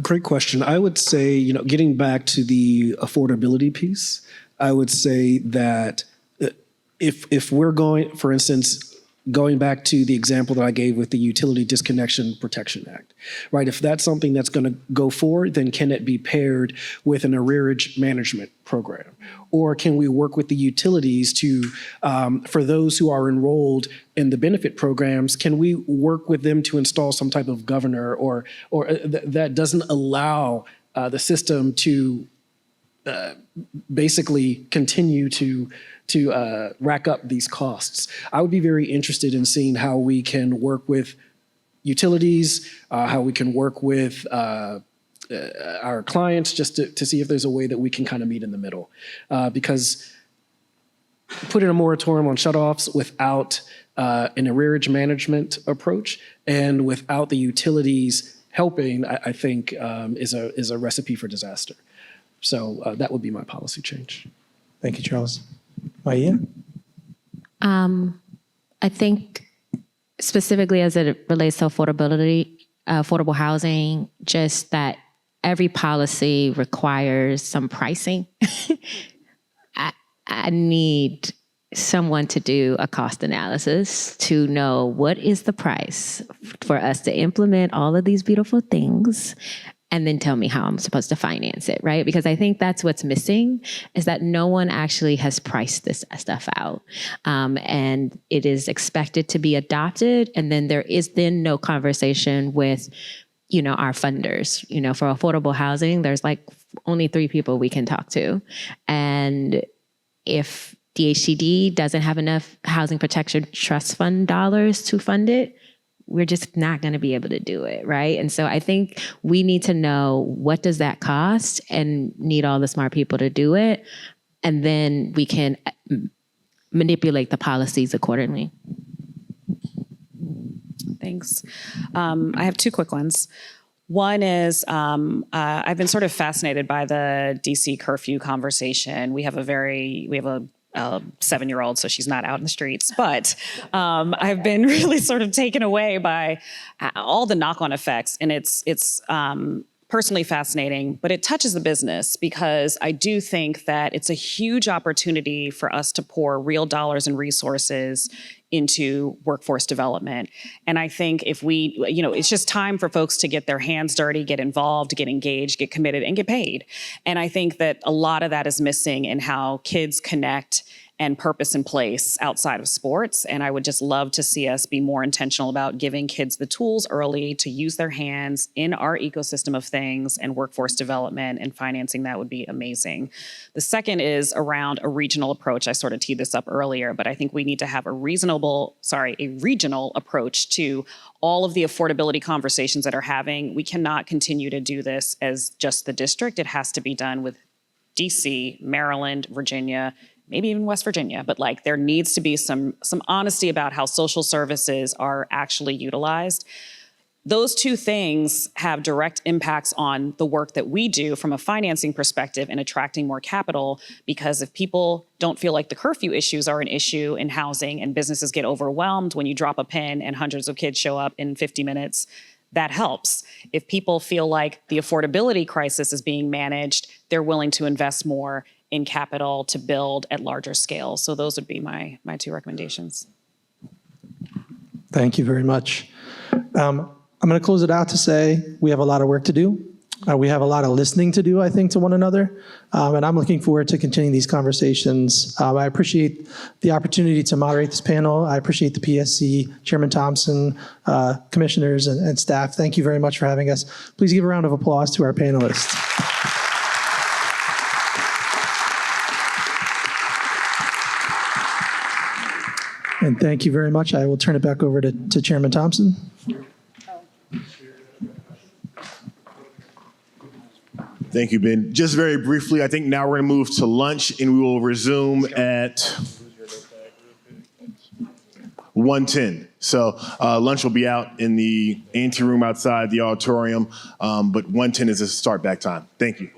Great question. I would say, getting back to the affordability piece, I would say that if we're going, for instance, going back to the example that I gave with the Utility Disconnection Protection Act, right? If that's something that's going to go forward, then can it be paired with an arrearage management program? Or can we work with the utilities to, for those who are enrolled in the benefit programs, can we work with them to install some type of governor or that doesn't allow the system to basically continue to rack up these costs? I would be very interested in seeing how we can work with utilities, how we can work with our clients, just to see if there's a way that we can kind of meet in the middle. Because putting a moratorium on shutoffs without an arrearage management approach and without the utilities helping, I think is a recipe for disaster. So that would be my policy change. Thank you, Charles. Maya? I think specifically as it relates to affordability, affordable housing, just that every policy requires some pricing. I need someone to do a cost analysis to know what is the price for us to implement all of these beautiful things, and then tell me how I'm supposed to finance it, right? Because I think that's what's missing, is that no one actually has priced this stuff out. And it is expected to be adopted, and then there is then no conversation with, our funders. For affordable housing, there's like only 3 people we can talk to. And if DHCD doesn't have enough Housing Protection Trust Fund dollars to fund it, we're just not going to be able to do it, right? And so I think we need to know, what does that cost, and need all the smart people to do it. And then we can manipulate the policies accordingly. Thanks. I have 2 quick ones. One is I've been sort of fascinated by the DC curfew conversation. We have a 7-year-old, so she's not out in the streets. But I've been really sort of taken away by all the knock-on effects, and it's personally fascinating, but it touches the business, because I do think that it's a huge opportunity for us to pour real dollars and resources into workforce development. And I think if we, it's just time for folks to get their hands dirty, get involved, get engaged, get committed, and get paid. And I think that a lot of that is missing in how kids connect and purpose in place outside of sports. And I would just love to see us be more intentional about giving kids the tools early to use their hands in our ecosystem of things, and workforce development and financing that would be amazing. The second is around a regional approach. I sort of teed this up earlier, but I think we need to have a regional approach to all of the affordability conversations that are having. We cannot continue to do this as just the district. It has to be done with DC, Maryland, Virginia, maybe even West Virginia, but there needs to be some honesty about how social services are actually utilized. Those 2 things have direct impacts on the work that we do from a financing perspective and attracting more capital, because if people don't feel like the curfew issues are an issue in housing, and businesses get overwhelmed when you drop a pin and hundreds of kids show up in 50 minutes, that helps. If people feel like the affordability crisis is being managed, they're willing to invest more in capital to build at larger scale. So those would be my 2 recommendations. Thank you very much. I'm going to close it out to say we have a lot of work to do. We have a lot of listening to do, I think, to one another. And I'm looking forward to continuing these conversations. I appreciate the opportunity to moderate this panel. I appreciate the PSC, Chairman Thompson, commissioners, and staff. Thank you very much for having us. Please give a round of applause to our panelists. And thank you very much. I will turn it back over to Chairman Thompson. Thank you, Ben. Just very briefly, I think now we're going to move to lunch, and we will resume at 1:10. So lunch will be out in the ante room outside the auditorium, but 1:10 is the start back time. Thank you.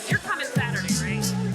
You're coming Saturday, right?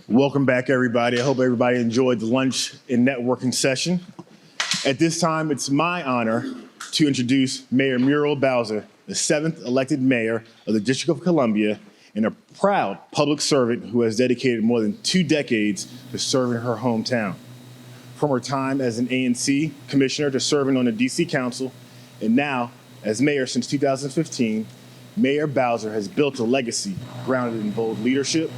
Welcome back, everybody. I hope everybody enjoyed the lunch and networking session. At this time, it's my honor to introduce Mayor Muriel Bowser, the 7th elected mayor of the District of Columbia and a proud public servant who has dedicated more than 2 decades to serving her hometown. From her time as an ANC commissioner to serving on the DC Council, and now as mayor since 2015, Mayor Bowser has built a legacy grounded in bold leadership,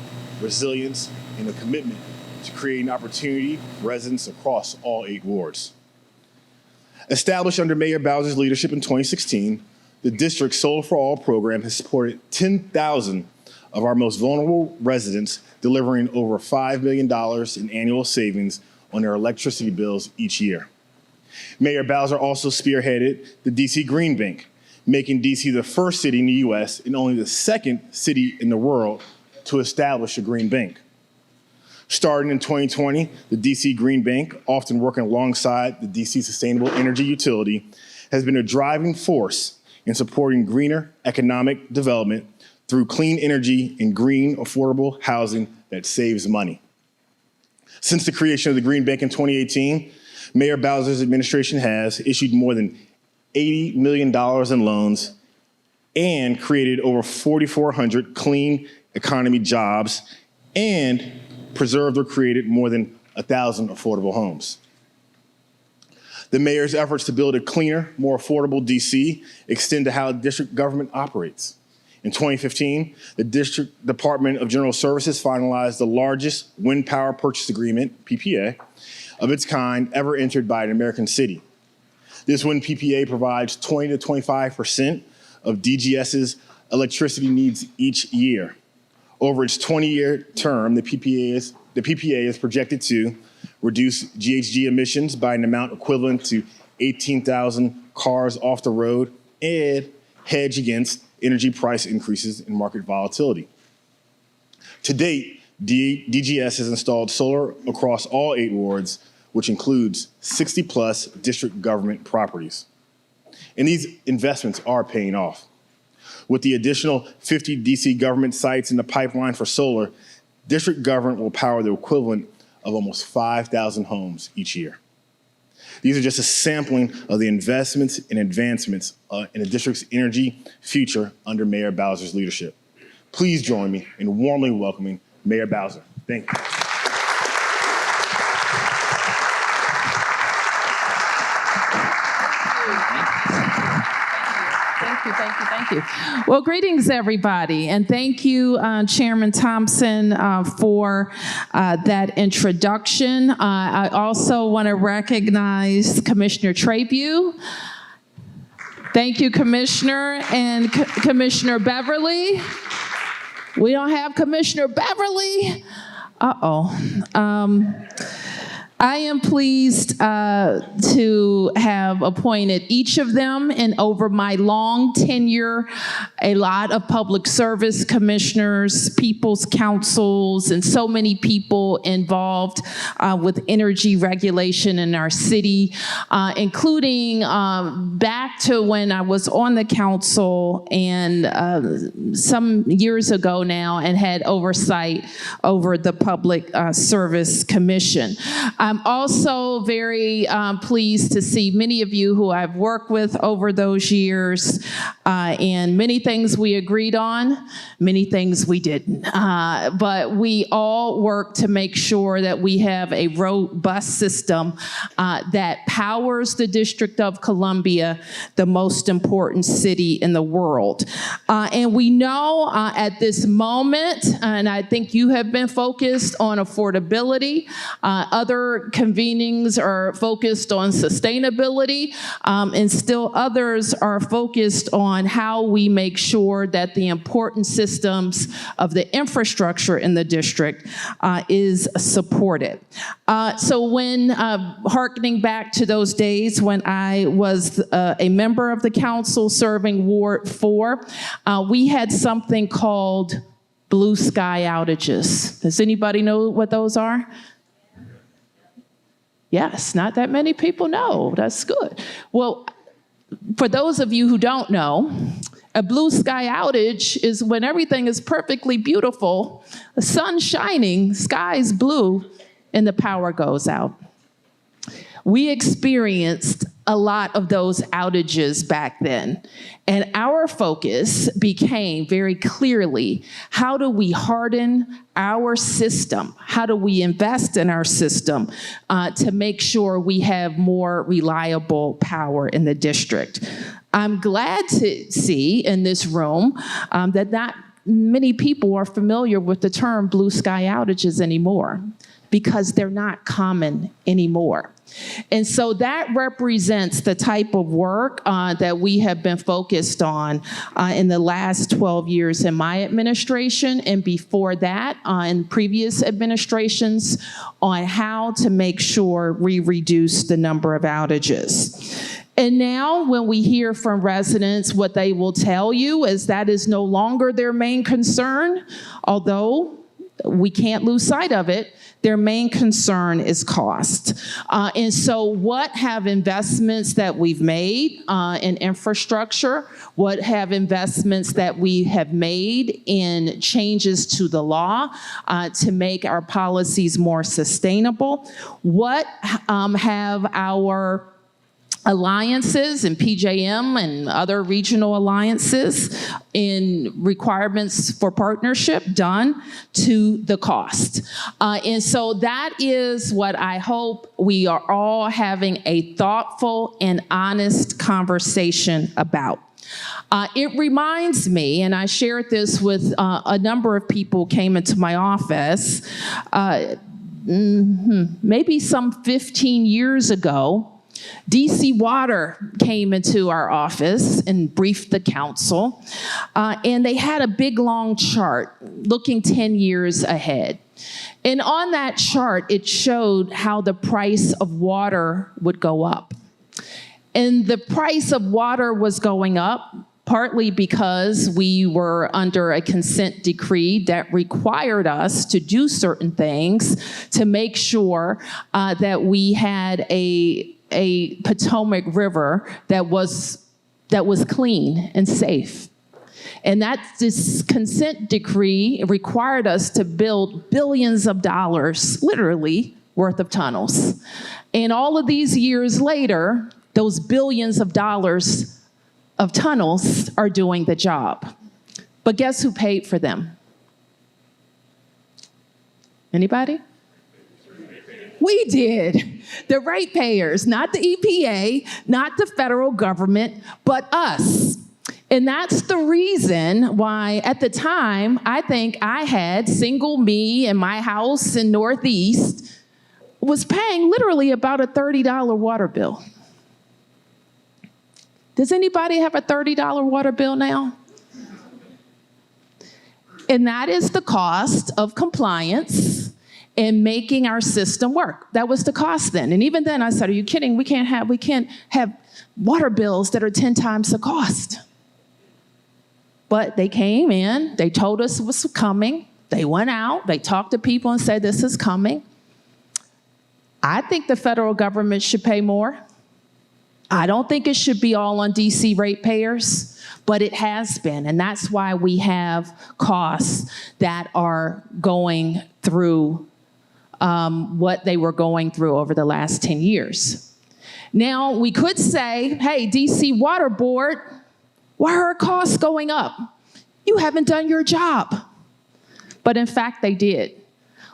resilience, and a commitment to creating opportunity for residents across all 8 wards. Established under Mayor Bowser's leadership in 2016, the district's Solar for All program has supported 10,000 of our most vulnerable residents, delivering over $5 million in annual savings on their electricity bills each year. Mayor Bowser also spearheaded the DC Green Bank, making DC the first city in the US and only the 2nd city in the world to establish a green bank. Starting in 2020, the DC Green Bank, often working alongside the DC Sustainable Energy Utility, has been a driving force in supporting greener economic development through clean energy and green, affordable housing that saves money. Since the creation of the Green Bank in 2018, Mayor Bowser's administration has issued more than $80 million in loans and created over 4,400 clean economy jobs and preserved or created more than 1,000 affordable homes. The mayor's efforts to build a cleaner, more affordable DC extend to how district government operates. In 2015, the District Department of General Services finalized the largest wind power purchase agreement, PPA, of its kind ever entered by an American city. This wind PPA provides 20 to 25% of DGS's electricity needs each year. Over its 20-year term, the PPA is projected to reduce GHG emissions by an amount equivalent to 18,000 cars off the road and hedge against energy price increases and market volatility. To date, DGS has installed solar across all 8 wards, which includes 60-plus district government properties. And these investments are paying off. With the additional 50 DC government sites in the pipeline for solar, district government will power the equivalent of almost 5,000 homes each year. These are just a sampling of the investments and advancements in the district's energy future under Mayor Bowser's leadership. Please join me in warmly welcoming Mayor Bowser. Thank you. Thank you. Well, greetings, everybody, and thank you, Chairman Thompson, for that introduction. I also want to recognize Commissioner Trabue. Thank you, Commissioner, and Commissioner Beverly. We don't have Commissioner Beverly. I am pleased to have appointed each of them, and over my long tenure, a lot of public service commissioners, people's councils, and so many people involved with energy regulation in our city, including back to when I was on the council and some years ago now and had oversight over the Public Service Commission. I'm also very pleased to see many of you who I've worked with over those years, and many things we agreed on, many things we didn't. But we all work to make sure that we have a robust system that powers the District of Columbia, the most important city in the world. And we know at this moment, and I think you have been focused on affordability, other convenings are focused on sustainability, and still others are focused on how we make sure that the important systems of the infrastructure in the district is supported. So when hearkening back to those days when I was a member of the council serving Ward 4, we had something called blue sky outages. Does anybody know what those are? Yes, not that many people know. That's good. Well, for those of you who don't know, a blue sky outage is when everything is perfectly beautiful, the sun's shining, sky's blue, and the power goes out. We experienced a lot of those outages back then. And our focus became very clearly, how do we harden our system? How do we invest in our system to make sure we have more reliable power in the district? I'm glad to see in this room that not many people are familiar with the term blue sky outages anymore, because they're not common anymore. And so that represents the type of work that we have been focused on in the last 12 years in my administration, and before that in previous administrations, on how to make sure we reduce the number of outages. And now when we hear from residents, what they will tell you is that is no longer their main concern, although we can't lose sight of it. Their main concern is cost. And so what have investments that we've made in infrastructure, what have investments that we have made in changes to the law to make our policies more sustainable? What have our alliances and PJM and other regional alliances in requirements for partnership done to the cost? And so that is what I hope we are all having a thoughtful and honest conversation about. It reminds me, and I shared this with a number of people who came into my office, maybe some 15 years ago, DC Water came into our office and briefed the council, and they had a big long chart looking 10 years ahead. And on that chart, it showed how the price of water would go up. And the price of water was going up partly because we were under a consent decree that required us to do certain things to make sure that we had a Potomac River that was clean and safe. And this consent decree required us to build billions of dollars, literally, worth of tunnels. And all of these years later, those billions of dollars of tunnels are doing the job. But guess who paid for them? Anybody? We did. The ratepayers, not the EPA, not the federal government, but us. And that's the reason why at the time, I think I had single me in my house in Northeast was paying literally about a $30 water bill. Does anybody have a $30 water bill now? And that is the cost of compliance and making our system work. That was the cost then. And even then I said, are you kidding? We can't have water bills that are 10 times the cost. But they came in, they told us it was coming. They went out, they talked to people and said, this is coming. I think the federal government should pay more. I don't think it should be all on DC ratepayers, but it has been. And that's why we have costs that are going through what they were going through over the last 10 years. Now, we could say, hey, DC Water Board, why are costs going up? You haven't done your job. But in fact, they did.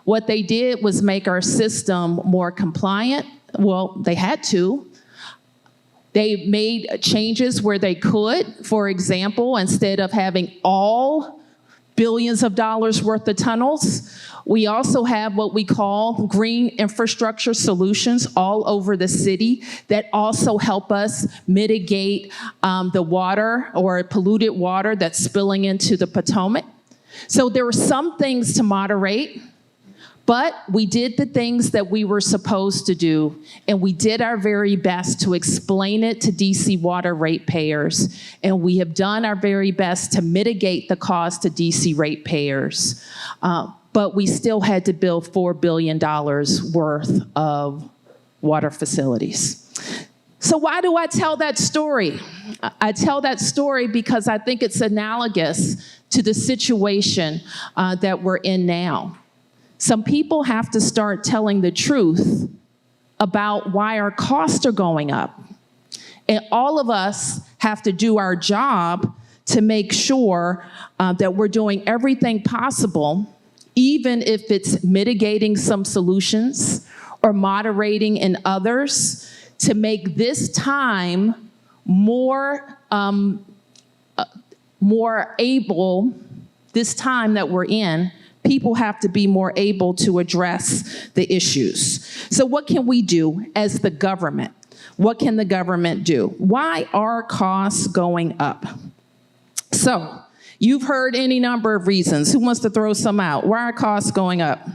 What they did was make our system more compliant. Well, they had to. They made changes where they could. For example, instead of having all billions of dollars worth of tunnels, we also have what we call green infrastructure solutions all over the city that also help us mitigate the water or polluted water that's spilling into the Potomac. So there were some things to moderate, but we did the things that we were supposed to do, and we did our very best to explain it to DC Water ratepayers, and we have done our very best to mitigate the cost to DC ratepayers. But we still had to build $4 billion worth of water facilities. So why do I tell that story? I tell that story because I think it's analogous to the situation that we're in now. Some people have to start telling the truth about why our costs are going up. And all of us have to do our job to make sure that we're doing everything possible, even if it's mitigating some solutions or moderating in others, to make this time more able, this time that we're in, people have to be more able to address the issues. So what can we do as the government? What can the government do? Why are costs going up? So you've heard any number of reasons. Who wants to throw some out? Why are costs going up?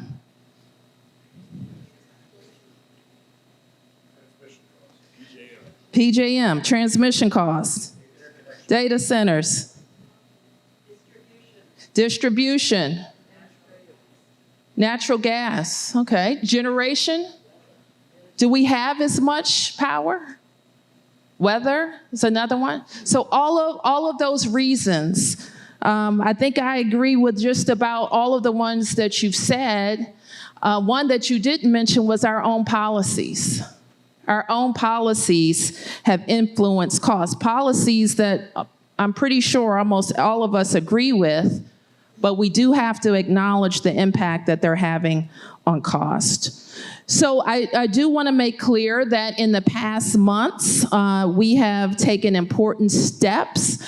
PJM, transmission costs, data centers, distribution, natural gas, okay, generation. Do we have as much power? Weather is another one. So all of those reasons, I think I agree with just about all of the ones that you've said. One that you didn't mention was our own policies. Our own policies have influenced costs. Policies that I'm pretty sure almost all of us agree with, but we do have to acknowledge the impact that they're having on cost. So I do want to make clear that in the past months, we have taken important steps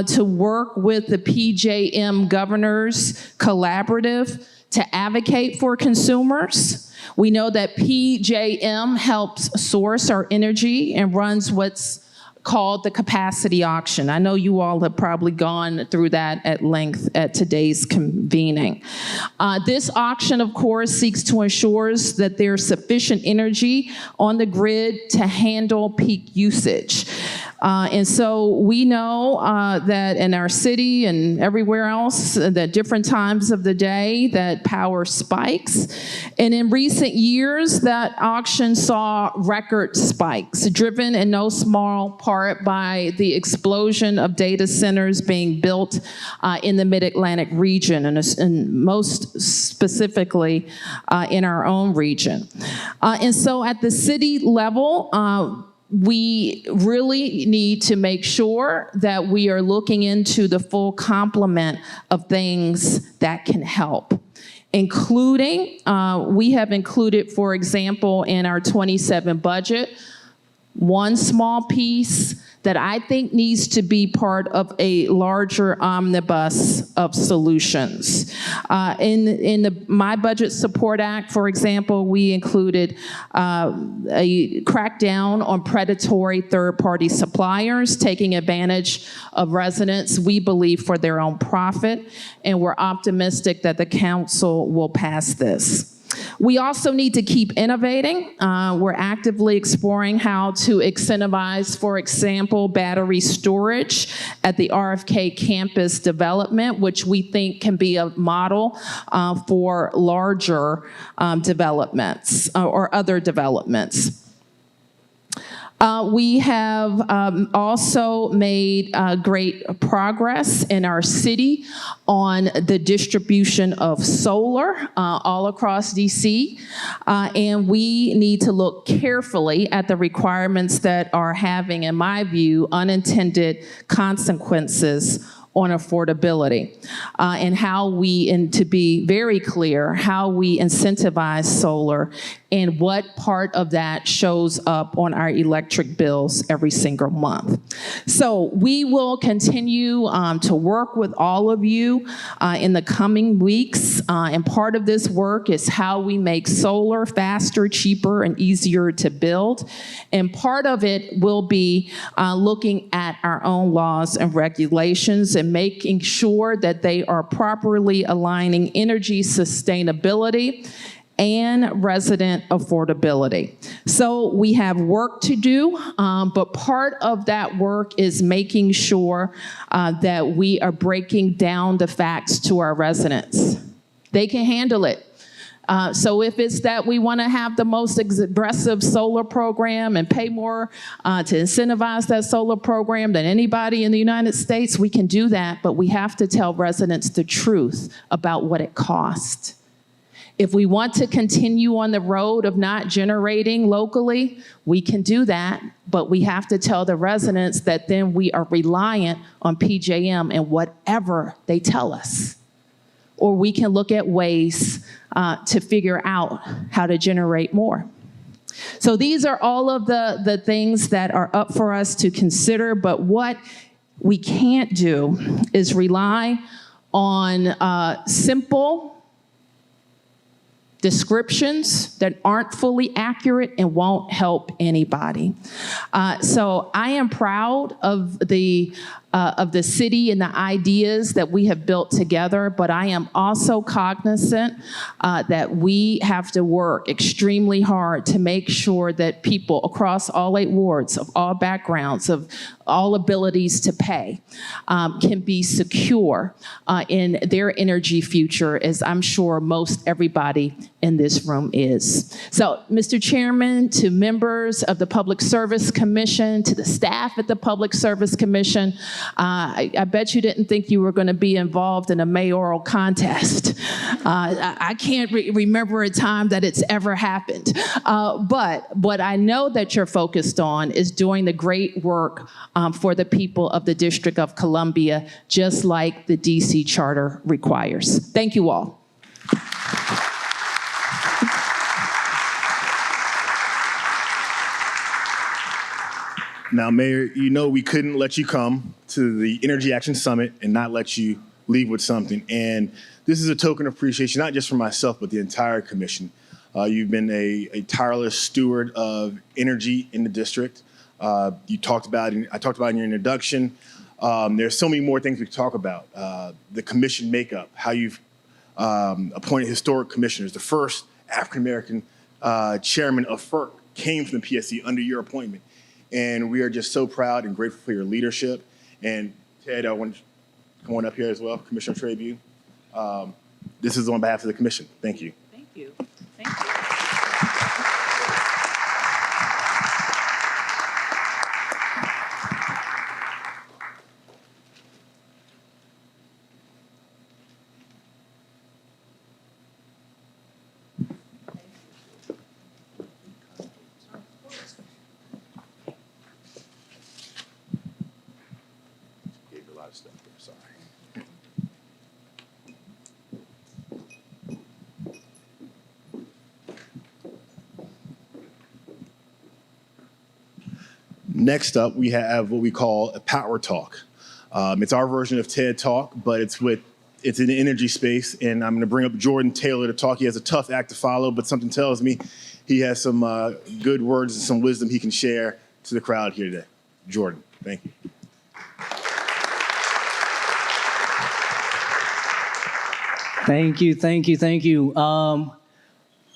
to work with the PJM Governors Collaborative to advocate for consumers. We know that PJM helps source our energy and runs what's called the capacity auction. I know you all have probably gone through that at length at today's convening. This auction, of course, seeks to ensure that there's sufficient energy on the grid to handle peak usage. And so we know that in our city and everywhere else, that different times of the day that power spikes. And in recent years, that auction saw record spikes, driven in no small part by the explosion of data centers being built in the Mid-Atlantic region, and most specifically in our own region. And so at the city level, we really need to make sure that we are looking into the full complement of things that can help, including, we have included, for example, in our 27 budget, one small piece that I think needs to be part of a larger omnibus of solutions. In the My Budget Support Act, for example, we included a crackdown on predatory third-party suppliers taking advantage of residents, we believe, for their own profit, and we're optimistic that the council will pass this. We also need to keep innovating. We're actively exploring how to incentivize, for example, battery storage at the RFK campus development, which we think can be a model for larger developments or other developments. We have also made great progress in our city on the distribution of solar all across DC. And we need to look carefully at the requirements that are having, in my view, unintended consequences on affordability, and how we, and to be very clear, how we incentivize solar and what part of that shows up on our electric bills every single month. So we will continue to work with all of you in the coming weeks, and part of this work is how we make solar faster, cheaper, and easier to build. And part of it will be looking at our own laws and regulations and making sure that they are properly aligning energy sustainability and resident affordability. So we have work to do, but part of that work is making sure that we are breaking down the facts to our residents. They can handle it. So if it's that we want to have the most aggressive solar program and pay more to incentivize that solar program than anybody in the United States, we can do that, but we have to tell residents the truth about what it costs. If we want to continue on the road of not generating locally, we can do that, but we have to tell the residents that then we are reliant on PJM and whatever they tell us. Or we can look at ways to figure out how to generate more. So these are all of the things that are up for us to consider, but what we can't do is rely on simple descriptions that aren't fully accurate and won't help anybody. So I am proud of the city and the ideas that we have built together, but I am also cognizant that we have to work extremely hard to make sure that people across all 8 wards, of all backgrounds, of all abilities to pay, can be secure in their energy future, as I'm sure most everybody in this room is. So, Mr. Chairman, to members of the Public Service Commission, to the staff at the Public Service Commission, I bet you didn't think you were going to be involved in a mayoral contest. I can't remember a time that it's ever happened. But what I know that you're focused on is doing the great work for the people of the District of Columbia, just like the DC Charter requires. Thank you all. Now, Mayor, you know we couldn't let you come to the Energy Action Summit and not let you leave with something. And this is a token of appreciation, not just for myself, but the entire commission. You've been a tireless steward of energy in the district. I talked about in your introduction. There's so many more things we could talk about. The commission makeup, how you've appointed historic commissioners. The first African-American chairman of FERC came from the PSC under your appointment. And we are just so proud and grateful for your leadership. And Ted, I want to come on up here as well, Commissioner Trabue. This is on behalf of the commission. Thank you. Thank you. Thank you. Gave you a lot of stuff there, sorry. Next up, we have what we call a power talk. It's our version of TED Talk, but it's in the energy space, and I'm going to bring up Jordan Taylor to talk. He has a tough act to follow, but something tells me he has some good words and some wisdom he can share to the crowd here today. Jordan, thank you. Thank you, thank you, thank you.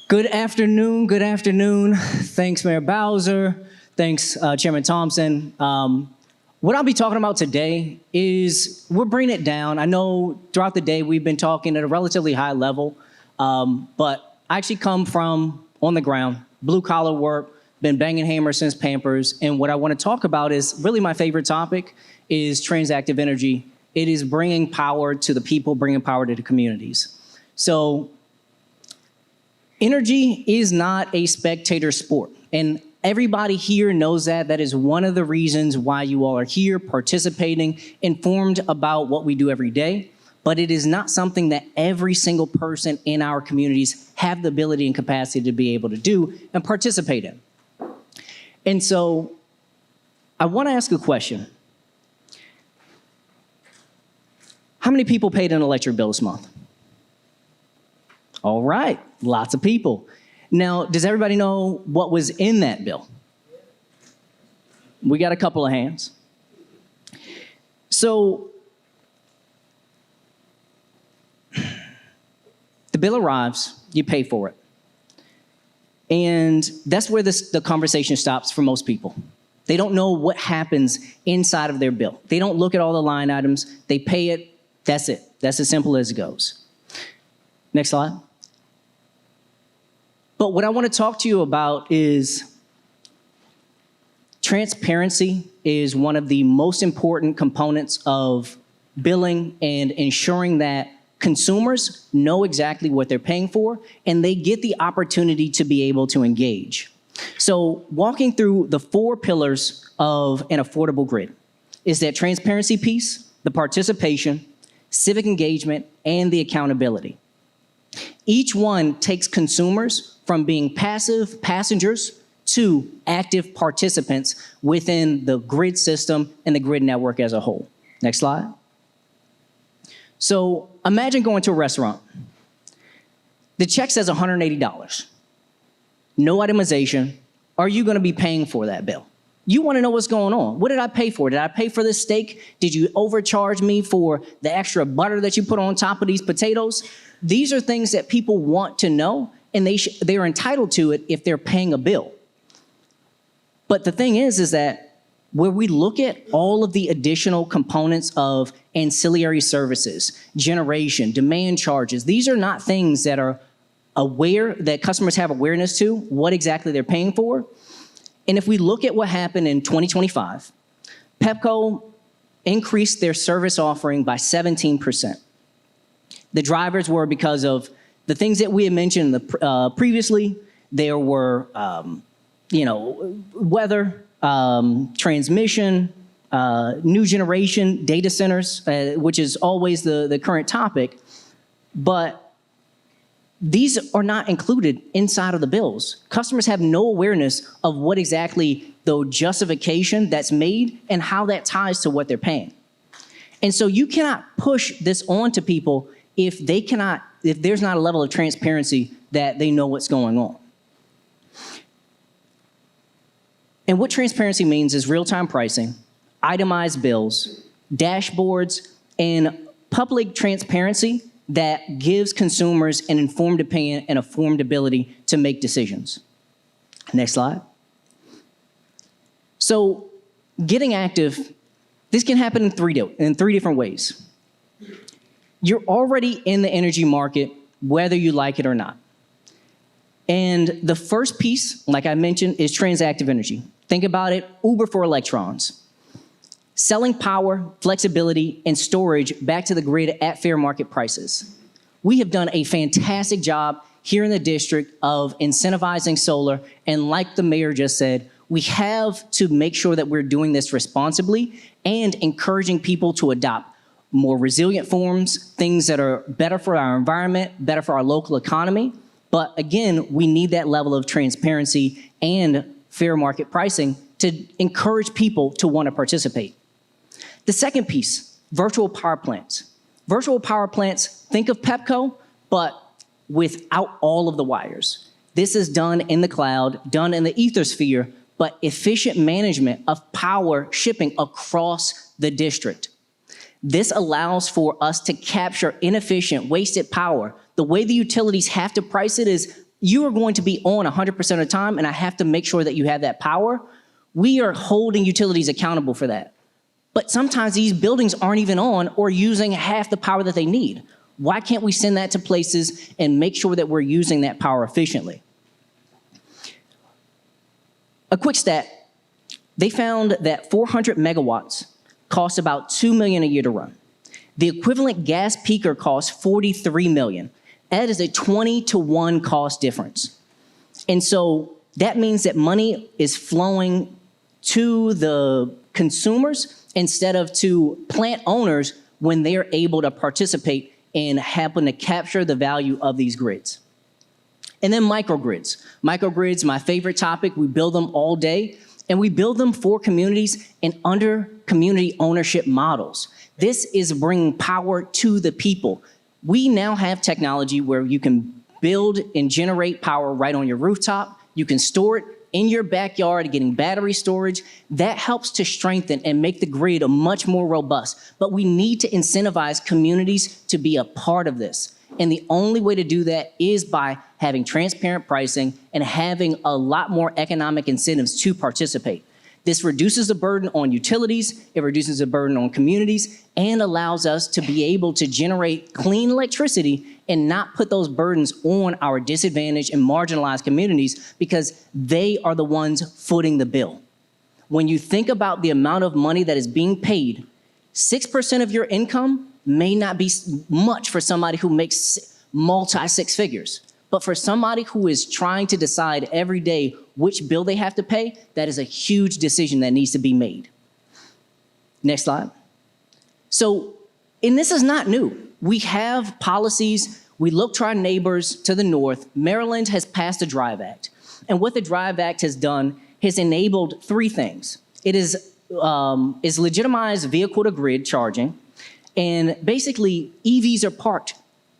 Good afternoon, good afternoon. Thanks, Mayor Bowser. Thanks, Chairman Thompson. What I'll be talking about today is we're bringing it down. I know throughout the day we've been talking at a relatively high level, but I actually come from on the ground, blue collar work, been banging hammers since Pampers, and what I want to talk about is really my favorite topic is transactive energy. It is bringing power to the people, bringing power to the communities. So energy is not a spectator sport, and everybody here knows that. That is one of the reasons why you all are here, participating, informed about what we do every day. But it is not something that every single person in our communities have the ability and capacity to be able to do and participate in. And so I want to ask a question. How many people paid an electric bill this month? All right, lots of people. Now, does everybody know what was in that bill? We got a couple of hands. So the bill arrives, you pay for it. And that's where the conversation stops for most people. They don't know what happens inside of their bill. They don't look at all the line items. They pay it. That's it. That's as simple as it goes. Next slide. But what I want to talk to you about is transparency is one of the most important components of billing and ensuring that consumers know exactly what they're paying for and they get the opportunity to be able to engage. So walking through the 4 pillars of an affordable grid is that transparency piece, the participation, civic engagement, and the accountability. Each one takes consumers from being passive passengers to active participants within the grid system and the grid network as a whole. Next slide. So imagine going to a restaurant. The check says $180. No itemization. Are you going to be paying for that bill? You want to know what's going on. What did I pay for? Did I pay for this steak? Did you overcharge me for the extra butter that you put on top of these potatoes? These are things that people want to know, and they are entitled to it if they're paying a bill. But the thing is that where we look at all of the additional components of ancillary services, generation, demand charges, these are not things that are aware, that customers have awareness to what exactly they're paying for. And if we look at what happened in 2025, Pepco increased their service offering by 17%. The drivers were because of the things that we had mentioned previously. There were, weather, transmission, new generation, data centers, which is always the current topic. But these are not included inside of the bills. Customers have no awareness of what exactly the justification that's made and how that ties to what they're paying. And so you cannot push this on to people if there's not a level of transparency that they know what's going on. And what transparency means is real-time pricing, itemized bills, dashboards, and public transparency that gives consumers an informed opinion and a formed ability to make decisions. Next slide. So getting active, this can happen in three different ways. You're already in the energy market, whether you like it or not. And the first piece, like I mentioned, is transactive energy. Think about it, Uber for electrons. Selling power, flexibility, and storage back to the grid at fair market prices. We have done a fantastic job here in the district of incentivizing solar, and like the mayor just said, we have to make sure that we're doing this responsibly and encouraging people to adopt more resilient forms, things that are better for our environment, better for our local economy. But again, we need that level of transparency and fair market pricing to encourage people to want to participate. The second piece, virtual power plants. Virtual power plants, think of Pepco, but without all of the wires. This is done in the cloud, done in the ethersphere, but efficient management of power shipping across the district. This allows for us to capture inefficient, wasted power. The way the utilities have to price it is you are going to be on 100% of the time, and I have to make sure that you have that power. We are holding utilities accountable for that. But sometimes these buildings aren't even on or using half the power that they need. Why can't we send that to places and make sure that we're using that power efficiently? A quick stat, they found that 400 megawatts costs about $2 million a year to run. The equivalent gas peaker costs $43 million. That is a 20-to-1 cost difference. And so that means that money is flowing to the consumers instead of to plant owners when they're able to participate in helping to capture the value of these grids. And then microgrids. Microgrids, my favorite topic. We build them all day, and we build them for communities and under community ownership models. This is bringing power to the people. We now have technology where you can build and generate power right on your rooftop. You can store it in your backyard, getting battery storage. That helps to strengthen and make the grid a much more robust. But we need to incentivize communities to be a part of this. And the only way to do that is by having transparent pricing and having a lot more economic incentives to participate. This reduces the burden on utilities, it reduces the burden on communities, and allows us to be able to generate clean electricity and not put those burdens on our disadvantaged and marginalized communities because they are the ones footing the bill. When you think about the amount of money that is being paid, 6% of your income may not be much for somebody who makes multi-six figures. But for somebody who is trying to decide every day which bill they have to pay, that is a huge decision that needs to be made. Next slide. So, and this is not new. We have policies. We look to our neighbors to the north. Maryland has passed the DRIVE Act. And what the DRIVE Act has done has enabled three things. It is legitimized vehicle-to-grid charging. And basically, EVs are parked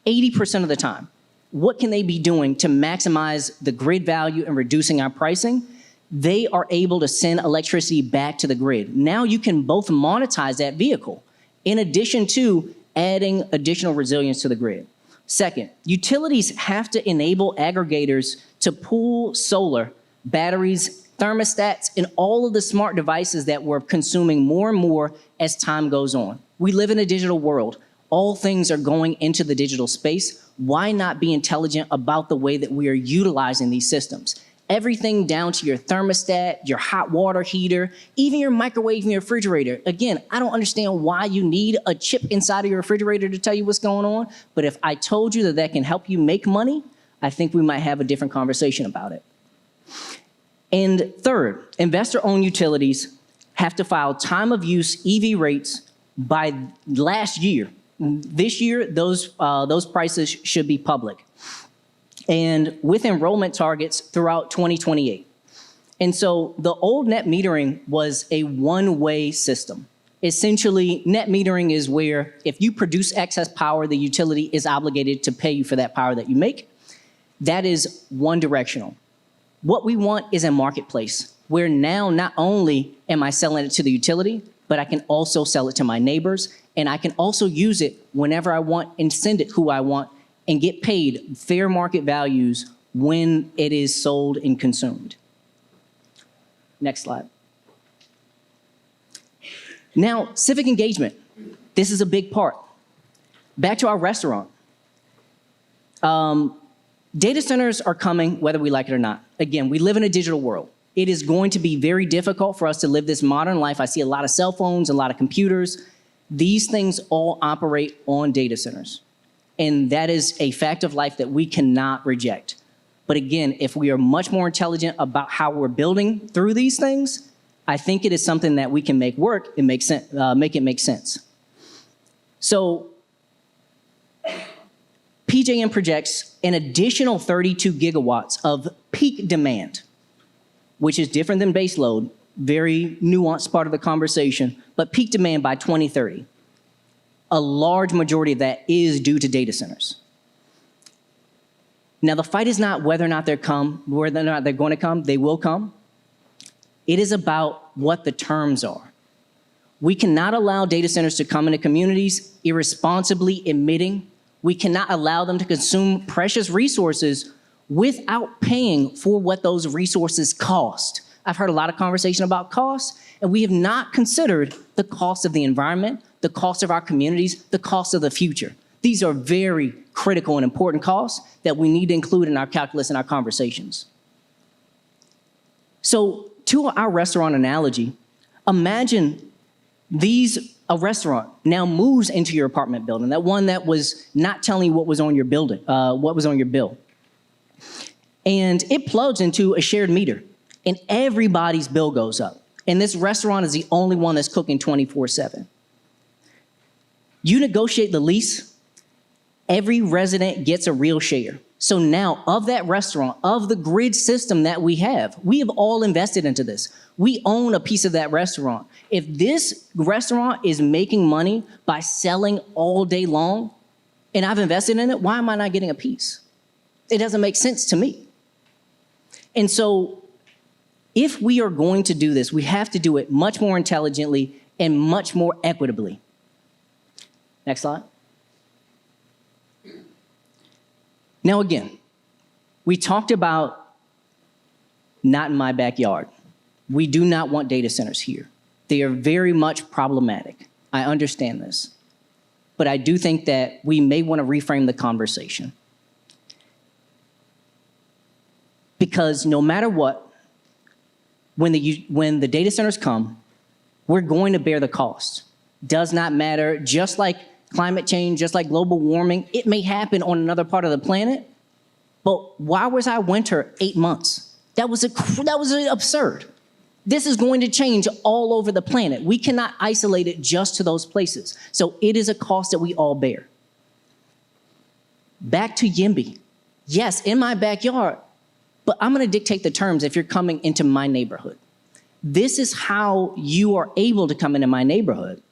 80% of the time. What can they be doing to maximize the grid value and reducing our pricing? They are able to send electricity back to the grid. Now you can both monetize that vehicle in addition to adding additional resilience to the grid. Second, utilities have to enable aggregators to pool solar, batteries, thermostats, and all of the smart devices that we're consuming more and more as time goes on. We live in a digital world. All things are going into the digital space. Why not be intelligent about the way that we are utilizing these systems? Everything down to your thermostat, your hot water heater, even your microwave and your refrigerator. Again, I don't understand why you need a chip inside of your refrigerator to tell you what's going on, but if I told you that that can help you make money, I think we might have a different conversation about it. And third, investor-owned utilities have to file time of use EV rates by last year. This year, those prices should be public, and with enrollment targets throughout 2028. And so the old net metering was a one-way system. Essentially, net metering is where if you produce excess power, the utility is obligated to pay you for that power that you make. That is one directional. What we want is a marketplace where now not only am I selling it to the utility, but I can also sell it to my neighbors, and I can also use it whenever I want and send it who I want and get paid fair market values when it is sold and consumed. Next slide. Now, civic engagement. This is a big part. Back to our restaurant. Data centers are coming whether we like it or not. Again, we live in a digital world. It is going to be very difficult for us to live this modern life. I see a lot of cell phones, a lot of computers. These things all operate on data centers. And that is a fact of life that we cannot reject. But again, if we are much more intelligent about how we're building through these things, I think it is something that we can make work and make it make sense. So PJM projects an additional 32 gigawatts of peak demand, which is different than base load, very nuanced part of the conversation, but peak demand by 2030. A large majority of that is due to data centers. Now, the fight is not whether or not they're going to come, they will come. It is about what the terms are. We cannot allow data centers to come into communities irresponsibly emitting. We cannot allow them to consume precious resources without paying for what those resources cost. I've heard a lot of conversation about costs, and we have not considered the cost of the environment, the cost of our communities, the cost of the future. These are very critical and important costs that we need to include in our calculus and our conversations. So to our restaurant analogy, imagine a restaurant now moves into your apartment building, that one that was not telling you what was on your building, what was on your bill. And it plugs into a shared meter, and everybody's bill goes up. And this restaurant is the only one that's cooking 24/7. You negotiate the lease, every resident gets a real share. So now of that restaurant, of the grid system that we have all invested into this. We own a piece of that restaurant. If this restaurant is making money by selling all day long, and I've invested in it, why am I not getting a piece? It doesn't make sense to me. And so if we are going to do this, we have to do it much more intelligently and much more equitably. Next slide. Now again, we talked about not in my backyard. We do not want data centers here. They are very much problematic. I understand this. But I do think that we may want to reframe the conversation. Because no matter what, when the data centers come, we're going to bear the cost. Does not matter, just like climate change, just like global warming, it may happen on another part of the planet, but why was our winter 8 months? That was absurd. This is going to change all over the planet. We cannot isolate it just to those places. So it is a cost that we all bear. Back to YIMBY. Yes, in my backyard, but I'm gonna dictate the terms if you're coming into my neighborhood. This is how you are able to come into my neighborhood.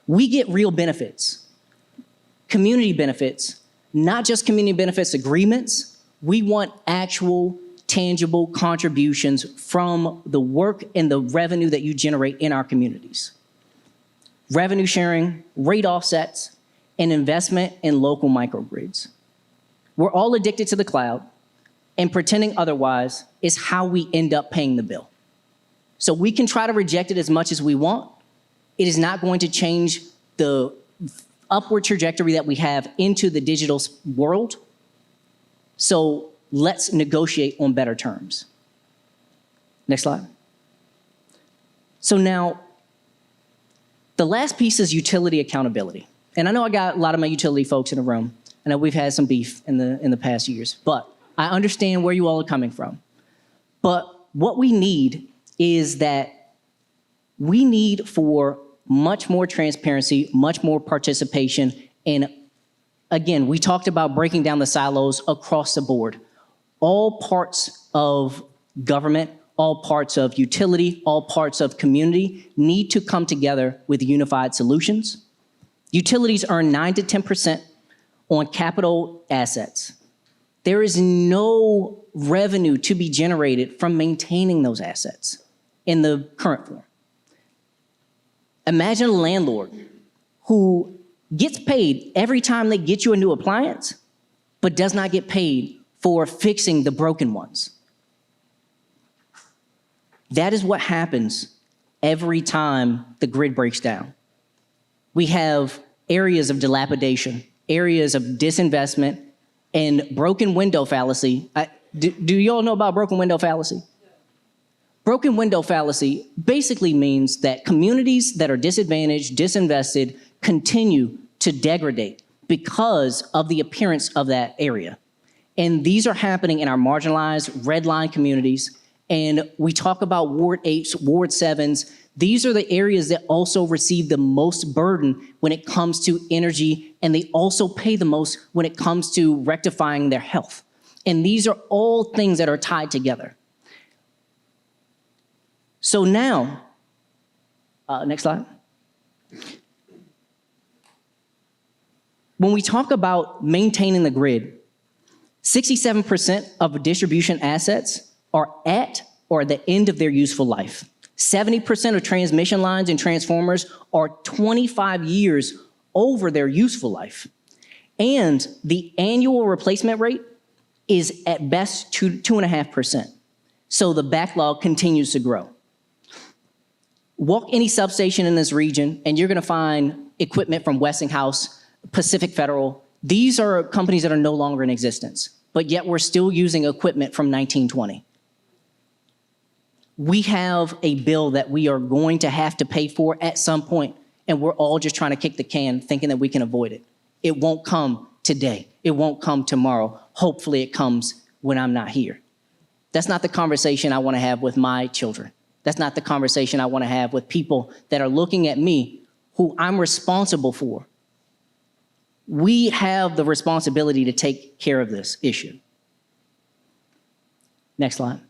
We get real benefits, community benefits, not just community benefits agreements. We want actual tangible contributions from the work and the revenue that you generate in our communities. Revenue sharing, rate offsets, and investment in local microgrids. We're all addicted to the cloud, and pretending otherwise is how we end up paying the bill. So we can try to reject it as much as we want. It is not going to change the upward trajectory that we have into the digital world. So let's negotiate on better terms. Next slide. So now, the last piece is utility accountability. And I know I got a lot of my utility folks in the room. I know we've had some beef in the past years, but I understand where you all are coming from. But what we need is that we need for much more transparency, much more participation, and again, we talked about breaking down the silos across the board. All parts of government, all parts of utility, all parts of community need to come together with unified solutions. Utilities earn 9 to 10% on capital assets. There is no revenue to be generated from maintaining those assets in the current form. Imagine a landlord who gets paid every time they get you a new appliance, but does not get paid for fixing the broken ones. That is what happens every time the grid breaks down. We have areas of dilapidation, areas of disinvestment, and broken window fallacy. Do you all know about broken window fallacy? Broken window fallacy basically means that communities that are disadvantaged, disinvested, continue to degrade because of the appearance of that area. And these are happening in our marginalized, red line communities. And we talk about Ward 8s, Ward 7s. These are the areas that also receive the most burden when it comes to energy, and they also pay the most when it comes to rectifying their health. And these are all things that are tied together. So now, next slide. When we talk about maintaining the grid, 67% of distribution assets are at or at the end of their useful life. 70% of transmission lines and transformers are 25 years over their useful life. And the annual replacement rate is at best 2.5%. So the backlog continues to grow. Walk any substation in this region and you're gonna find equipment from Westinghouse, Pacific Federal. These are companies that are no longer in existence, but yet we're still using equipment from 1920. We have a bill that we are going to have to pay for at some point, and we're all just trying to kick the can thinking that we can avoid it. It won't come today. It won't come tomorrow. Hopefully it comes when I'm not here. That's not the conversation I want to have with my children. That's not the conversation I want to have with people that are looking at me who I'm responsible for. We have the responsibility to take care of this issue. Next slide.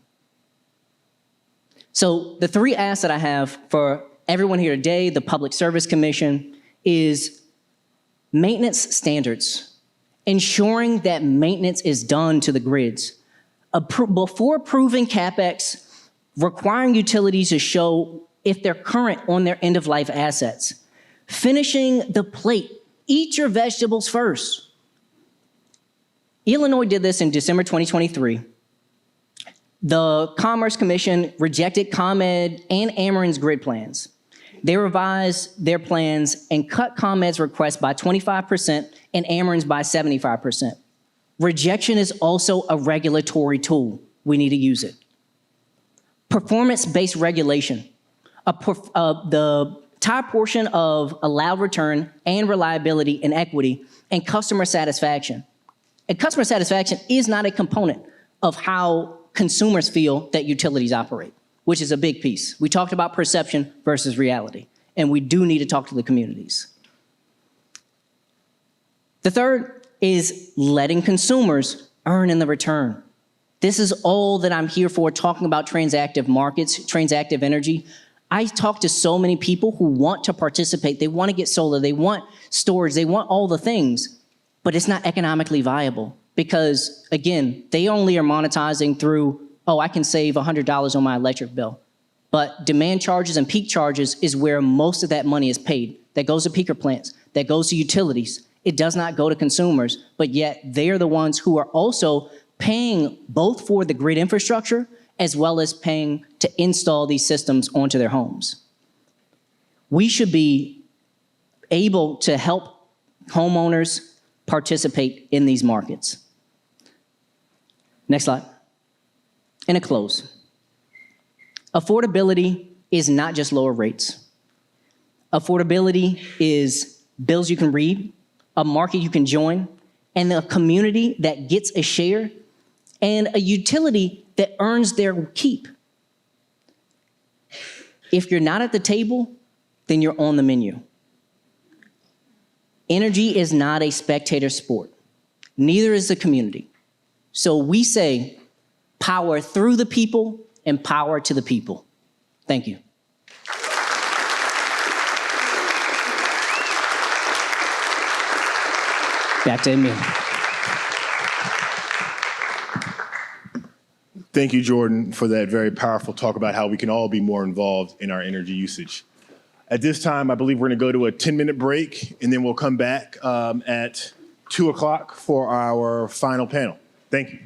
So the 3 asks that I have for everyone here today, the Public Service Commission, is maintenance standards, ensuring that maintenance is done to the grids. Before approving CapEx, requiring utilities to show if they're current on their end-of-life assets. Finishing the plate. Eat your vegetables first. Illinois did this in December 2023. The Commerce Commission rejected ComEd and Ameren's grid plans. They revised their plans and cut ComEd's request by 25% and Ameren's by 75%. Rejection is also a regulatory tool. We need to use it. Performance-based regulation. The top portion of allowed return and reliability and equity and customer satisfaction. And customer satisfaction is not a component of how consumers feel that utilities operate, which is a big piece. We talked about perception versus reality, and we do need to talk to the communities. The third is letting consumers earn in the return. This is all that I'm here for, talking about transactive markets, transactive energy. I talk to so many people who want to participate. They want to get solar, they want storage, they want all the things, but it's not economically viable because, again, they only are monetizing through, oh, I can save $100 on my electric bill. But demand charges and peak charges is where most of that money is paid. That goes to peaker plants, that goes to utilities. It does not go to consumers, but yet they are the ones who are also paying both for the grid infrastructure as well as paying to install these systems onto their homes. We should be able to help homeowners participate in these markets. Next slide. And a close. Affordability is not just lower rates. Affordability is bills you can read, a market you can join, and a community that gets a share, and a utility that earns their keep. If you're not at the table, then you're on the menu. Energy is not a spectator sport. Neither is the community. So we say power through the people and power to the people. Thank you. Back to me. Thank you, Jordan, for that very powerful talk about how we can all be more involved in our energy usage. At this time, I believe we're going to go to a 10-minute break, and then we'll come back at 2 o'clock for our final panel. Thank you.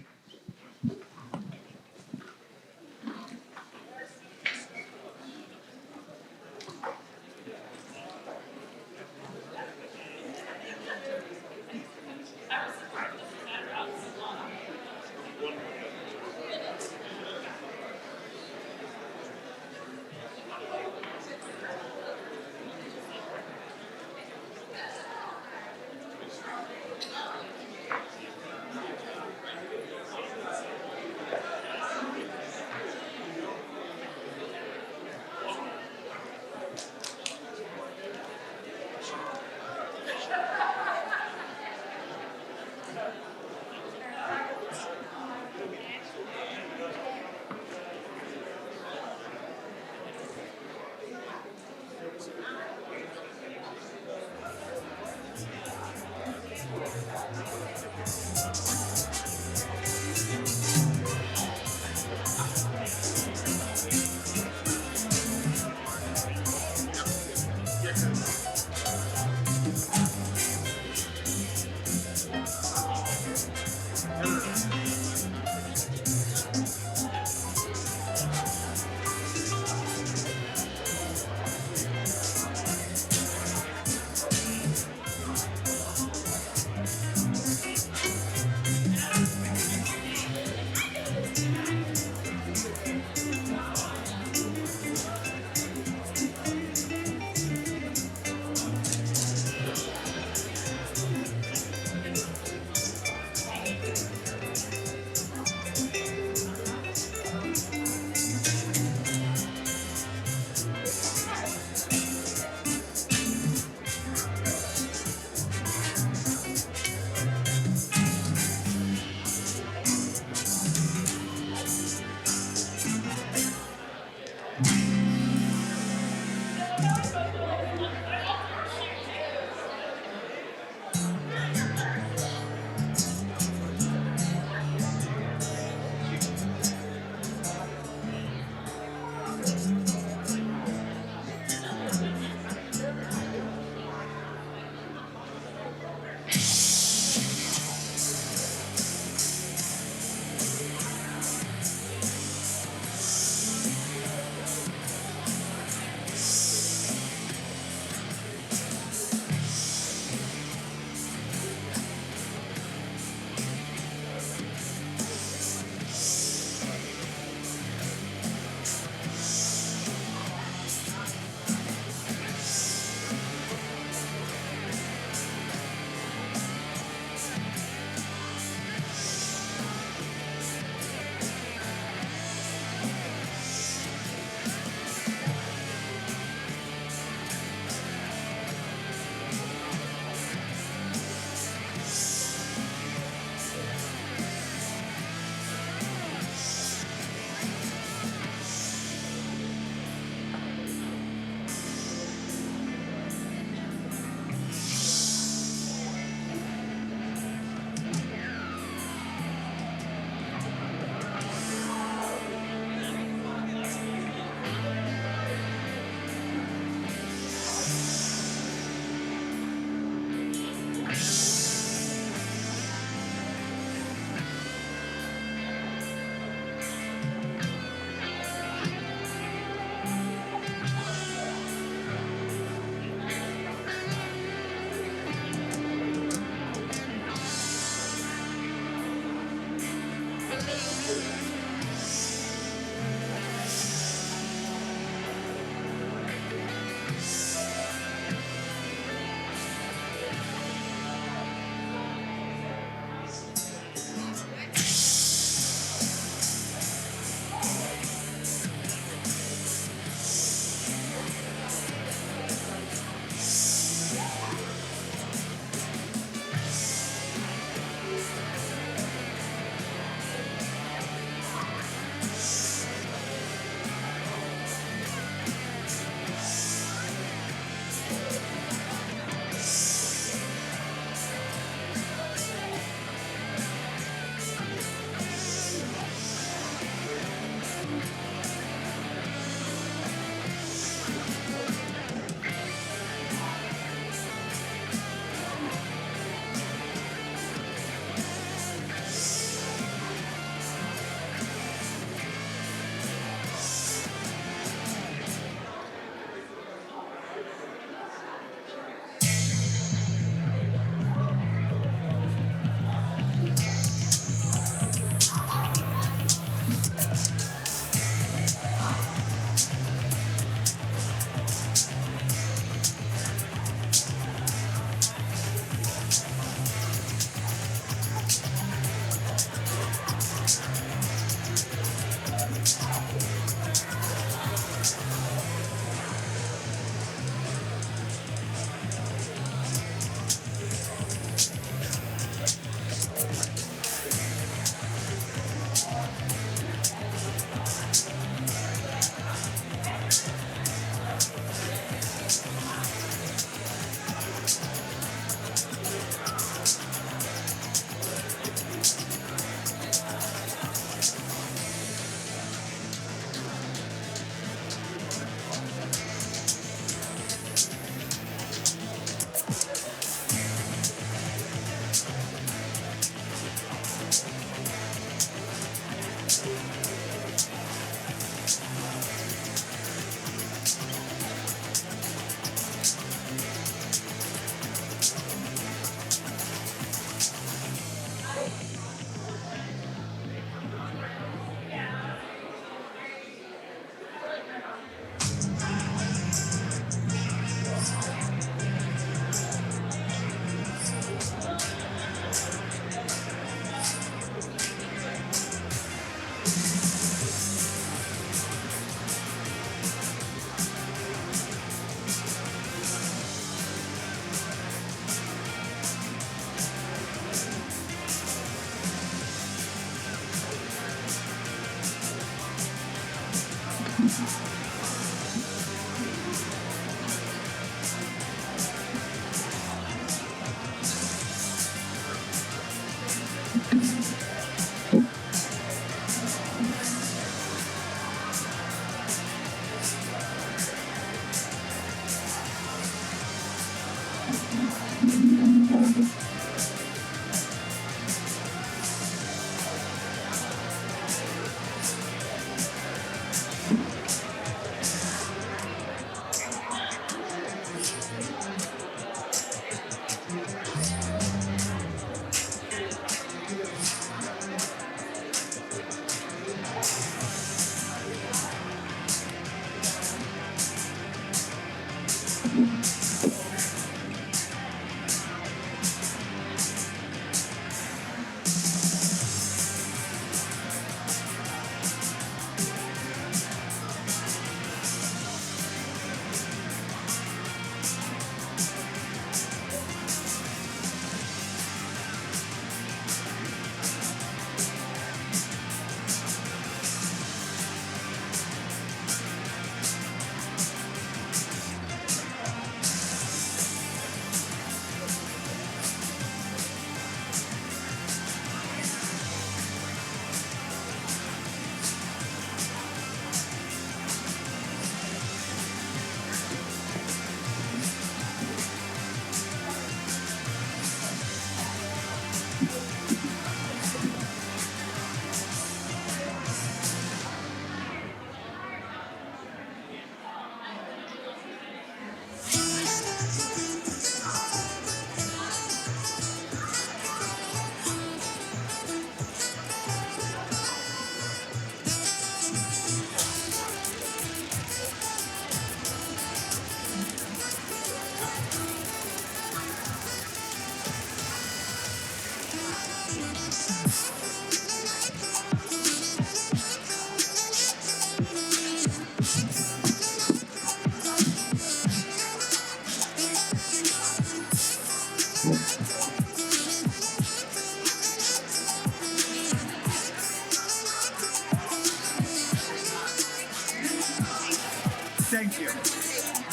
Thank you.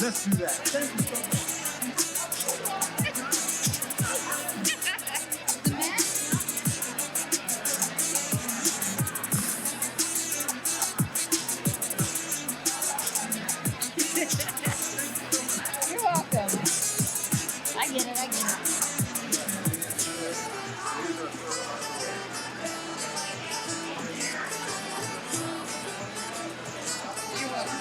Let's do that. You're welcome. I get it, I get it. You're welcome.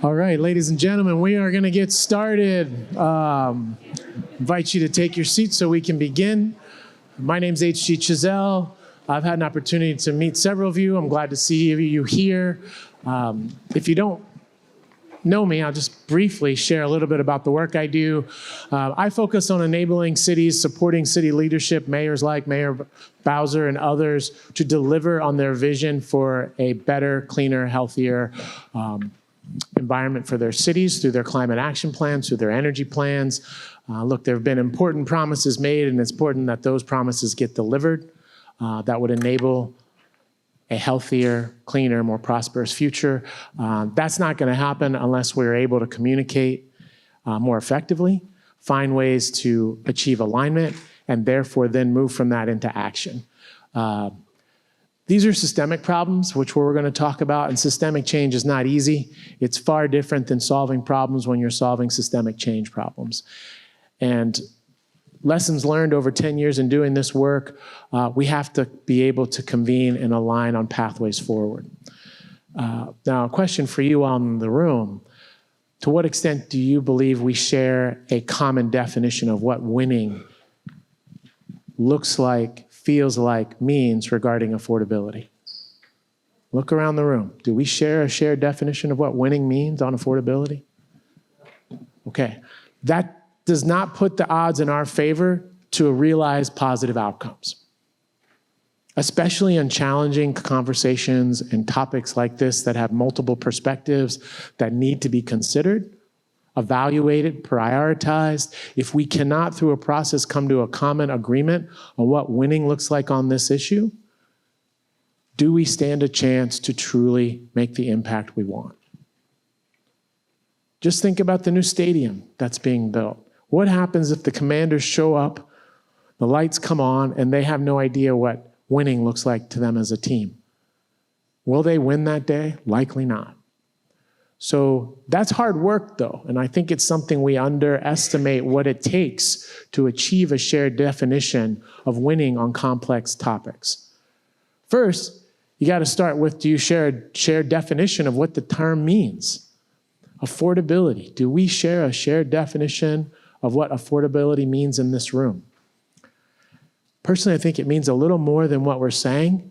All right, ladies and gentlemen, we are going to get started. Invite you to take your seats so we can begin. My name's H.G. Chazelle. I've had an opportunity to meet several of you. I'm glad to see you here. If you don't know me, I'll just briefly share a little bit about the work I do. I focus on enabling cities, supporting city leadership, mayors like Mayor Bowser and others, to deliver on their vision for a better, cleaner, healthier environment for their cities through their climate action plans, through their energy plans. Look, there have been important promises made, and it's important that those promises get delivered. That would enable a healthier, cleaner, more prosperous future. That's not going to happen unless we're able to communicate more effectively, find ways to achieve alignment, and therefore then move from that into action. These are systemic problems, which we're going to talk about, and systemic change is not easy. It's far different than solving problems when you're solving systemic change problems. And lessons learned over 10 years in doing this work, we have to be able to convene and align on pathways forward. Now, a question for you all in the room. To what extent do you believe we share a common definition of what winning looks like, feels like, means regarding affordability? Look around the room. Do we share a shared definition of what winning means on affordability? Okay. That does not put the odds in our favor to realize positive outcomes, especially in challenging conversations and topics like this that have multiple perspectives that need to be considered, evaluated, prioritized. If we cannot, through a process, come to a common agreement on what winning looks like on this issue, do we stand a chance to truly make the impact we want? Just think about the new stadium that's being built. What happens if the Commanders show up, the lights come on, and they have no idea what winning looks like to them as a team? Will they win that day? Likely not. So that's hard work, though, and I think it's something we underestimate what it takes to achieve a shared definition of winning on complex topics. First, you got to start with, do you share a shared definition of what the term means? Affordability. Do we share a shared definition of what affordability means in this room? Personally, I think it means a little more than what we're saying.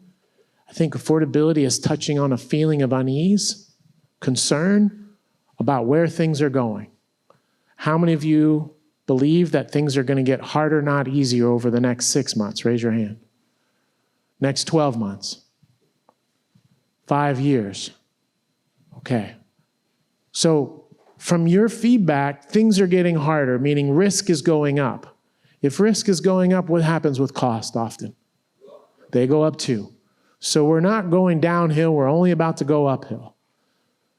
I think affordability is touching on a feeling of unease, concern about where things are going. How many of you believe that things are going to get harder, not easier, over the next 6 months? Raise your hand. Next 12 months. 5 years. Okay. So from your feedback, things are getting harder, meaning risk is going up. If risk is going up, what happens with cost often? They go up too. So we're not going downhill, we're only about to go uphill.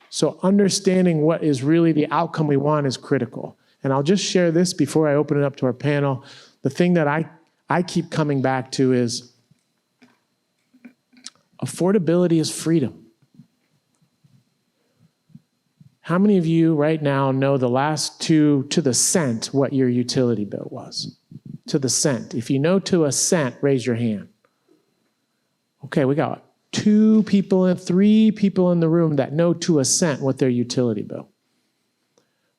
So understanding what is really the outcome we want is critical. And I'll just share this before I open it up to our panel. The thing that I keep coming back to is affordability is freedom. How many of you right now know the last two to the cent what your utility bill was? To the cent. If you know to a cent, raise your hand. Okay, we got 2 people and 3 people in the room that know to a cent what their utility bill.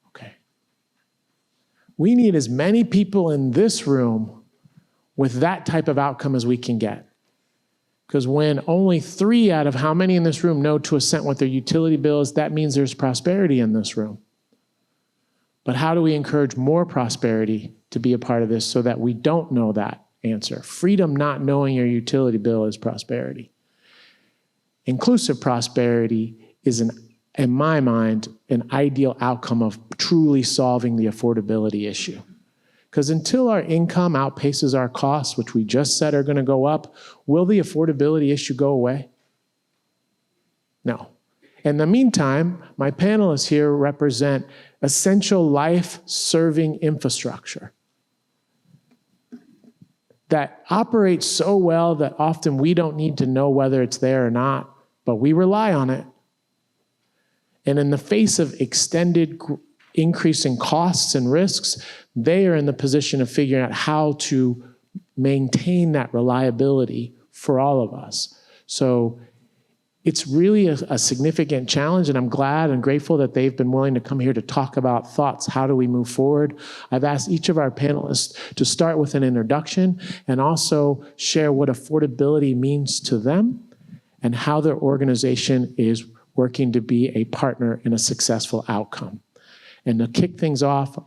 Okay. We need as many people in this room with that type of outcome as we can get. Because when only 3 out of how many in this room know to a cent what their utility bill is, that means there's prosperity in this room. But how do we encourage more prosperity to be a part of this so that we don't know that answer? Freedom not knowing your utility bill is prosperity. Inclusive prosperity is, in my mind, an ideal outcome of truly solving the affordability issue. Because until our income outpaces our costs, which we just said are going to go up, will the affordability issue go away? No. In the meantime, my panelists here represent essential life-serving infrastructure that operates so well that often we don't need to know whether it's there or not, but we rely on it. And in the face of extended increase in costs and risks, they are in the position of figuring out how to maintain that reliability for all of us. So it's really a significant challenge, and I'm glad and grateful that they've been willing to come here to talk about thoughts. How do we move forward? I've asked each of our panelists to start with an introduction and also share what affordability means to them and how their organization is working to be a partner in a successful outcome. And to kick things off,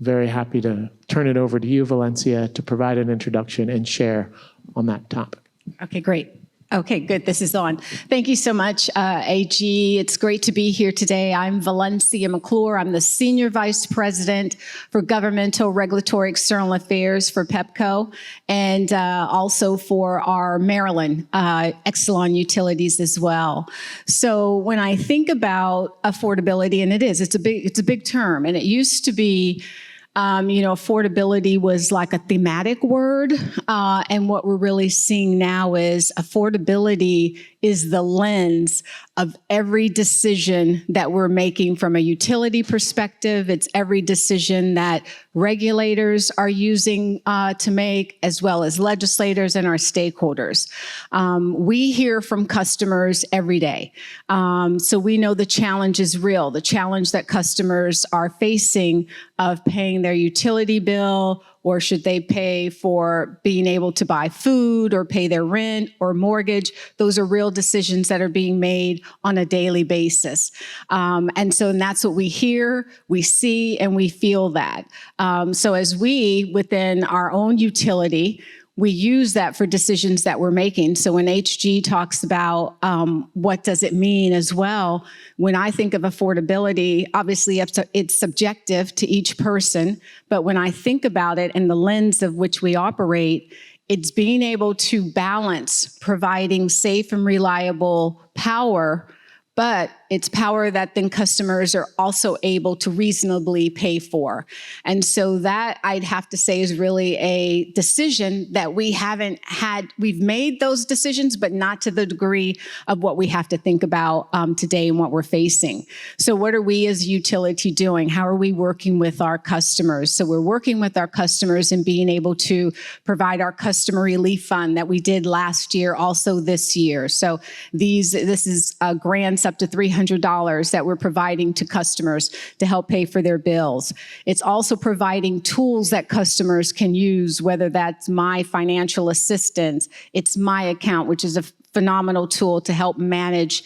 very happy to turn it over to you, Valencia, to provide an introduction and share on that topic. Okay, great. Okay, good. This is on. Thank you so much, AG. It's great to be here today. I'm Valencia McClure. I'm the Senior Vice President for Governmental Regulatory External Affairs for PEPCO, and also for our Maryland Exelon utilities as well. So when I think about affordability, and it's a big term, and it used to be affordability was like a thematic word. And what we're really seeing now is affordability is the lens of every decision that we're making from a utility perspective. It's every decision that regulators are using to make, as well as legislators and our stakeholders. We hear from customers every day. So we know the challenge is real, the challenge that customers are facing of paying their utility bill, or should they pay for being able to buy food or pay their rent or mortgage. Those are real decisions that are being made on a daily basis. And that's what we hear, we see, and we feel that. So as we, within our own utility, we use that for decisions that we're making. So when HG talks about what does it mean as well, when I think of affordability, obviously it's subjective to each person, but when I think about it in the lens of which we operate, it's being able to balance providing safe and reliable power, but it's power that then customers are also able to reasonably pay for. And so that, I'd have to say, is really a decision that we haven't had. We've made those decisions, but not to the degree of what we have to think about today and what we're facing. So what are we as a utility doing? How are we working with our customers? So we're working with our customers and being able to provide our customer relief fund that we did last year, also this year. So this is grants up to $300 that we're providing to customers to help pay for their bills. It's also providing tools that customers can use, whether that's My Financial Assistance, it's My Account, which is a phenomenal tool to help manage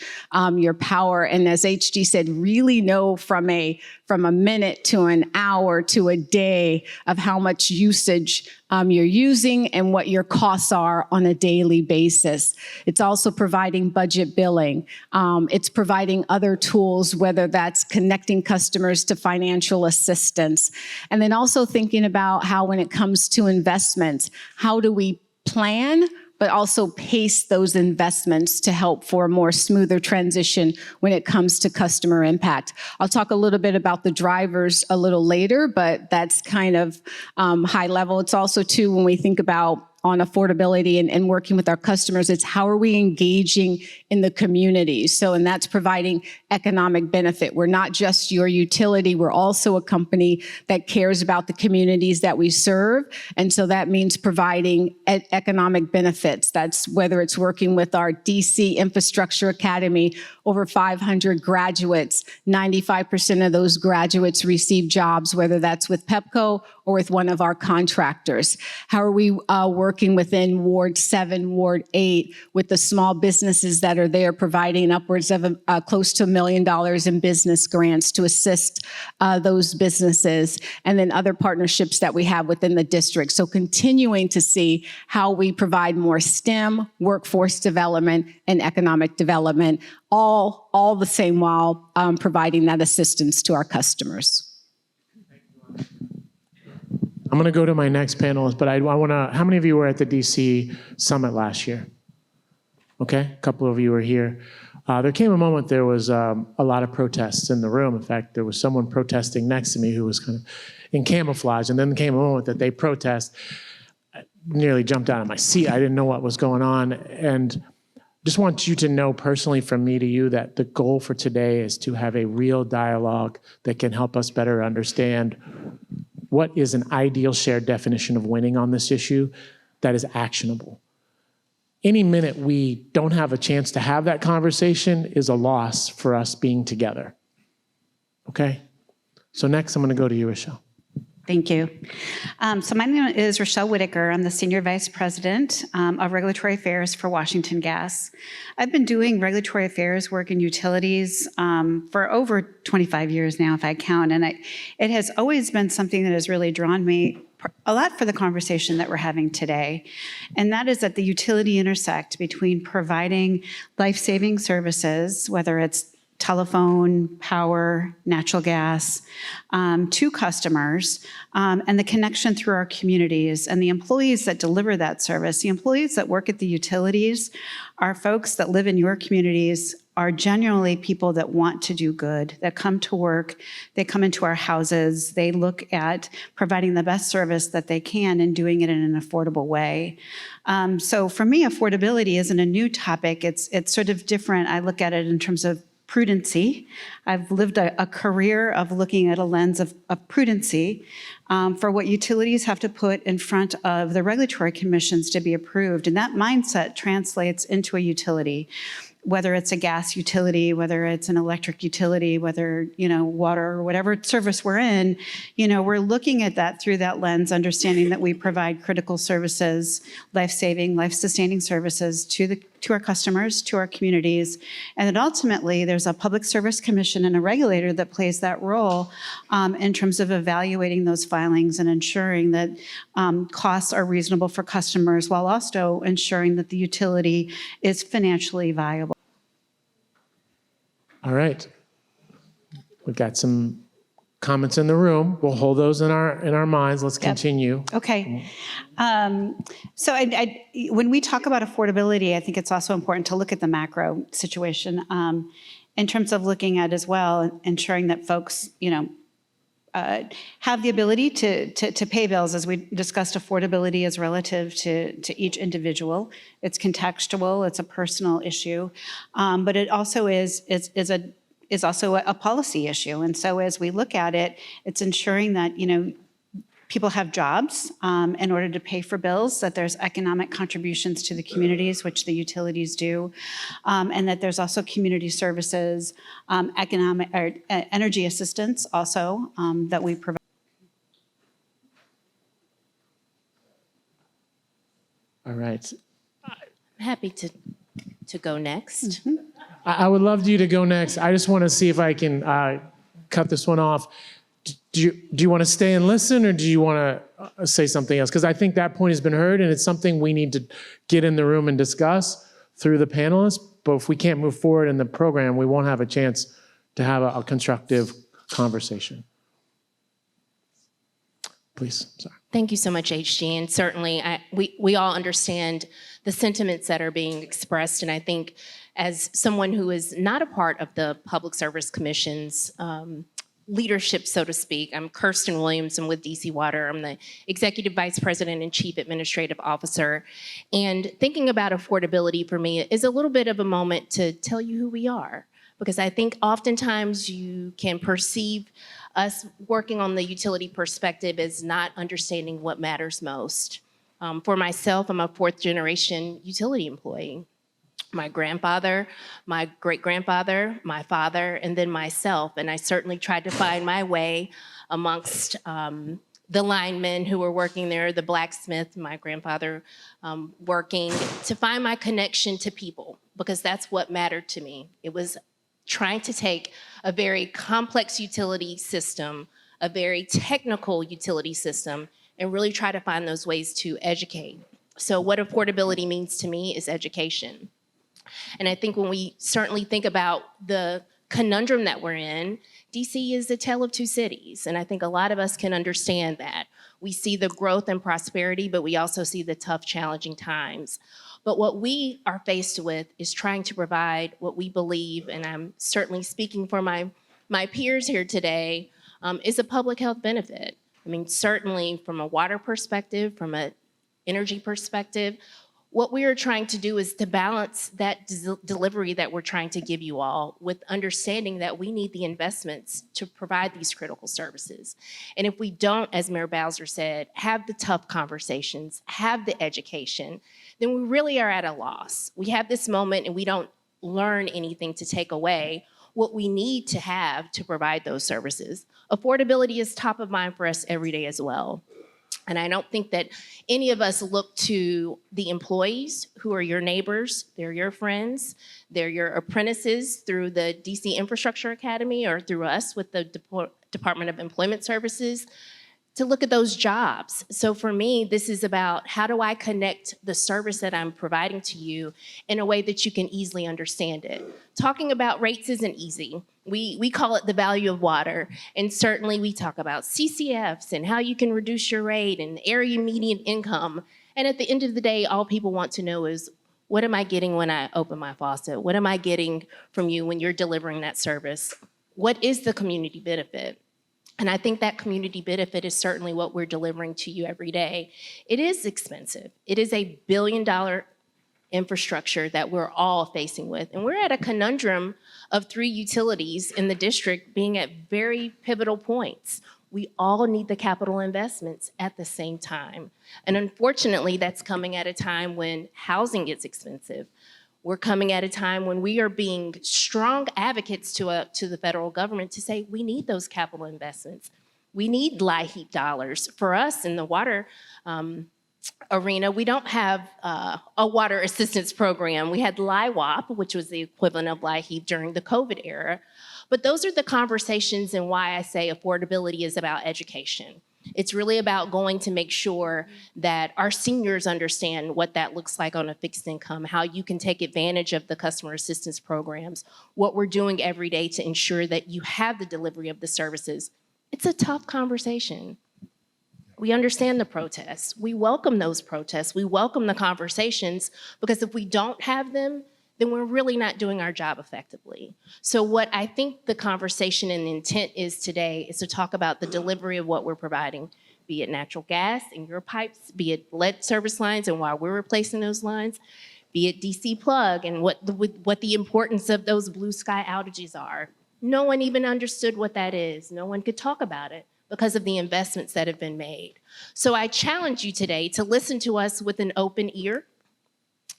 your power. And as HG said, really know from a minute to an hour to a day of how much usage you're using and what your costs are on a daily basis. It's also providing budget billing. It's providing other tools, whether that's connecting customers to financial assistance. And then also thinking about how, when it comes to investments, how do we plan but also pace those investments to help for a more smoother transition when it comes to customer impact. I'll talk a little bit about the drivers a little later, but that's kind of high level. It's also too, when we think about on affordability and working with our customers, it's how are we engaging in the community? So, and that's providing economic benefit. We're not just your utility, we're also a company that cares about the communities that we serve. And so that means providing economic benefits. That's whether it's working with our DC Infrastructure Academy, over 500 graduates, 95% of those graduates receive jobs, whether that's with PEPCO or with one of our contractors. How are we working within Ward 7, Ward 8 with the small businesses that are there, providing upwards of close to $1 million in business grants to assist those businesses, and then other partnerships that we have within the district. So continuing to see how we provide more STEM, workforce development, and economic development, all the same while providing that assistance to our customers. I'm going to go to my next panelist, but I want to, how many of you were at the DC Summit last year? Okay, a couple of you were here. There came a moment there was a lot of protests in the room. In fact, there was someone protesting next to me who was kind of in camouflage, and then came a moment that they protest. I nearly jumped out of my seat. I didn't know what was going on. And just want you to know personally from me to you that the goal for today is to have a real dialogue that can help us better understand what is an ideal shared definition of winning on this issue that is actionable. Any minute we don't have a chance to have that conversation is a loss for us being together. Okay? So next I'm going to go to you, Rochelle. Thank you. So my name is Rochelle Whitaker. I'm the Senior Vice President of Regulatory Affairs for Washington Gas. I've been doing regulatory affairs work in utilities for over 25 years now, if I count, and it has always been something that has really drawn me a lot for the conversation that we're having today, and that is that the utility intersect between providing life-saving services, whether it's telephone, power, natural gas, to customers, and the connection through our communities and the employees that deliver that service. The employees that work at the utilities are folks that live in your communities, are genuinely people that want to do good, that come to work, they come into our houses, they look at providing the best service that they can and doing it in an affordable way. So for me, affordability isn't a new topic. It's sort of different. I look at it in terms of prudency. I've lived a career of looking at a lens of prudency for what utilities have to put in front of the regulatory commissions to be approved. And that mindset translates into a utility, whether it's a gas utility, whether it's an electric utility, whether, water or whatever service we're in, we're looking at that through that lens, understanding that we provide critical services, life-saving, life-sustaining services to our customers, to our communities, and that ultimately there's a public service commission and a regulator that plays that role in terms of evaluating those filings and ensuring that costs are reasonable for customers while also ensuring that the utility is financially viable. All right. We've got some comments in the room. We'll hold those in our minds. Let's continue. Okay. So when we talk about affordability, I think it's also important to look at the macro situation in terms of looking at as well, ensuring that folks, have the ability to pay bills. As we discussed, affordability is relative to each individual. It's contextual. It's a personal issue, but it also is also a policy issue. And so as we look at it, it's ensuring that people have jobs in order to pay for bills, that there's economic contributions to the communities, which the utilities do, and that there's also community services, economic or energy assistance also that we provide. All right. I'm happy to go next. Mm-hmm. I would love you to go next. I just want to see if I can cut this one off. Do you want to stay and listen, or do you want to say something else? Because I think that point has been heard, and it's something we need to get in the room and discuss through the panelists. But if we can't move forward in the program, we won't have a chance to have a constructive conversation. Please, sorry. Thank you so much, HG. And certainly, we all understand the sentiments that are being expressed. And I think as someone who is not a part of the Public Service Commission's leadership, so to speak, I'm Kirsten Williams. I'm with DC Water. I'm the Executive Vice President and Chief Administrative Officer. And thinking about affordability for me is a little bit of a moment to tell you who we are. Because I think oftentimes you can perceive us working on the utility perspective as not understanding what matters most. For myself, I'm a fourth generation utility employee. My grandfather, my great-grandfather, my father, and then myself. And I certainly tried to find my way amongst the linemen who were working there, the blacksmith, my grandfather working, to find my connection to people, because that's what mattered to me. It was trying to take a very complex utility system, a very technical utility system, and really try to find those ways to educate. So what affordability means to me is education. And I think when we certainly think about the conundrum that we're in, DC is a tale of two cities. And I think a lot of us can understand that. We see the growth and prosperity, but we also see the tough, challenging times. But what we are faced with is trying to provide what we believe, and I'm certainly speaking for my peers here today, is a public health benefit. I mean, certainly from a water perspective, from an energy perspective, what we are trying to do is to balance that delivery that we're trying to give you all with understanding that we need the investments to provide these critical services. And if we don't, as Mayor Bowser said, have the tough conversations, have the education, then we really are at a loss. We have this moment and we don't learn anything to take away what we need to have to provide those services. Affordability is top of mind for us every day as well. And I don't think that any of us look to the employees who are your neighbors, they're your friends, they're your apprentices through the DC Infrastructure Academy or through us with the Department of Employment Services, to look at those jobs. So for me, this is about how do I connect the service that I'm providing to you in a way that you can easily understand it. Talking about rates isn't easy. We call it the value of water. And certainly we talk about CCFs and how you can reduce your rate and area median income. And at the end of the day, all people want to know is, what am I getting when I open my faucet? What am I getting from you when you're delivering that service? What is the community benefit? And I think that community benefit is certainly what we're delivering to you every day. It is expensive. It is a $1 billion infrastructure that we're all facing with. And we're at a conundrum of 3 utilities in the district being at very pivotal points. We all need the capital investments at the same time. And unfortunately, that's coming at a time when housing gets expensive. We're coming at a time when we are being strong advocates to the federal government to say we need those capital investments. We need LIHEAP dollars. For us in the water arena, we don't have a water assistance program. We had LIWAP, which was the equivalent of LIHEAP during the COVID era. But those are the conversations and why I say affordability is about education. It's really about going to make sure that our seniors understand what that looks like on a fixed income, how you can take advantage of the customer assistance programs, what we're doing every day to ensure that you have the delivery of the services. It's a tough conversation. We understand the protests. We welcome those protests. We welcome the conversations, because if we don't have them, then we're really not doing our job effectively. So what I think the conversation and the intent is today is to talk about the delivery of what we're providing, be it natural gas in your pipes, be it lead service lines and why we're replacing those lines, be it DC plug and what the importance of those blue sky outages are. No one even understood what that is. No one could talk about it because of the investments that have been made. So I challenge you today to listen to us with an open ear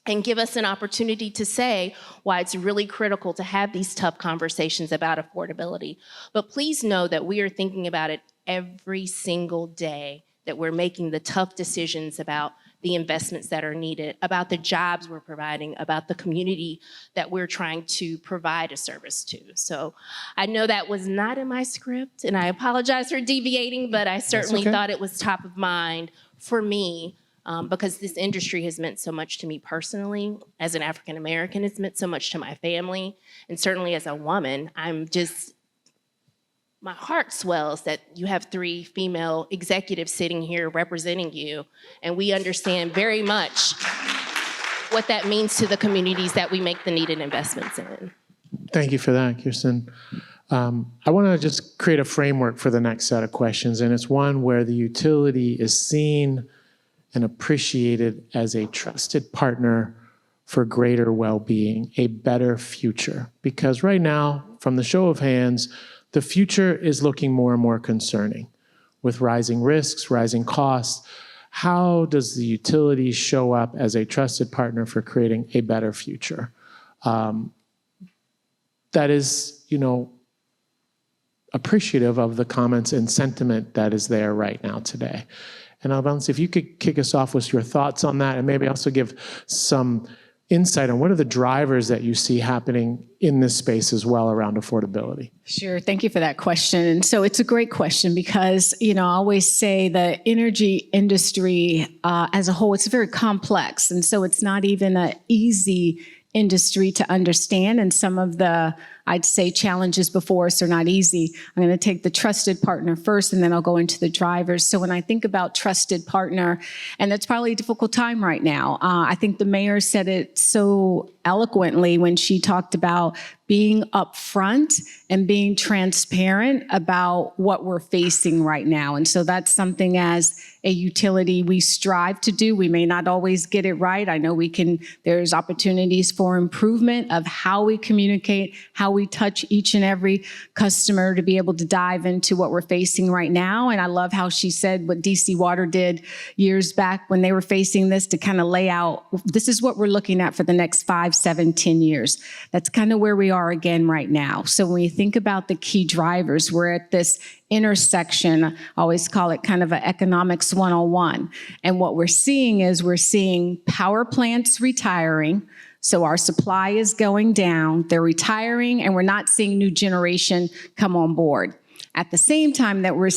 and give us an opportunity to say why it's really critical to have these tough conversations about affordability. But please know that we are thinking about it every single day, that we're making the tough decisions about the investments that are needed, about the jobs we're providing, about the community that we're trying to provide a service to. So I know that was not in my script, and I apologize for deviating, but I certainly thought it was top of mind for me. Because this industry has meant so much to me personally. As an African American, it's meant so much to my family. And certainly as a woman, my heart swells that you have 3 female executives sitting here representing you. And we understand very much what that means to the communities that we make the needed investments in. Thank you for that, Kirsten. I want to just create a framework for the next set of questions. And it's one where the utility is seen and appreciated as a trusted partner for greater well-being, a better future. Because right now, from the show of hands, the future is looking more and more concerning with rising risks, rising costs. How does the utility show up as a trusted partner for creating a better future? That is, appreciative of the comments and sentiment that is there right now today. And Alvansi, if you could kick us off with your thoughts on that, and maybe also give some insight on what are the drivers that you see happening in this space as well around affordability. Sure, thank you for that question. And so it's a great question because, I always say the energy industry as a whole, it's very complex. And so it's not even an easy industry to understand. And some of the I'd say challenges before us are not easy. I'm going to take the trusted partner first, and then I'll go into the drivers. So when I think about trusted partner, and it's probably a difficult time right now, I think the mayor said it so eloquently when she talked about being upfront and being transparent about what we're facing right now. And so that's something as a utility we strive to do. We may not always get it right. I know there's opportunities for improvement of how we communicate, how we touch each and every customer to be able to dive into what we're facing right now. And I love how she said what DC Water did years back when they were facing this, to kind of lay out, this is what we're looking at for the next 5, 7, 10 years. That's kind of where we are again right now. So when you think about the key drivers, we're at this intersection. I always call it kind of an economics 101. And what we're seeing is power plants retiring. So our supply is going down, they're retiring, and we're not seeing new generation come on board. At the same time that we're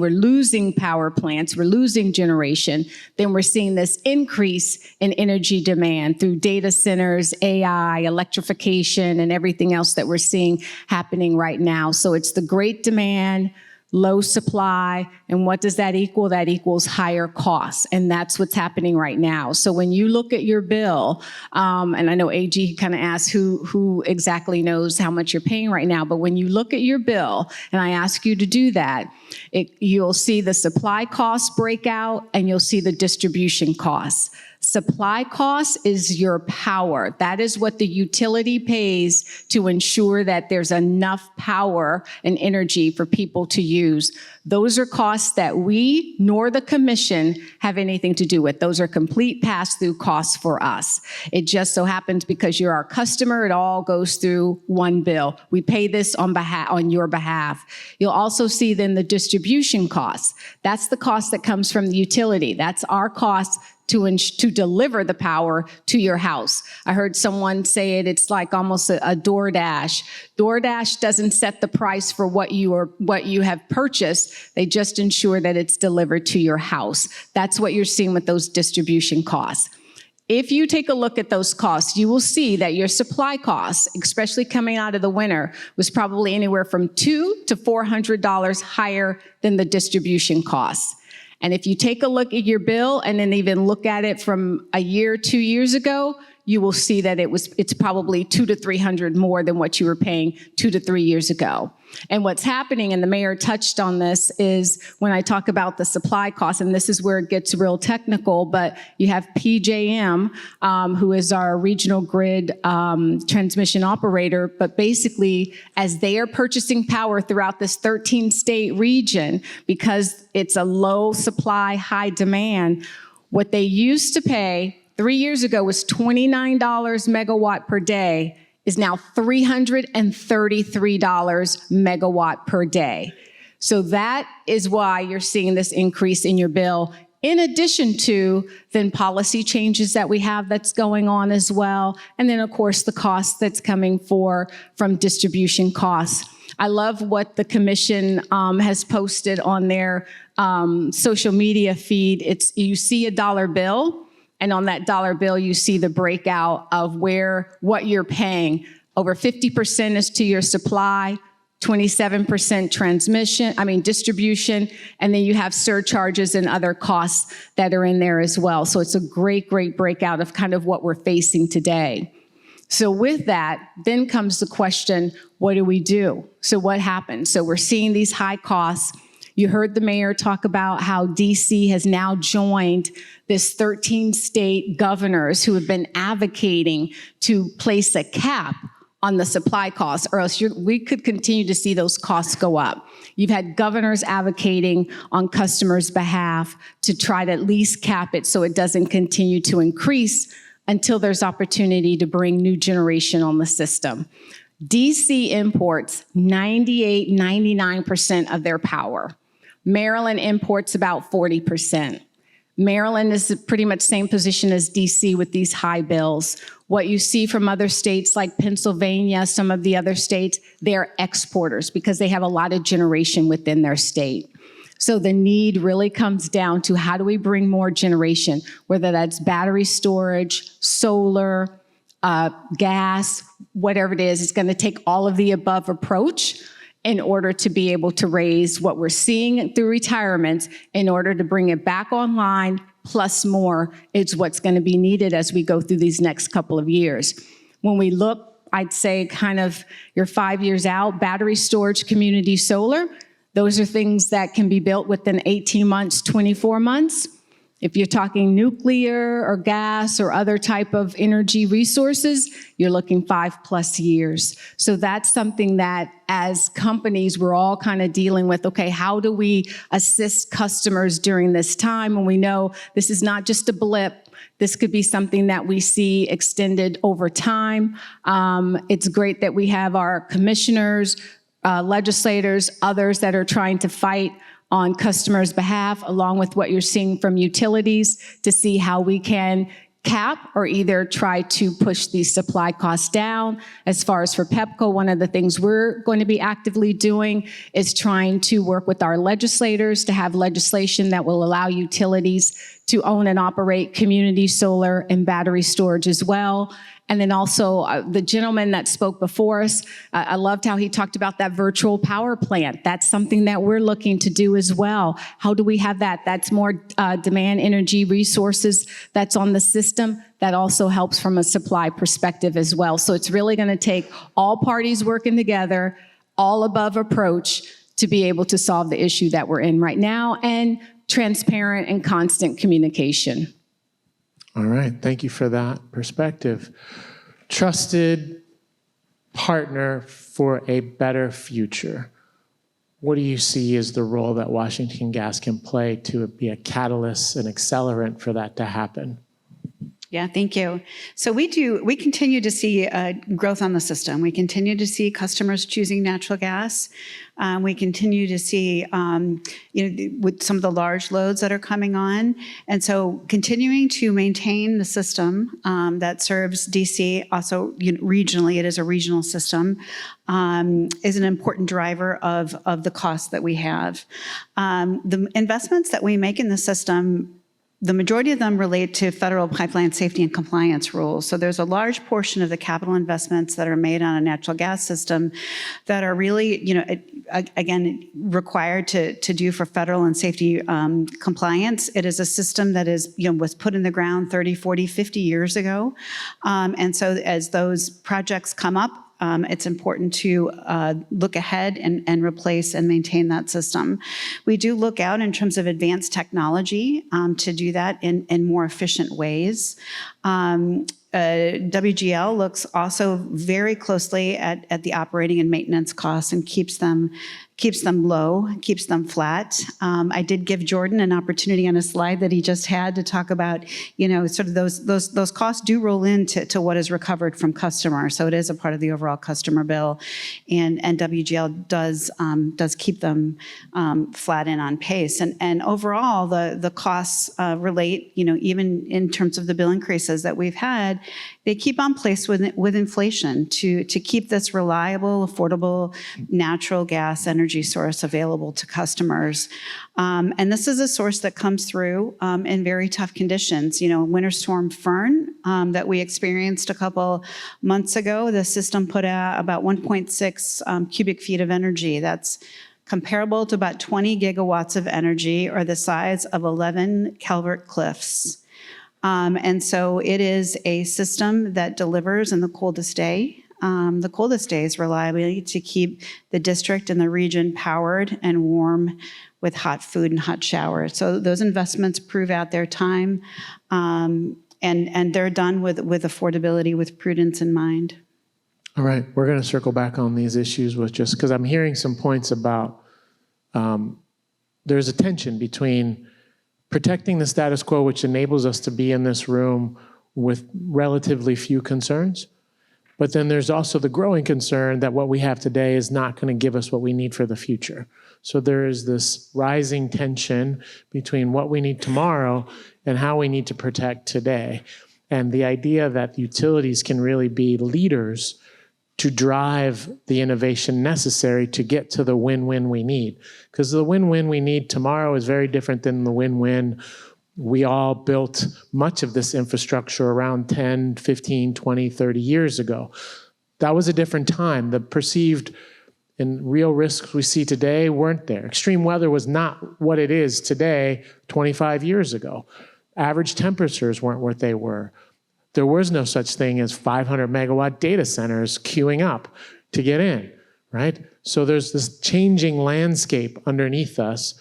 losing power plants, we're losing generation, then we're seeing this increase in energy demand through data centers, AI, electrification, and everything else that we're seeing happening right now. So it's the great demand, low supply, and what does that equal? That equals higher costs, and that's what's happening right now. So when you look at your bill, and I know AG kind of asked who exactly knows how much you're paying right now, but when you look at your bill, and I ask you to do that, you'll see the supply cost breakout, and you'll see the distribution costs. Supply cost is your power. That is what the utility pays to ensure that there's enough power and energy for people to use. Those are costs that we nor the commission have anything to do with. Those are complete pass-through costs for us. It just so happens because you're our customer, it all goes through one bill. We pay this on your behalf. You'll also see then the distribution costs. That's the cost that comes from the utility. That's our cost to deliver the power to your house. I heard someone say it's like almost a DoorDash. DoorDash doesn't set the price for what you have purchased. They just ensure that it's delivered to your house. That's what you're seeing with those distribution costs. If you take a look at those costs, you will see that your supply costs, especially coming out of the winter, was probably anywhere from $200 to $400 higher than the distribution costs. And if you take a look at your bill and then even look at it from a year, 2 years ago, you will see that it's probably $200 to $300 more than what you were paying 2 to 3 years ago. And what's happening, and the mayor touched on this, is when I talk about the supply costs, and this is where it gets real technical, but you have PJM, who is our regional grid transmission operator, but basically as they are purchasing power throughout this 13-state region, because it's a low supply, high demand, what they used to pay 3 years ago was $29 megawatt per day, is now $333 megawatt per day. So that is why you're seeing this increase in your bill, in addition to then policy changes that we have that's going on as well. And then of course the cost that's coming from distribution costs. I love what the commission has posted on their social media feed. You see a dollar bill, and on that dollar bill, you see the breakout of what you're paying. Over 50% is to your supply, 27% distribution, and then you have surcharges and other costs that are in there as well. So it's a great, great breakout of kind of what we're facing today. So with that, then comes the question, what do we do? So what happens? So we're seeing these high costs. You heard the mayor talk about how DC has now joined this 13-state governors who have been advocating to place a cap on the supply costs, or else we could continue to see those costs go up. You've had governors advocating on customers' behalf to try to at least cap it so it doesn't continue to increase until there's opportunity to bring new generation on the system. DC imports 98, 99% of their power. Maryland imports about 40%. Maryland is pretty much same position as DC with these high bills. What you see from other states like Pennsylvania, some of the other states, they're exporters because they have a lot of generation within their state. So the need really comes down to how do we bring more generation, whether that's battery storage, solar, gas, whatever it is. It's going to take all of the above approach in order to be able to raise what we're seeing through retirements in order to bring it back online, plus more is what's going to be needed as we go through these next couple of years. When we look, I'd say kind of you're 5 years out, battery storage, community solar, those are things that can be built within 18 months, 24 months. If you're talking nuclear or gas or other type of energy resources, you're looking 5+ years. So that's something that as companies, we're all kind of dealing with, okay, how do we assist customers during this time when we know this is not just a blip, this could be something that we see extended over time. It's great that we have our commissioners, legislators, others that are trying to fight on customers' behalf, along with what you're seeing from utilities, to see how we can cap or either try to push these supply costs down. As far as for PEPCO, one of the things we're going to be actively doing is trying to work with our legislators to have legislation that will allow utilities to own and operate community solar and battery storage as well. And then also the gentleman that spoke before us, I loved how he talked about that virtual power plant. That's something that we're looking to do as well. How do we have that? That's more demand energy resources that's on the system. That also helps from a supply perspective as well. So it's really going to take all parties working together, all above approach to be able to solve the issue that we're in right now, and transparent and constant communication. All right, thank you for that perspective. Trusted partner for a better future. What do you see as the role that Washington Gas can play to be a catalyst, an accelerant for that to happen? Yeah, thank you. So we continue to see growth on the system. We continue to see customers choosing natural gas. We continue to see, with some of the large loads that are coming on. And so continuing to maintain the system that serves DC, also regionally, it is a regional system, is an important driver of the costs that we have. The investments that we make in the system, the majority of them relate to federal pipeline safety and compliance rules. So there's a large portion of the capital investments that are made on a natural gas system that are really, again, required to do for federal and safety compliance. It is a system that is, was put in the ground 30, 40, 50 years ago. And so as those projects come up, it's important to look ahead and replace and maintain that system. We do look out in terms of advanced technology to do that in more efficient ways. WGL looks also very closely at the operating and maintenance costs and keeps them low, keeps them flat. I did give Jordan an opportunity on a slide that he just had to talk about, sort of those costs do roll into what is recovered from customers. So it is a part of the overall customer bill, and WGL does keep them flat and on pace. And overall, the costs relate, even in terms of the bill increases that we've had, they keep on pace with inflation to keep this reliable, affordable, natural gas energy source available to customers. And this is a source that comes through in very tough conditions. Winter Storm Fern that we experienced a couple months ago, the system put out about 1.6 cubic feet of energy. That's comparable to about 20 gigawatts of energy, or the size of 11 Calvert Cliffs. And so it is a system that delivers in the coldest day. The coldest days reliably to keep the district and the region powered and warm with hot food and hot showers. So those investments prove out their time, and they're done with affordability, with prudence in mind. All right, we're going to circle back on these issues with just because I'm hearing some points about there's a tension between protecting the status quo, which enables us to be in this room with relatively few concerns. But then there's also the growing concern that what we have today is not going to give us what we need for the future. So there is this rising tension between what we need tomorrow and how we need to protect today. And the idea that utilities can really be leaders to drive the innovation necessary to get to the win-win we need. Because the win-win we need tomorrow is very different than the win-win We all built much of this infrastructure around 10, 15, 20, 30 years ago. That was a different time. The perceived and real risks we see today weren't there. Extreme weather was not what it is today 25 years ago. Average temperatures weren't what they were. There was no such thing as 500 megawatt data centers queuing up to get in, right? So there's this changing landscape underneath us.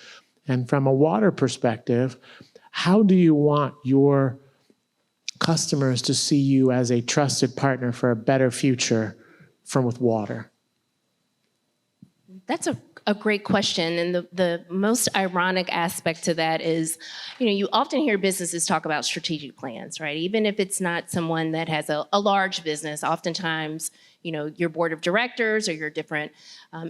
And from a water perspective, how do you want your customers to see you as a trusted partner for a better future with water? That's a great question. And the most ironic aspect to that is, you often hear businesses talk about strategic plans, right? Even if it's not someone that has a large business, oftentimes, your board of directors or your different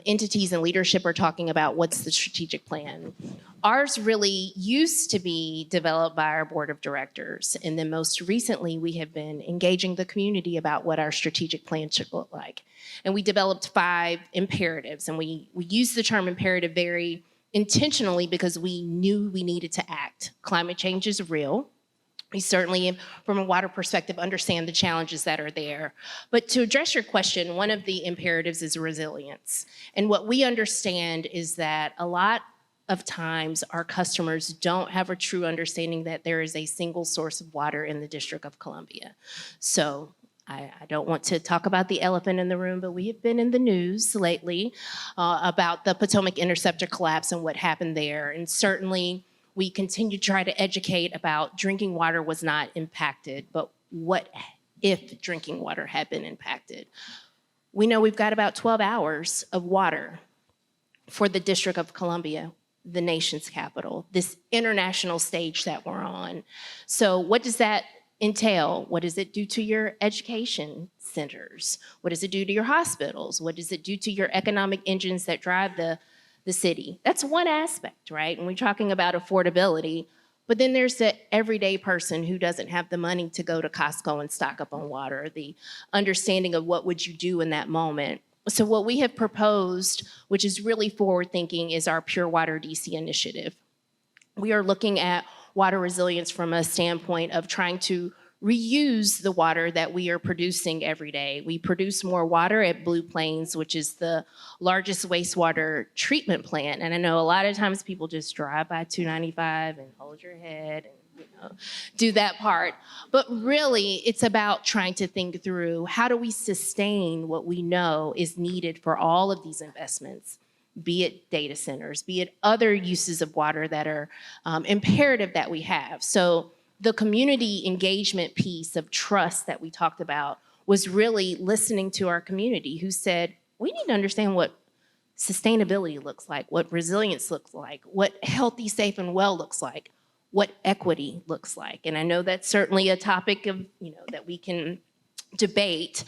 entities and leadership are talking about what's the strategic plan. Ours really used to be developed by our board of directors. And then most recently, we have been engaging the community about what our strategic plan should look like. And we developed 5 imperatives. And we used the term imperative very intentionally because we knew we needed to act. Climate change is real. We certainly, from a water perspective, understand the challenges that are there. But to address your question, one of the imperatives is resilience. And what we understand is that a lot of times our customers don't have a true understanding that there is a single source of water in the District of Columbia. So I don't want to talk about the elephant in the room, but we have been in the news lately about the Potomac Interceptor collapse and what happened there. And certainly, we continue to try to educate about drinking water was not impacted, but what if drinking water had been impacted? We know we've got about 12 hours of water for the District of Columbia, the nation's capital, this international stage that we're on. So what does that entail? What does it do to your education centers? What does it do to your hospitals? What does it do to your economic engines that drive the city? That's one aspect, right? And we're talking about affordability, but then there's the everyday person who doesn't have the money to go to Costco and stock up on water, the understanding of what would you do in that moment. So what we have proposed, which is really forward thinking, is our Pure Water DC initiative. We are looking at water resilience from a standpoint of trying to reuse the water that we are producing every day. We produce more water at Blue Plains, which is the largest wastewater treatment plant. And I know a lot of times people just drive by 295 and hold your head and do that part. But really, it's about trying to think through how do we sustain what we know is needed for all of these investments, be it data centers, be it other uses of water that are imperative that we have. So the community engagement piece of trust that we talked about was really listening to our community who said, we need to understand what sustainability looks like, what resilience looks like, what healthy, safe, and well looks like, what equity looks like. And I know that's certainly a topic of, that we can debate,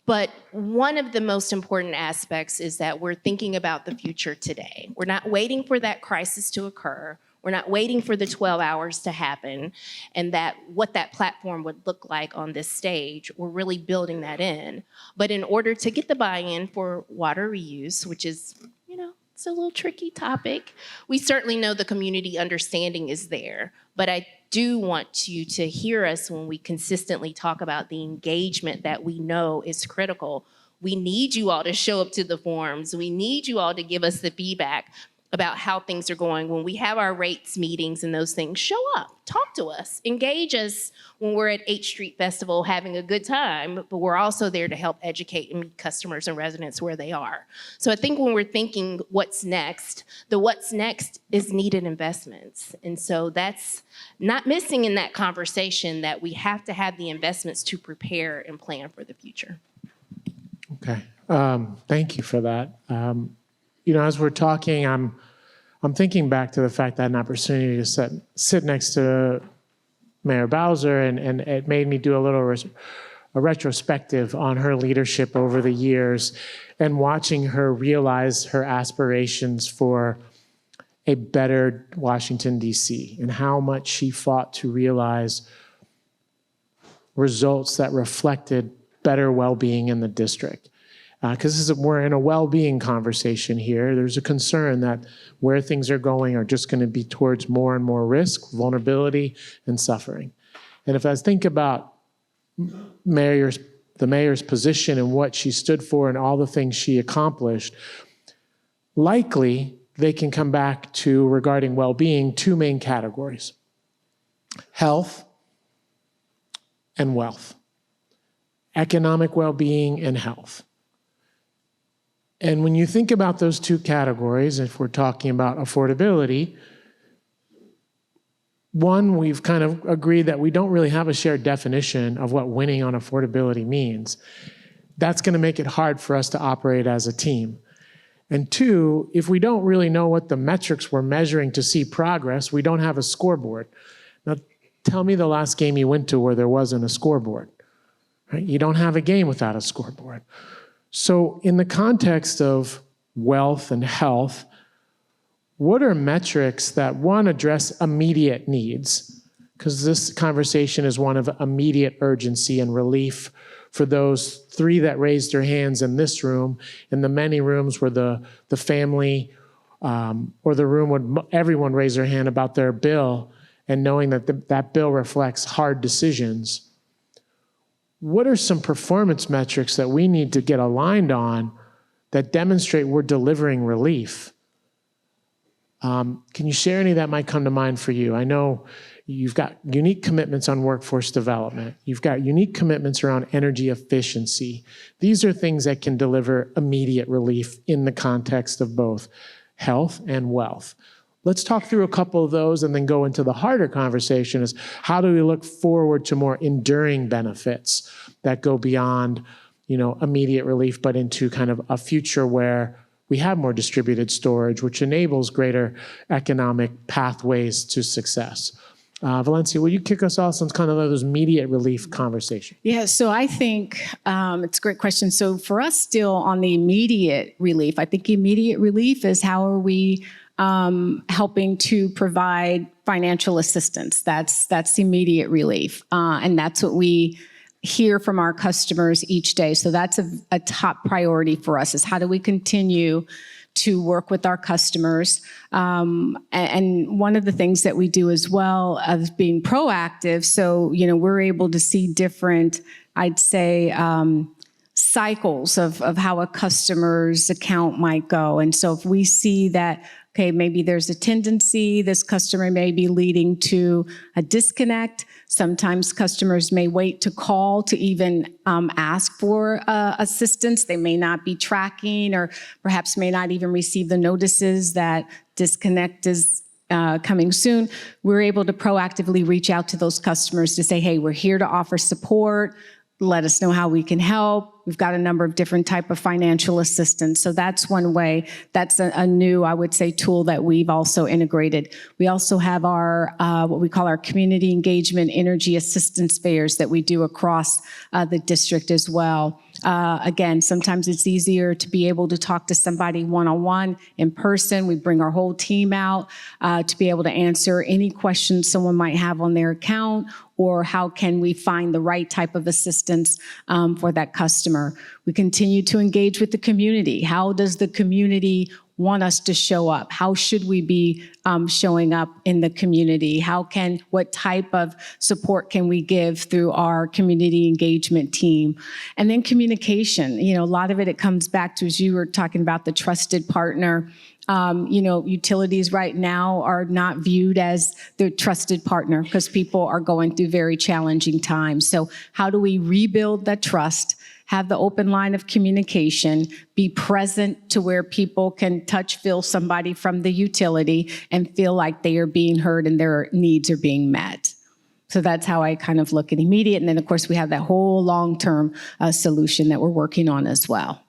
but one of the most important aspects is that we're thinking about the future today. We're not waiting for that crisis to occur. We're not waiting for the 12 hours to happen and that what that platform would look like on this stage. We're really building that in. But in order to get the buy-in for water reuse, which is, it's a little tricky topic, we certainly know the community understanding is there. But I do want you to hear us when we consistently talk about the engagement that we know is critical. We need you all to show up to the forums. We need you all to give us the feedback about how things are going. When we have our rates meetings and those things, show up, talk to us, engage us when we're at 8th Street Festival having a good time, but we're also there to help educate and meet customers and residents where they are. So I think when we're thinking what's next, the what's next is needed investments. And so that's not missing in that conversation that we have to have the investments to prepare and plan for the future. Okay, thank you for that. As we're talking, I'm thinking back to the fact that I had an opportunity to sit next to Mayor Bowser, and it made me do a retrospective on her leadership over the years and watching her realize her aspirations for a better Washington, D.C., and how much she fought to realize results that reflected better well-being in the district. because we're in a well-being conversation here. There's a concern that where things are going are just going to be towards more and more risk, vulnerability, and suffering. And if I think about the mayor's position and what she stood for and all the things she accomplished, likely they can come back to, regarding well-being, two main categories: health and wealth, economic well-being and health. And when you think about those two categories, if we're talking about affordability, one, we've kind of agreed that we don't really have a shared definition of what winning on affordability means. That's going to make it hard for us to operate as a team. And two, if we don't really know what the metrics we're measuring to see progress, we don't have a scoreboard. Now, tell me the last game you went to where there wasn't a scoreboard. Right? You don't have a game without a scoreboard. So in the context of wealth and health, what are metrics that, one, address immediate needs? Because this conversation is one of immediate urgency and relief for those 3 that raised their hands in this room, in the many rooms where the family or the room would everyone raise their hand about their bill, and knowing that that bill reflects hard decisions. What are some performance metrics that we need to get aligned on that demonstrate we're delivering relief? Can you share any that might come to mind for you? I know you've got unique commitments on workforce development. You've got unique commitments around energy efficiency. These are things that can deliver immediate relief in the context of both health and wealth. Let's talk through a couple of those and then go into the harder conversation is how do we look forward to more enduring benefits that go beyond, immediate relief, but into kind of a future where we have more distributed storage, which enables greater economic pathways to success. Valencia, will you kick us off on kind of those immediate relief conversation? Yeah, so I think it's a great question. So for us still on the immediate relief, I think immediate relief is how are we helping to provide financial assistance. That's immediate relief. And that's what we hear from our customers each day. So that's a top priority for us is how do we continue to work with our customers. And one of the things that we do as well as being proactive, so, we're able to see different, I'd say, cycles of how a customer's account might go. And so if we see that, okay, maybe there's a tendency, this customer may be leading to a disconnect. Sometimes customers may wait to call to even ask for assistance. They may not be tracking or perhaps may not even receive the notices that disconnect is coming soon. We're able to proactively reach out to those customers to say, hey, we're here to offer support. Let us know how we can help. We've got a number of different type of financial assistance. So that's one way. That's a new, I would say, tool that we've also integrated. We also have our, what we call our community engagement energy assistance fairs that we do across the district as well. Again, sometimes it's easier to be able to talk to somebody one-on-one in person. We bring our whole team out to be able to answer any questions someone might have on their account, or how can we find the right type of assistance for that customer. We continue to engage with the community. How does the community want us to show up? How should we be showing up in the community? What type of support can we give through our community engagement team? And then communication. A lot of it comes back to, as you were talking about, the trusted partner. Utilities right now are not viewed as the trusted partner because people are going through very challenging times. So how do we rebuild that trust? Have the open line of communication, be present to where people can feel somebody from the utility and feel like they are being heard and their needs are being met. So that's how I kind of look at immediate. And then, of course, we have that whole long-term solution that we're working on as well.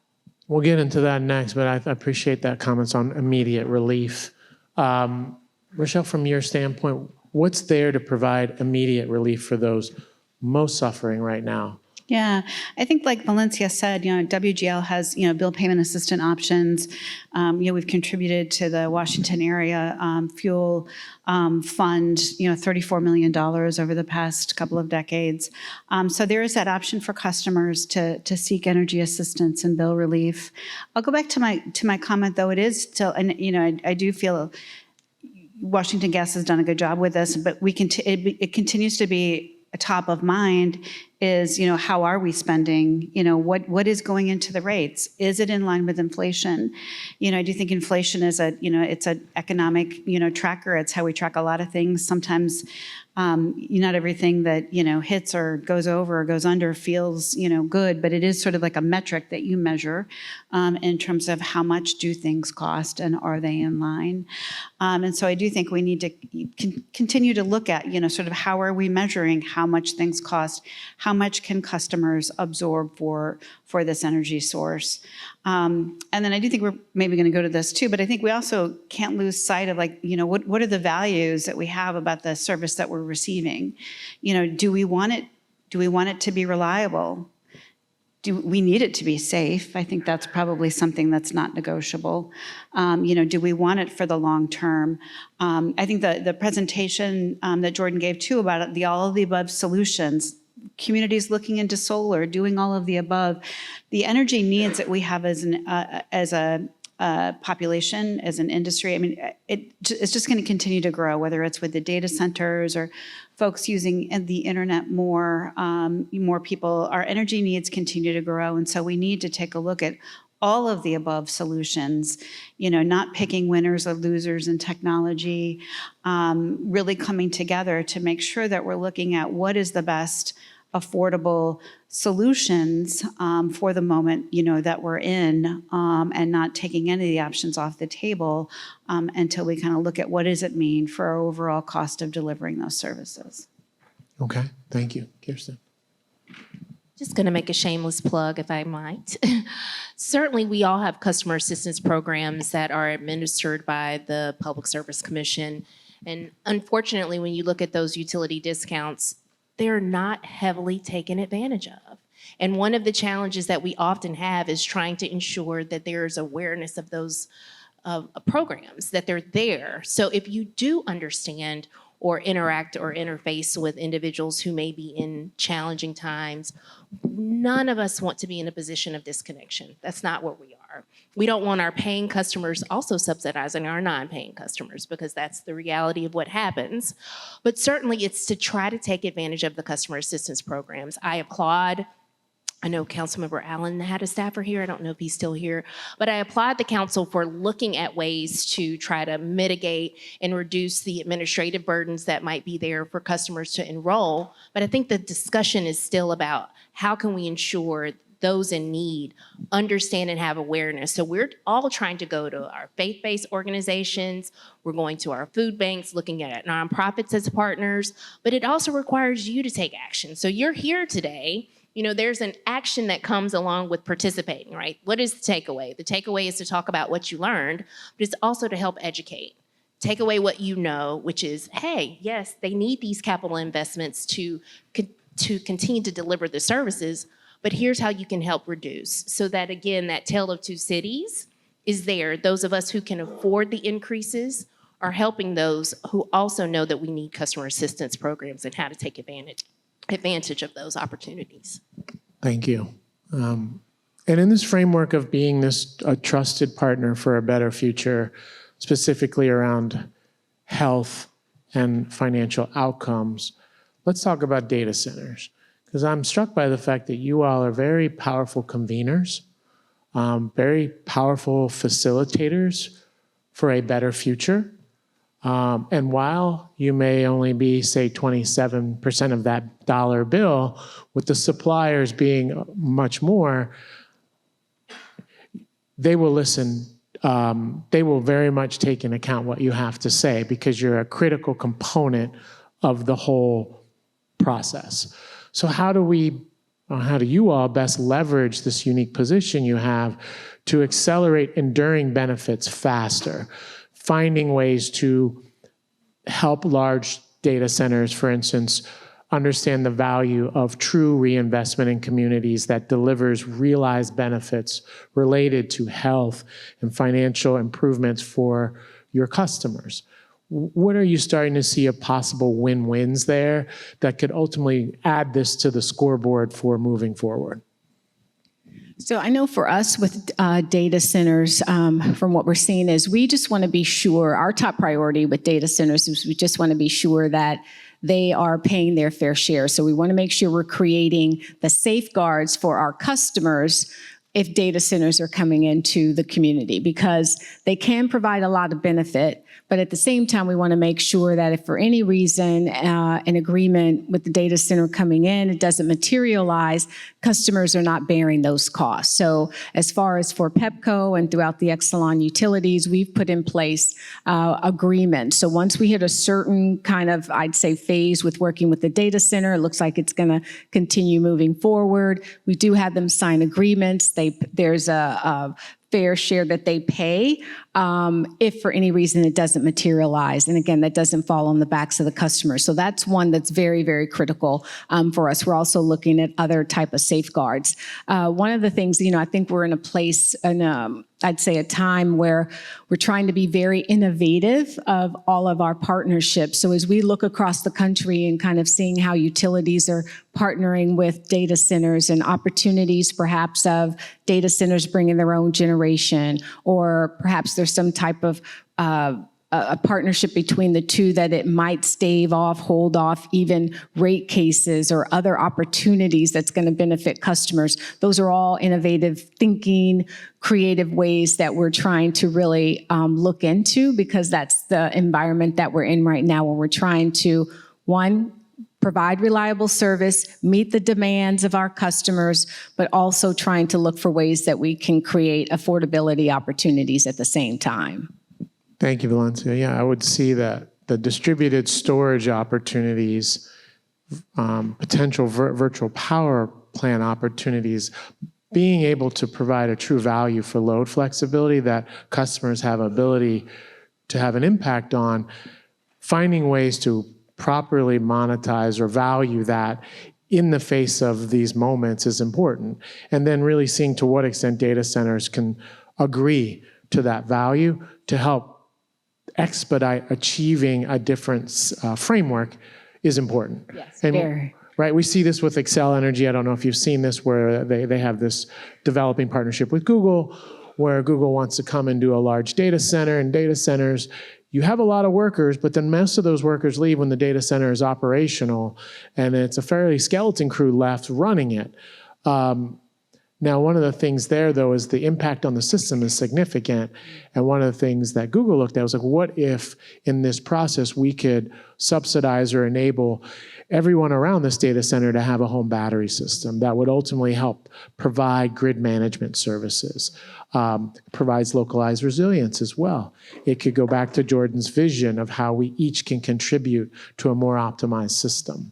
We'll get into that next, but I appreciate that comments on immediate relief. Rochelle, from your standpoint, what's there to provide immediate relief for those most suffering right now? Yeah, I think like Valencia said, WGL has, bill payment assistant options. We've contributed to the Washington area fuel fund, $34 million over the past couple of decades. So there is that option for customers to seek energy assistance and bill relief. I'll go back to my comment though. It is still, and I do feel Washington Gas has done a good job with this, but it continues to be top of mind is, how are we spending? What is going into the rates? Is it in line with inflation? I do think inflation is it's an economic, tracker. It's how we track a lot of things. Sometimes not everything that, hits or goes over or goes under feels, good, but it is sort of like a metric that you measure in terms of how much do things cost and are they in line? And so I do think we need to continue to look at, sort of how are we measuring how much things cost? How much can customers absorb for this energy source? And then I do think we're maybe going to go to this too, but I think we also can't lose sight of what are the values that we have about the service that we're receiving? Do we want it to be reliable? Do we need it to be safe? I think that's probably something that's not negotiable. Do we want it for the long term? I think the presentation that Jordan gave too about the all of the above solutions, communities looking into solar, doing all of the above, the energy needs that we have as a population, as an industry, I mean, it's just going to continue to grow, whether it's with the data centers or folks using the internet more people, our energy needs continue to grow. And so we need to take a look at all of the above solutions, not picking winners or losers in technology, really coming together to make sure that we're looking at what is the best affordable solutions for the moment, that we're in, and not taking any of the options off the table until we kind of look at what does it mean for our overall cost of delivering those services. Okay, thank you. Kirsten. Just going to make a shameless plug, if I might. Certainly, we all have customer assistance programs that are administered by the Public Service Commission. And unfortunately, when you look at those utility discounts, they're not heavily taken advantage of. And one of the challenges that we often have is trying to ensure that there's awareness of those programs, that they're there. So if you do understand or interact or interface with individuals who may be in challenging times, none of us want to be in a position of disconnection. That's not what we are. We don't want our paying customers also subsidizing our non-paying customers, because that's the reality of what happens. But certainly it's to try to take advantage of the customer assistance programs. I applaud, I know Councilmember Allen had a staffer here. I don't know if he's still here, but I applaud the council for looking at ways to try to mitigate and reduce the administrative burdens that might be there for customers to enroll. But I think the discussion is still about how can we ensure those in need understand and have awareness. So we're all trying to go to our faith-based organizations. We're going to our food banks, looking at nonprofits as partners, but it also requires you to take action. So you're here today. There's an action that comes along with participating, right? What is the takeaway? The takeaway is to talk about what you learned, but it's also to help educate. Take away what you know, which is, hey, yes, they need these capital investments to continue to deliver the services, but here's how you can help reduce. So that, again, that tale of two cities is there. Those of us who can afford the increases are helping those who also know that we need customer assistance programs and how to take advantage of those opportunities. Thank you. And in this framework of being a trusted partner for a better future, specifically around health and financial outcomes, let's talk about data centers. Because I'm struck by the fact that you all are very powerful conveners, very powerful facilitators for a better future. And while you may only be, say, 27% of that dollar bill, with the suppliers being much more, they will listen. They will very much take into account what you have to say, because you're a critical component of the whole process. So how do you all best leverage this unique position you have to accelerate enduring benefits faster? Finding ways to help large data centers, for instance, understand the value of true reinvestment in communities that delivers realized benefits related to health and financial improvements for your customers. What are you starting to see of possible win-wins there that could ultimately add this to the scoreboard for moving forward? So I know for us with data centers, from what we're seeing is we just want to be sure, our top priority with data centers is we just want to be sure that they are paying their fair share. So we want to make sure we're creating the safeguards for our customers if data centers are coming into the community, because they can provide a lot of benefit, but at the same time, we want to make sure that if for any reason an agreement with the data center coming in, it doesn't materialize, customers are not bearing those costs. So as far as for Pepco and throughout the Exelon utilities, we've put in place agreements. So once we hit a certain kind of, I'd say, phase with working with the data center, it looks like it's going to continue moving forward. We do have them sign agreements. There's a fair share that they pay if for any reason it doesn't materialize. And again, that doesn't fall on the backs of the customers. So that's one that's very, very critical for us. We're also looking at other type of safeguards. One of the things, I think we're in a place, I'd say a time where we're trying to be very innovative of all of our partnerships. So as we look across the country and kind of seeing how utilities are partnering with data centers and opportunities perhaps of data centers bringing their own generation, or perhaps there's some type of a partnership between the two that it might stave off, hold off even rate cases or other opportunities that's going to benefit customers. Those are all innovative thinking, creative ways that we're trying to really look into, because that's the environment that we're in right now, where we're trying to, one, provide reliable service, meet the demands of our customers, but also trying to look for ways that we can create affordability opportunities at the same time. Thank you, Valencia. Yeah, I would see that the distributed storage opportunities, potential virtual power plant opportunities, being able to provide a true value for load flexibility that customers have ability to have an impact on, finding ways to properly monetize or value that in the face of these moments is important. And then really seeing to what extent data centers can agree to that value to help expedite achieving a different framework is important. Yes, and, very. Right, we see this with Xcel Energy. I don't know if you've seen this, where they have this developing partnership with Google, where Google wants to come and do a large data center. And data centers, you have a lot of workers, but then most of those workers leave when the data center is operational, and it's a fairly skeleton crew left running it. Now, one of the things there, though, is the impact on the system is significant. And one of the things that Google looked at was like, what if in this process we could subsidize or enable everyone around this data center to have a home battery system that would ultimately help provide grid management services, provides localized resilience as well. It could go back to Jordan's vision of how we each can contribute to a more optimized system.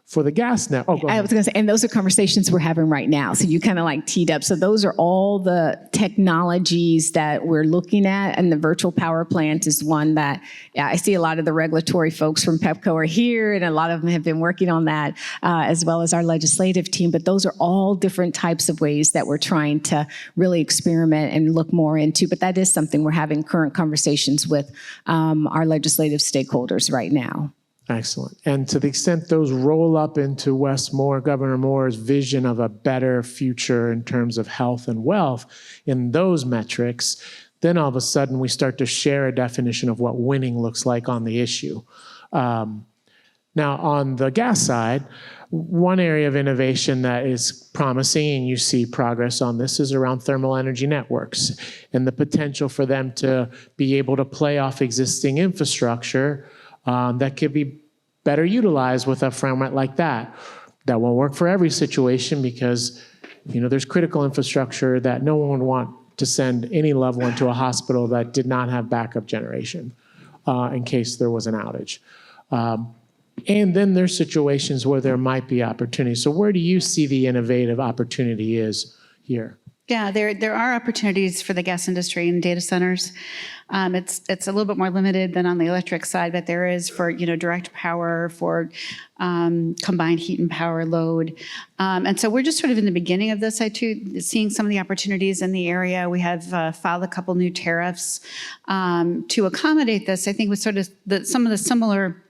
For the gas net, I was going to say, and those are conversations we're having right now. So you kind of like teed up. So those are all the technologies that we're looking at, and the virtual power plant is one that I see a lot of the regulatory folks from Pepco are here, and a lot of them have been working on that, as well as our legislative team. But those are all different types of ways that we're trying to really experiment and look more into. But that is something we're having current conversations with our legislative stakeholders right now. Excellent. And to the extent those roll up into Governor Moore's vision of a better future in terms of health and wealth in those metrics, then all of a sudden we start to share a definition of what winning looks like on the issue. Now, on the gas side, one area of innovation that is promising, and you see progress on this, is around thermal energy networks and the potential for them to be able to play off existing infrastructure that could be better utilized with a framework like that. That won't work for every situation, because there's critical infrastructure that no one would want to send any loved one to a hospital that did not have backup generation in case there was an outage. And then there's situations where there might be opportunities. So where do you see the innovative opportunity is here? Yeah, there are opportunities for the gas industry and data centers. It's a little bit more limited than on the electric side, but there is for direct power, for combined heat and power load, and so we're just sort of in the beginning of this. Seeing some of the opportunities in the area. We have filed a couple new tariffs to accommodate this. I think with sort of some of the similar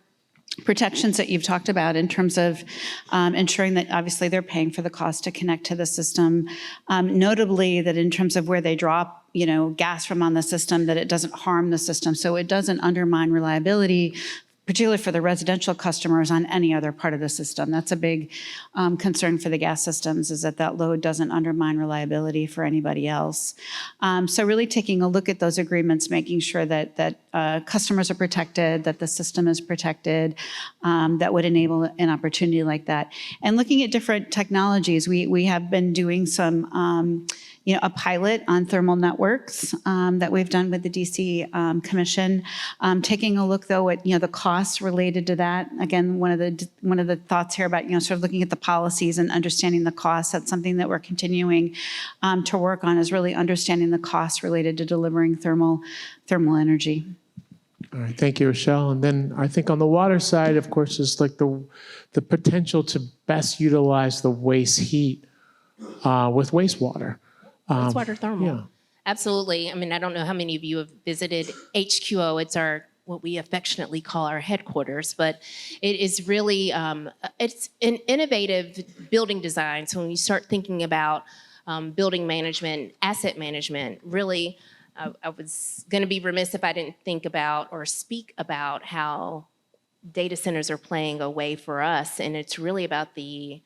protections that you've talked about in terms of ensuring that obviously they're paying for the cost to connect to the system. Notably that in terms of where they drop gas from on the system, that it doesn't harm the system. So it doesn't undermine reliability, particularly for the residential customers on any other part of the system. That's a big concern for the gas systems, is that load doesn't undermine reliability for anybody else. So really taking a look at those agreements, making sure that customers are protected, that the system is protected, that would enable an opportunity like that. And looking at different technologies, we have been doing some a pilot on thermal networks that we've done with the DC Commission. Taking a look though at the costs related to that. Again, one of the thoughts here about sort of looking at the policies and understanding the costs. That's something that we're continuing to work on, is really understanding the costs related to delivering thermal energy. All right, thank you, Rochelle. And then I think on the water side, of course, is like the potential to best utilize the waste heat with wastewater. Wastewater thermal. Yeah. Absolutely. I mean, I don't know how many of you have visited HQO. It's what we affectionately call our headquarters, but it is really, it's an innovative building design. So when you start thinking about building management, asset management, really, I was going to be remiss if I didn't think about or speak about how data centers are playing a way for us. And it's really about the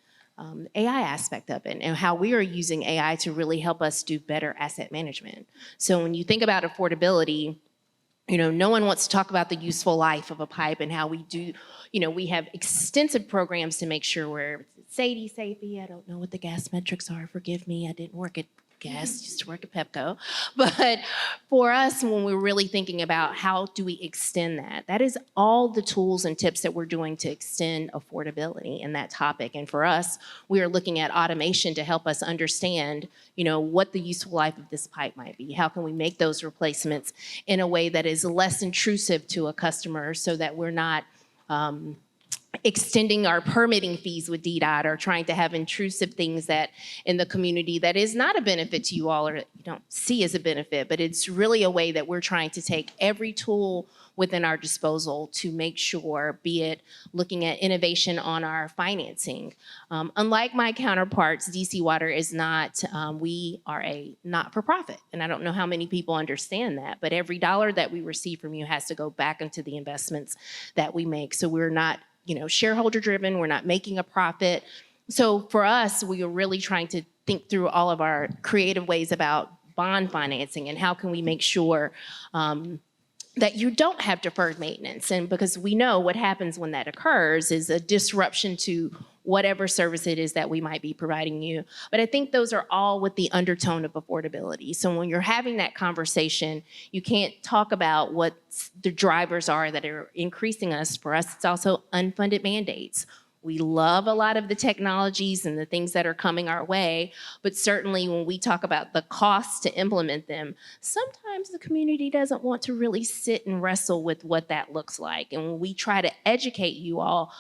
AI aspect of it and how we are using AI to really help us do better asset management. So when you think about affordability, no one wants to talk about the useful life of a pipe and how we do, we have extensive programs to make sure we're Sadie, I don't know what the gas metrics are, forgive me, I didn't work at gas, used to work at Pepco. But for us, when we're really thinking about how do we extend that is all the tools and tips that we're doing to extend affordability in that topic. And for us, we are looking at automation to help us understand, what the useful life of this pipe might be. How can we make those replacements in a way that is less intrusive to a customer so that we're not extending our permitting fees with DDOT or trying to have intrusive things that in the community that is not a benefit to you all or you don't see as a benefit, but it's really a way that we're trying to take every tool within our disposal to make sure, be it looking at innovation on our financing. Unlike my counterparts, DC Water is not, we are a not-for-profit. And I don't know how many people understand that, but every dollar that we receive from you has to go back into the investments that we make. So we're not shareholder driven, we're not making a profit. So for us, we are really trying to think through all of our creative ways about bond financing and how can we make sure that you don't have deferred maintenance. And because we know what happens when that occurs is a disruption to whatever service it is that we might be providing you. But I think those are all with the undertone of affordability. So when you're having that conversation, you can't talk about what the drivers are that are increasing us. For us, it's also unfunded mandates. We love a lot of the technologies and the things that are coming our way, but certainly when we talk about the costs to implement them, sometimes the community doesn't want to really sit and wrestle with what that looks like. And when we try to educate you all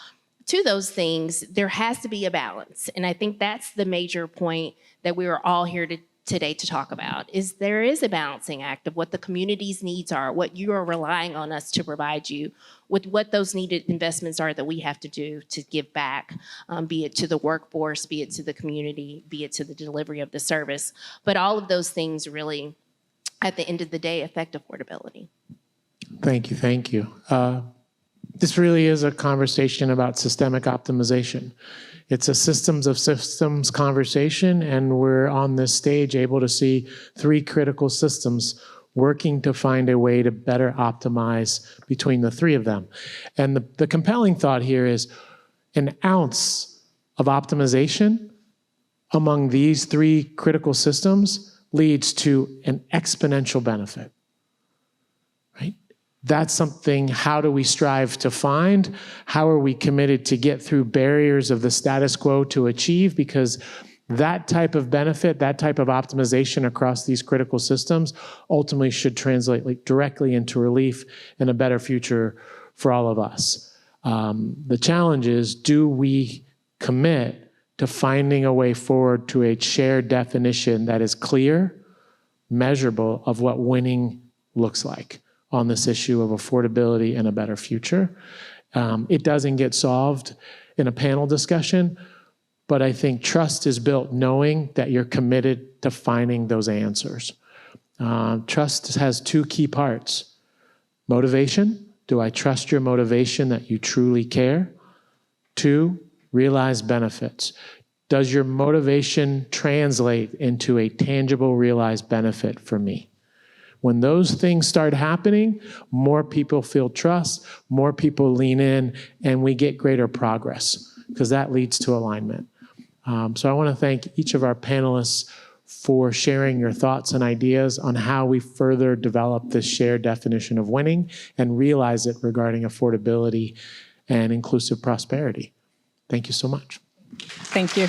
to those things, there has to be a balance. And I think that's the major point that we are all here today to talk about, is there is a balancing act of what the community's needs are, what you are relying on us to provide you, with what those needed investments are that we have to do to give back, be it to the workforce, be it to the community, be it to the delivery of the service. But all of those things really, at the end of the day, affect affordability. Thank you, thank you. This really is a conversation about systemic optimization. It's a systems of systems conversation, and we're on this stage able to see 3 critical systems working to find a way to better optimize between the 3 of them. And the compelling thought here is an ounce of optimization among these 3 critical systems leads to an exponential benefit. That's something, how do we strive to find? How are we committed to get through barriers of the status quo to achieve? Because That type of benefit, that type of optimization across these critical systems ultimately should translate directly into relief and a better future for all of us. The challenge is, do we commit to finding a way forward to a shared definition that is clear, measurable of what winning looks like on this issue of affordability and a better future? It doesn't get solved in a panel discussion, but I think trust is built knowing that you're committed to finding those answers. Trust has two key parts. Motivation. Do I trust your motivation that you truly care? 2, realized benefits. Does your motivation translate into a tangible realized benefit for me? When those things start happening, more people feel trust, more people lean in, and we get greater progress, because that leads to alignment. So I want to thank each of our panelists for sharing your thoughts and ideas on how we further develop this shared definition of winning and realize it regarding affordability and inclusive prosperity. Thank you so much. Thank you.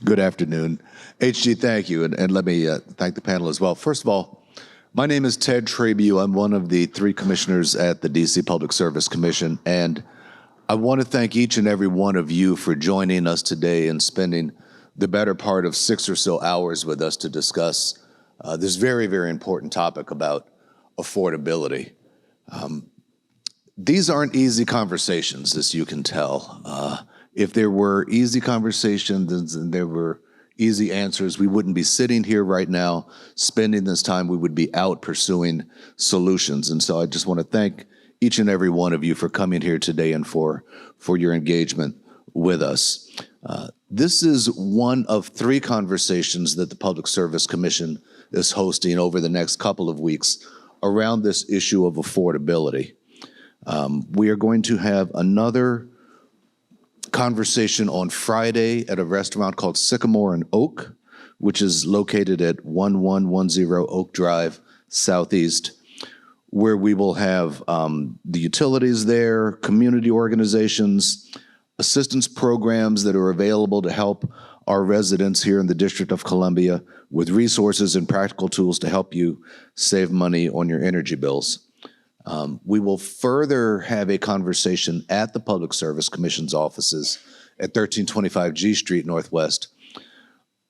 Good afternoon. HG, thank you. And let me thank the panel as well. First of all, my name is Ted Trabue. I'm one of the 3 commissioners at the DC Public Service Commission. And I want to thank each and every one of you for joining us today and spending the better part of 6 or so hours with us to discuss this very, very important topic about affordability. These aren't easy conversations, as you can tell. If there were easy conversations and there were easy answers, we wouldn't be sitting here right now spending this time. We would be out pursuing solutions. And so I just want to thank each and every one of you for coming here today and for your engagement with us. This is one of 3 conversations that the Public Service Commission is hosting over the next couple of weeks around this issue of affordability. We are going to have another conversation on Friday at a restaurant called Sycamore and Oak, which is located at 1110 Oak Drive Southeast, where we will have the utilities there, community organizations, assistance programs that are available to help our residents here in the District of Columbia with resources and practical tools to help you save money on your energy bills. We will further have a conversation at the Public Service Commission's offices at 1325 G Street Northwest,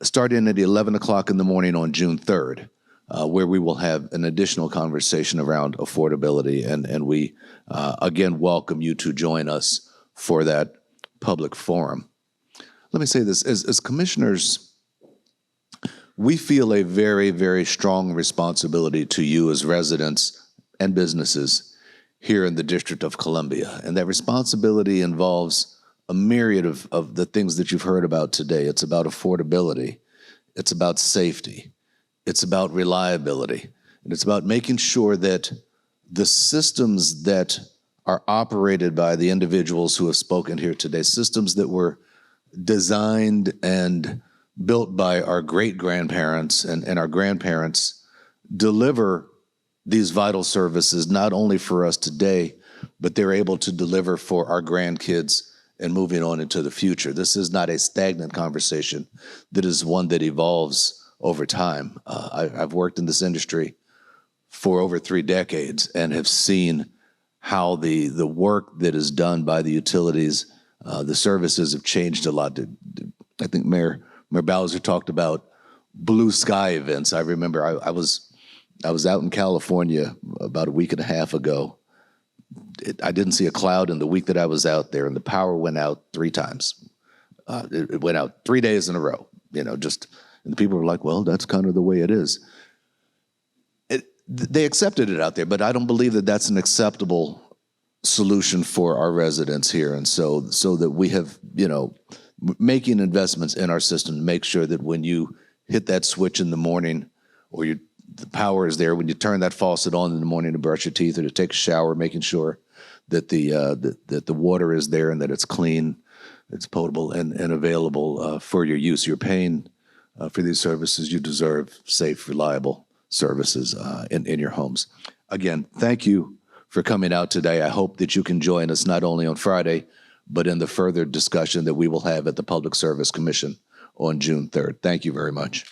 starting at 11 o'clock in the morning on June 3rd, where we will have an additional conversation around affordability. And we, again, welcome you to join us for that public forum. Let me say this, as commissioners, we feel a very, very strong responsibility to you as residents and businesses here in the District of Columbia. And that responsibility involves a myriad of the things that you've heard about today. It's about affordability. It's about safety. It's about reliability. And it's about making sure that the systems that are operated by the individuals who have spoken here today, systems that were designed and built by our great-grandparents and our grandparents, deliver these vital services, not only for us today, but they're able to deliver for our grandkids and moving on into the future. This is not a stagnant conversation. That is one that evolves over time. I've worked in this industry for over 3 decades and have seen how the work that is done by the utilities, the services have changed a lot. I think Mayor Bowser talked about blue sky events. I remember I was out in California about a week and a half ago. I didn't see a cloud in the week that I was out there, and the power went out 3 times. It went out 3 days in a row, and the people were like, well, that's kind of the way it is. They accepted it out there, but I don't believe that that's an acceptable solution for our residents here. And so that we have, making investments in our system to make sure that when you hit that switch in the morning or the power is there, when you turn that faucet on in the morning to brush your teeth or to take a shower, making sure that the water is there and that it's clean, it's potable and available for your use. You're paying for these services. You deserve safe, reliable services in your homes. Again, thank you for coming out today. I hope that you can join us not only on Friday, but in the further discussion that we will have at the Public Service Commission on June 3rd. Thank you very much.